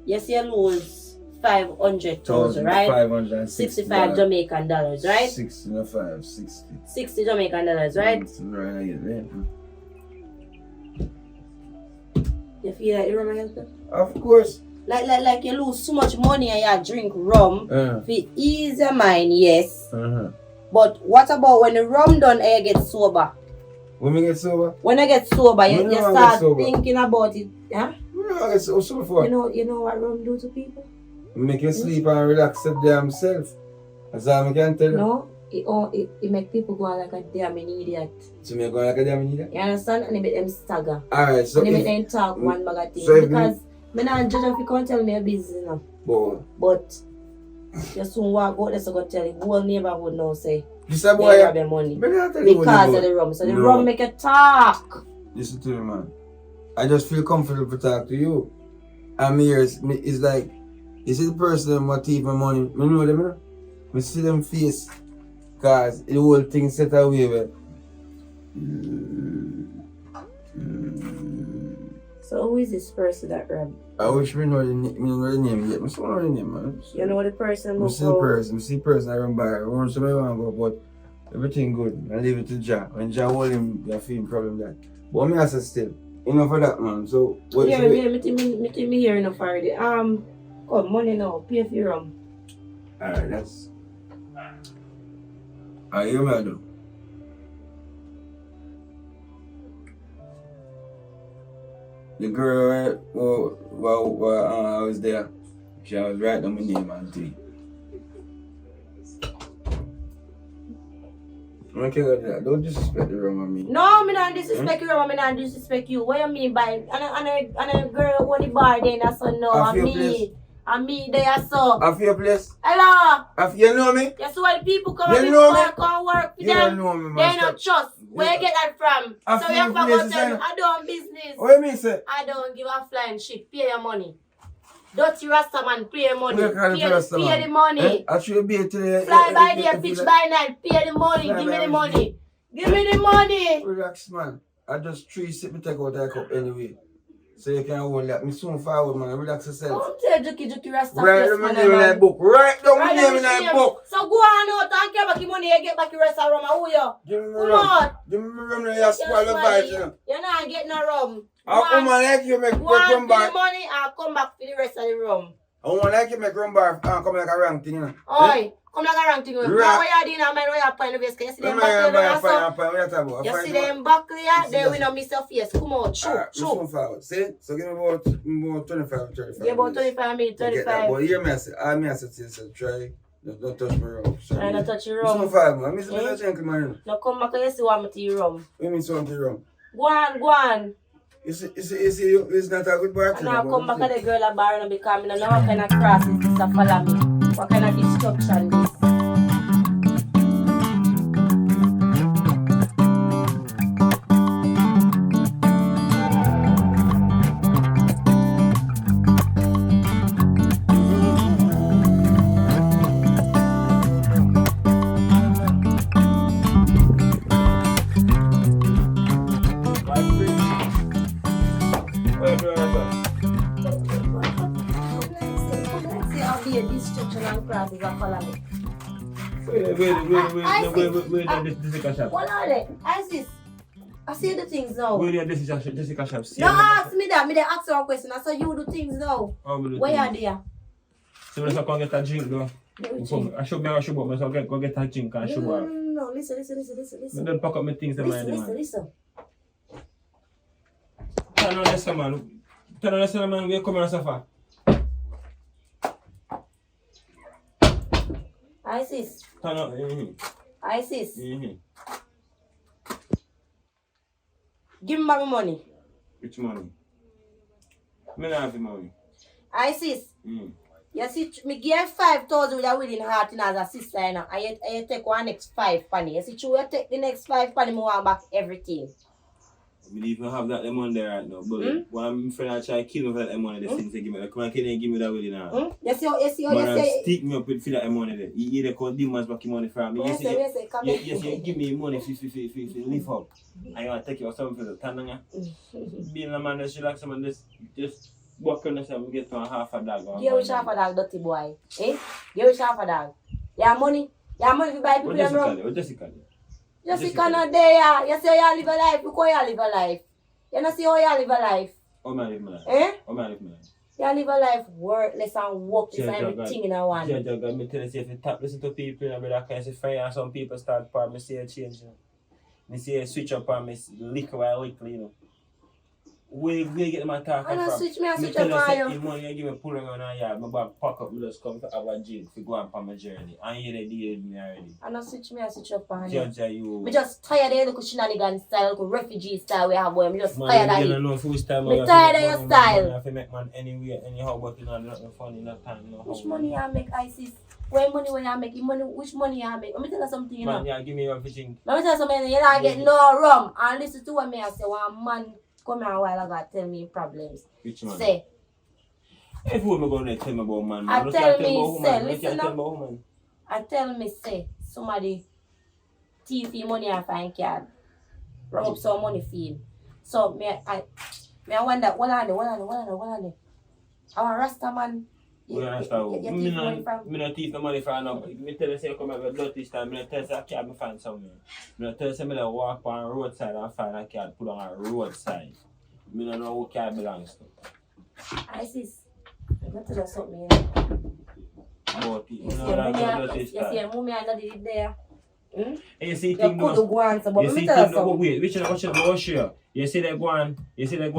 yes, you lose 500,000, 1,000, right? 560 65 Jamaican dollars, right? 65, 60. 60 Jamaican dollars, right? It's right again, You feel like you rum help you? Of course. Like you lose so much money and you drink rum. For ease your mind, yes. But what about when the rum done and you get sober? When we get sober? When I get sober, you When you start get sober? thinking about it. Huh? When I get sober for? You know what rum do to people? Make you sleep and relax the damn self. That's all I can tell you. No, it make people go on like a damn idiot. So me go like a damn idiot? You understand? And it make them stagger. Alright, so and it if, make them talk one bag of things. so if Because me not judge if you can't tell me a business now. But you soon walk out there so go tell the whole neighborhood now say this a boy, they rob your money but I tell you what because you of do. the rum. So the No. rum make you talk. Listen to me, man. I just feel comfortable to talk to you. I'm here. It's like, you see the person that want thief my money. I know them, you know? I see them face. Because the whole thing set away with. So who is this person that robbed? I wish me know the name yet. I still know the name, man. You know the person I who see the person. I see the person I run by. I run somewhere I want to go, but everything good. I leave it to Jah. When Jah hold him, you feel problem that. But me as still. Enough for that, man. So, what yeah, is me think me here enough already. Come, money now. Pay for your rum. Alright, that's. Alright, you may do. The girl I was there, she was writing my name and thing. Okay, don't disrespect the rum on me. No, me not disrespect you, me not disrespect you. What you mean by and a girl who the bar then that's so no, I feel and me there so. I feel your place. Hello. You know me? You see why people come You and know me? come work for You them? don't know me, man. They not trust. Where you get that from? I So feel you your forgot place, tell me, sir. I don't business. What you mean, sir? I don't give a flying shit. Pay your money. Dirty Rasta man, pay your money. What you call it, Rasta Pay man? the money. I should be today. Fly by day, pitch by night. Pay the money. Fly Give me by the day. money. Give me the money. Relax, man. I just sit me take out that cup anyway. So you can hold that. Me soon forward, man. Relax yourself. Don't tell Juki Rasta Right face, down my man, name in man. that book. Right down my Right name down in my that name. book. So go on out and get back your money. You get back your rest of rum. Who you? Give me my Come rum. on. Give me my rum. You spoil the vibes, you know. You're not getting no rum. I woman like you make Go rum on for bar. the money and come back for the rest of the rum. I woman like you make rum bar and come like a rank thing, you know. Oi, come like a wrong thing. Right. Now what you doing now, man? Where you find the best? You see them back there, so you see them back there, they will not miss your face. Come on, shoot. See? So give me about 25, 35. Yeah, about 25 minutes, But 35. hear me, I say to you, so try. Don't touch my rum. Try not touch your Rum. rum. 5, man. I'm a gentleman. Now come back and you see what I'm to your rum. What do you mean something wrong? Go on. It's not a good bar. And now come back at the girl at bar and because I don't know what kind of cross is this to follow me. What kind of destruction this. See how be a destruction and crosses that follow me. What are they? Isis. I see the things now. Jessica shop. No, ask me that. Me they ask you a question. I saw you do things now. Where are they? So when I come get a drink though. I should go get a drink and sugar. No, listen. I don't pack up my things in my mind. Listen. Turn on this man. Turn on this man. We come here suffer. Isis. Turn on. Isis. Give me back my money. Which money? Me not have the money. Isis. You see, me give 5,000 with a willing heart in as a sister, you know. And you take one next 5 penny. You see, you take the next 5 penny, me want back everything. I believe I have that them on there right now, but one of my friends try to kill me for that money, the things they give me. Come on, can you give me that with you now? Yes, Stick me up with for that money there. You either call demons back your money from me. Yes, you give me money if live up. I want to take you or something for the Tananga. Being a man that's relax, someone just walk on the side and get to a half a dog. Give which half a dog, dirty boy. Eh? Give which half a dog. You have money? You have money to buy people them rum? What Jessica? Jessica not there. You say you live a life. Look how you live a life. You don't see how you live a life. How am I live my life? Eh? How am I live my life? You live a life worthless and workless and everything in a one. Yeah, God, me tell you, if you tap listen to people, you know, brother, because it's fire and some people start part, me see a change, you know. Me see a switch up and me lick while lickly, you know. Where you get them attack I don't from? switch me and Me switch tell up you, on say, you. the money you give me pull around and yard, my bag pack up, me just come to have a gym to go on for my journey. And you they deal with me already. I don't switch me and switch up on you. Judge you. Me just tired of the little shenanigan style, little refugee style we have boy. Me just Man, tired of you it. don't know whose time Me tired of your style. I have to make man anywhere, anyhow, but you know, nothing funny, no time, no Which how. money you make, ISIS? Where money when you make? Money, which money you make? Let me tell you something, you know. Man, yeah, give me one for drink. Let me tell you something, you not get no rum. And listen to what me I say. One man come here a while ago tell me problems. Which man? Say, Everyone me go there tell me about man. I Man. tell Don't me, about say, woman. listen Don't tell up. about woman. I tell me say somebody TV money and find card. Rub up some money for him. So I wonder, what on there? Our Rasta man. We understand. Get thief money from. Me not thief no money from no. Me tell you say you come here with blood this time. Me not tell you say I can't me find somewhere. Me not tell you say me like walk on roadside and find a cat put on a roadside. Me don't know who cat belongs to. ISIS. I'm going to tell you something. You know. But You you see, know that blood this time. mommy and daddy did there. And you see You thing could now. go on, so but You let see me tell you thing now. something. Wait, which one go share? You see they go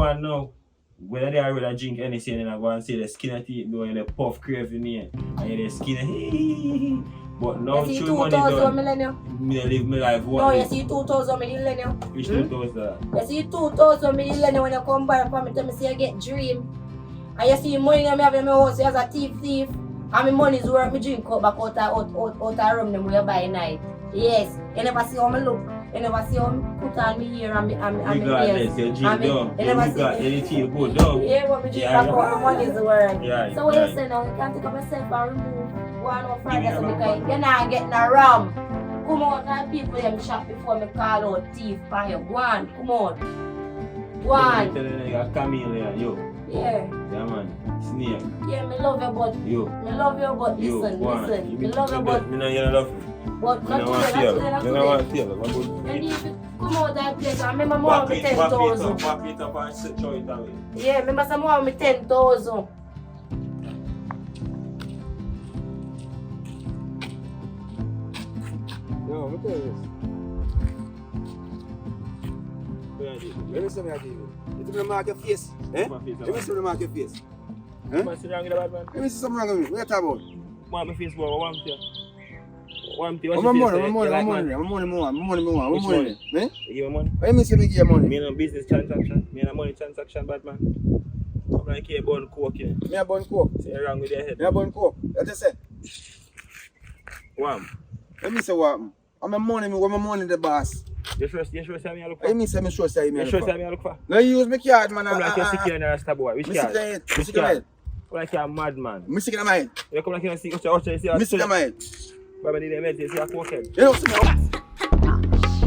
on now. Whether they are really drink anything and I go and see the skin of teeth going in the puff craving here and you the skin but now You see true money 2,000 done. millennium. Me live my life No, what you see 2,000 millennium. which 2,000? You see 2,000 millennium when you come back from me, tell me say you get dream. And you see money in me have in my house, you as a thief. And my money is worth me drink up back out of room them where you buy night. Yes. You never see how me look. You never see how me put on me hair and me Regardless, you drink down. You got anything good down. Yeah, but me drink back out my money is worth. Yeah, So what you say now? You can't take up yourself and remove one or Friday so because you're not getting a rum. Come on, now people them shop before me call out thief by you. Go on, come on. Go on. Tell you got chameleon, yo. Yeah. Yeah man. Snake. Yeah, me love you but Yo. me love you but Yo, listen. go on. Me love you but Me know you love me. not Me no want today, feel. not Me no today. want feel. What You good? need to come out that place. I remember more Wrap of me it up 10,000. and sit throw it away. Yeah, remember some more of me 10,000. No, look at this. Let me see me again. You think I'm mark your face? Eh? Let me see me mark your face. Eh? Man, sit down with the bad man. Let me see something wrong with me. What you talking about? Want my face more? Want me? Want me? I'm money. Eh? You give me money? What you mean say me give you money? Me no business transaction. Me no money transaction, bad man. I'm like here born coke here. Me a bun coke. Say you wrong with your head. Me a bun coke. What you say? Wham. Let me say what? I'm a money, where my money the boss. You sure say me I look What for? you mean say me sure say me You sure say me I look for? No, you use me card, man. Come like you're sick in the Rasta boy. Which Me sick in card? my head. Me Which sick in my card? head. Come like you're a mad man. Me sick in my head. You come like you're sick. Watch you see. Me sick in my head. But did they make you see a cokehead? You know what?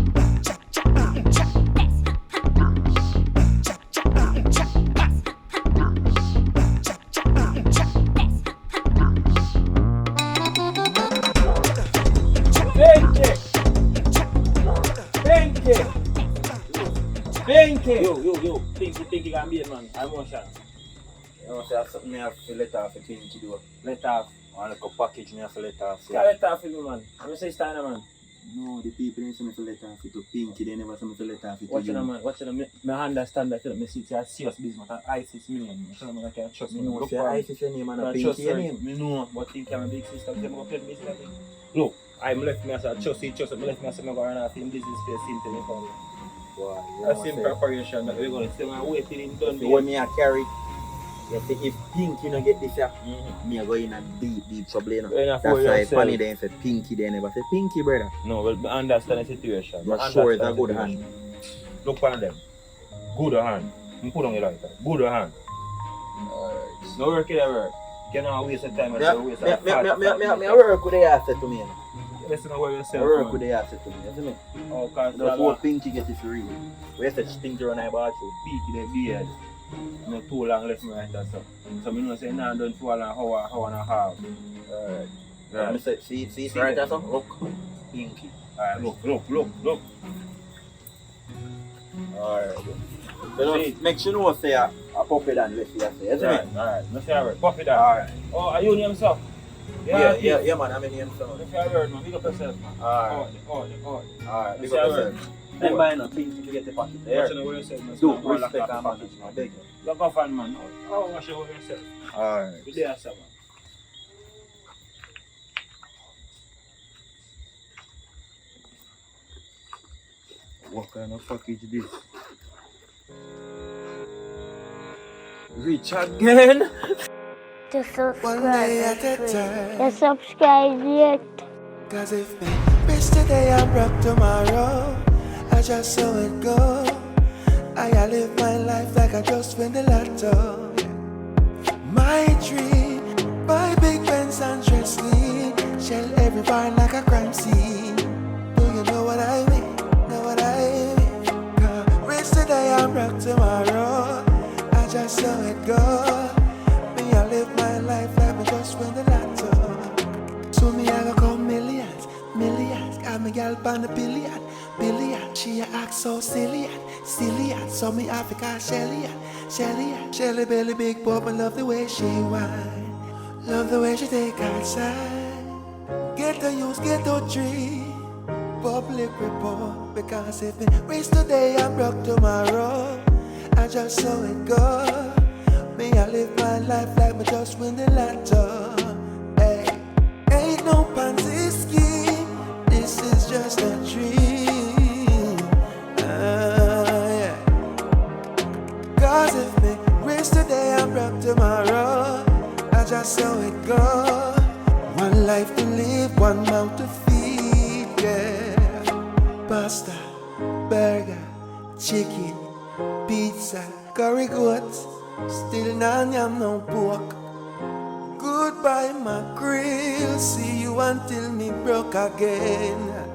Pinky. Yo. Pinky got me, man. I'm on shot. You know, say something me have to let off for Pinky do. Let off. One like a package me have to let off. Can't let off for me, man. I'm say Steiner, man. No, the people didn't say me to let off it to Pinky. They never say me to let off it to Watch it, you. man. Watch it. Me understand that. Me see it's a serious business. I 6 million. I tell them I can't trust Me me. know Look if your for eyes is your name and a I Pinky trust your her. name. Me know, but think I'm a big sister. I'm going to play business. Look, I'm left me as a trust. Me left me as a member and I think business space simple in for me. Boy, you That's know in say, preparation that we're going to stay and wait till him done. the one me a carry. You say if Pinky no get this here, Mm-hmm. me a go in a deep trouble, you know. You're not That's for why yourself. funny they say Pinky, they never say Pinky, brother. No, well, I understand the situation. But I sure it's a understand good the hand. situation. Look on them. Good hand. You put on your lighter. Good hand. No work it work. You cannot waste the time. Me work with the asset to me. Listen to what you I say. work with the asset to me, you see me? Oh, cause The whole pinky get it real. We said stink around my bathroom. beat the beard. Not too long left me right there, so. So me know say now done for an hour and a half. Alright. Right. Me say, see right there, so? Look. Pinky. Alright, look. Alright. So just make sure you know say I pop it and let's see I say, you see me? Alright. Let's hear it. Pop it down. Alright. Oh, are you name so? Yeah, man, I'm in here, so. Let's hear it, man. Big up yourself, man. Alright. Let's Alright, big hear up it. yourself. Then buy no pinky to get the packet there. Watch what you say, man. Do respect and package, man. Beg you. Look off on, man. Oh, watch what you say. Alright. Good day, sir, man. What kind of package this? Rich again? To One day at a subscribe. time. To subscribe yet. Cause if me rich today, I'm broke tomorrow. I just saw it go. I live my life like I just win the lotto. My dream, buy big Benz and dress clean. Shell every bar like a crime scene. Do you know what I mean? Know what I mean? Rich today, I'm broke tomorrow. I just saw it go. Me, I live my life like I just win the lotto. So me, I go come millions. Got me gal on the billion. She a act so silly. So me Africa Shelly belly big pop and love the way she whine. Love the way she take outside. Get to use, get to tree. Public report. Because if me rich today, I'm broke tomorrow. I just saw it go. Me, I live my life like me just win the lotto. Hey, ain't no Ponzi scheme. This is just a dream. Yeah. Cause if me rich today, I'm broke tomorrow. I just saw it go. One life to live, one mouth to feed. Yeah. Pasta, burger, chicken, pizza, curry goat. Still none yam no pork. Goodbye my grill. See you until me broke again.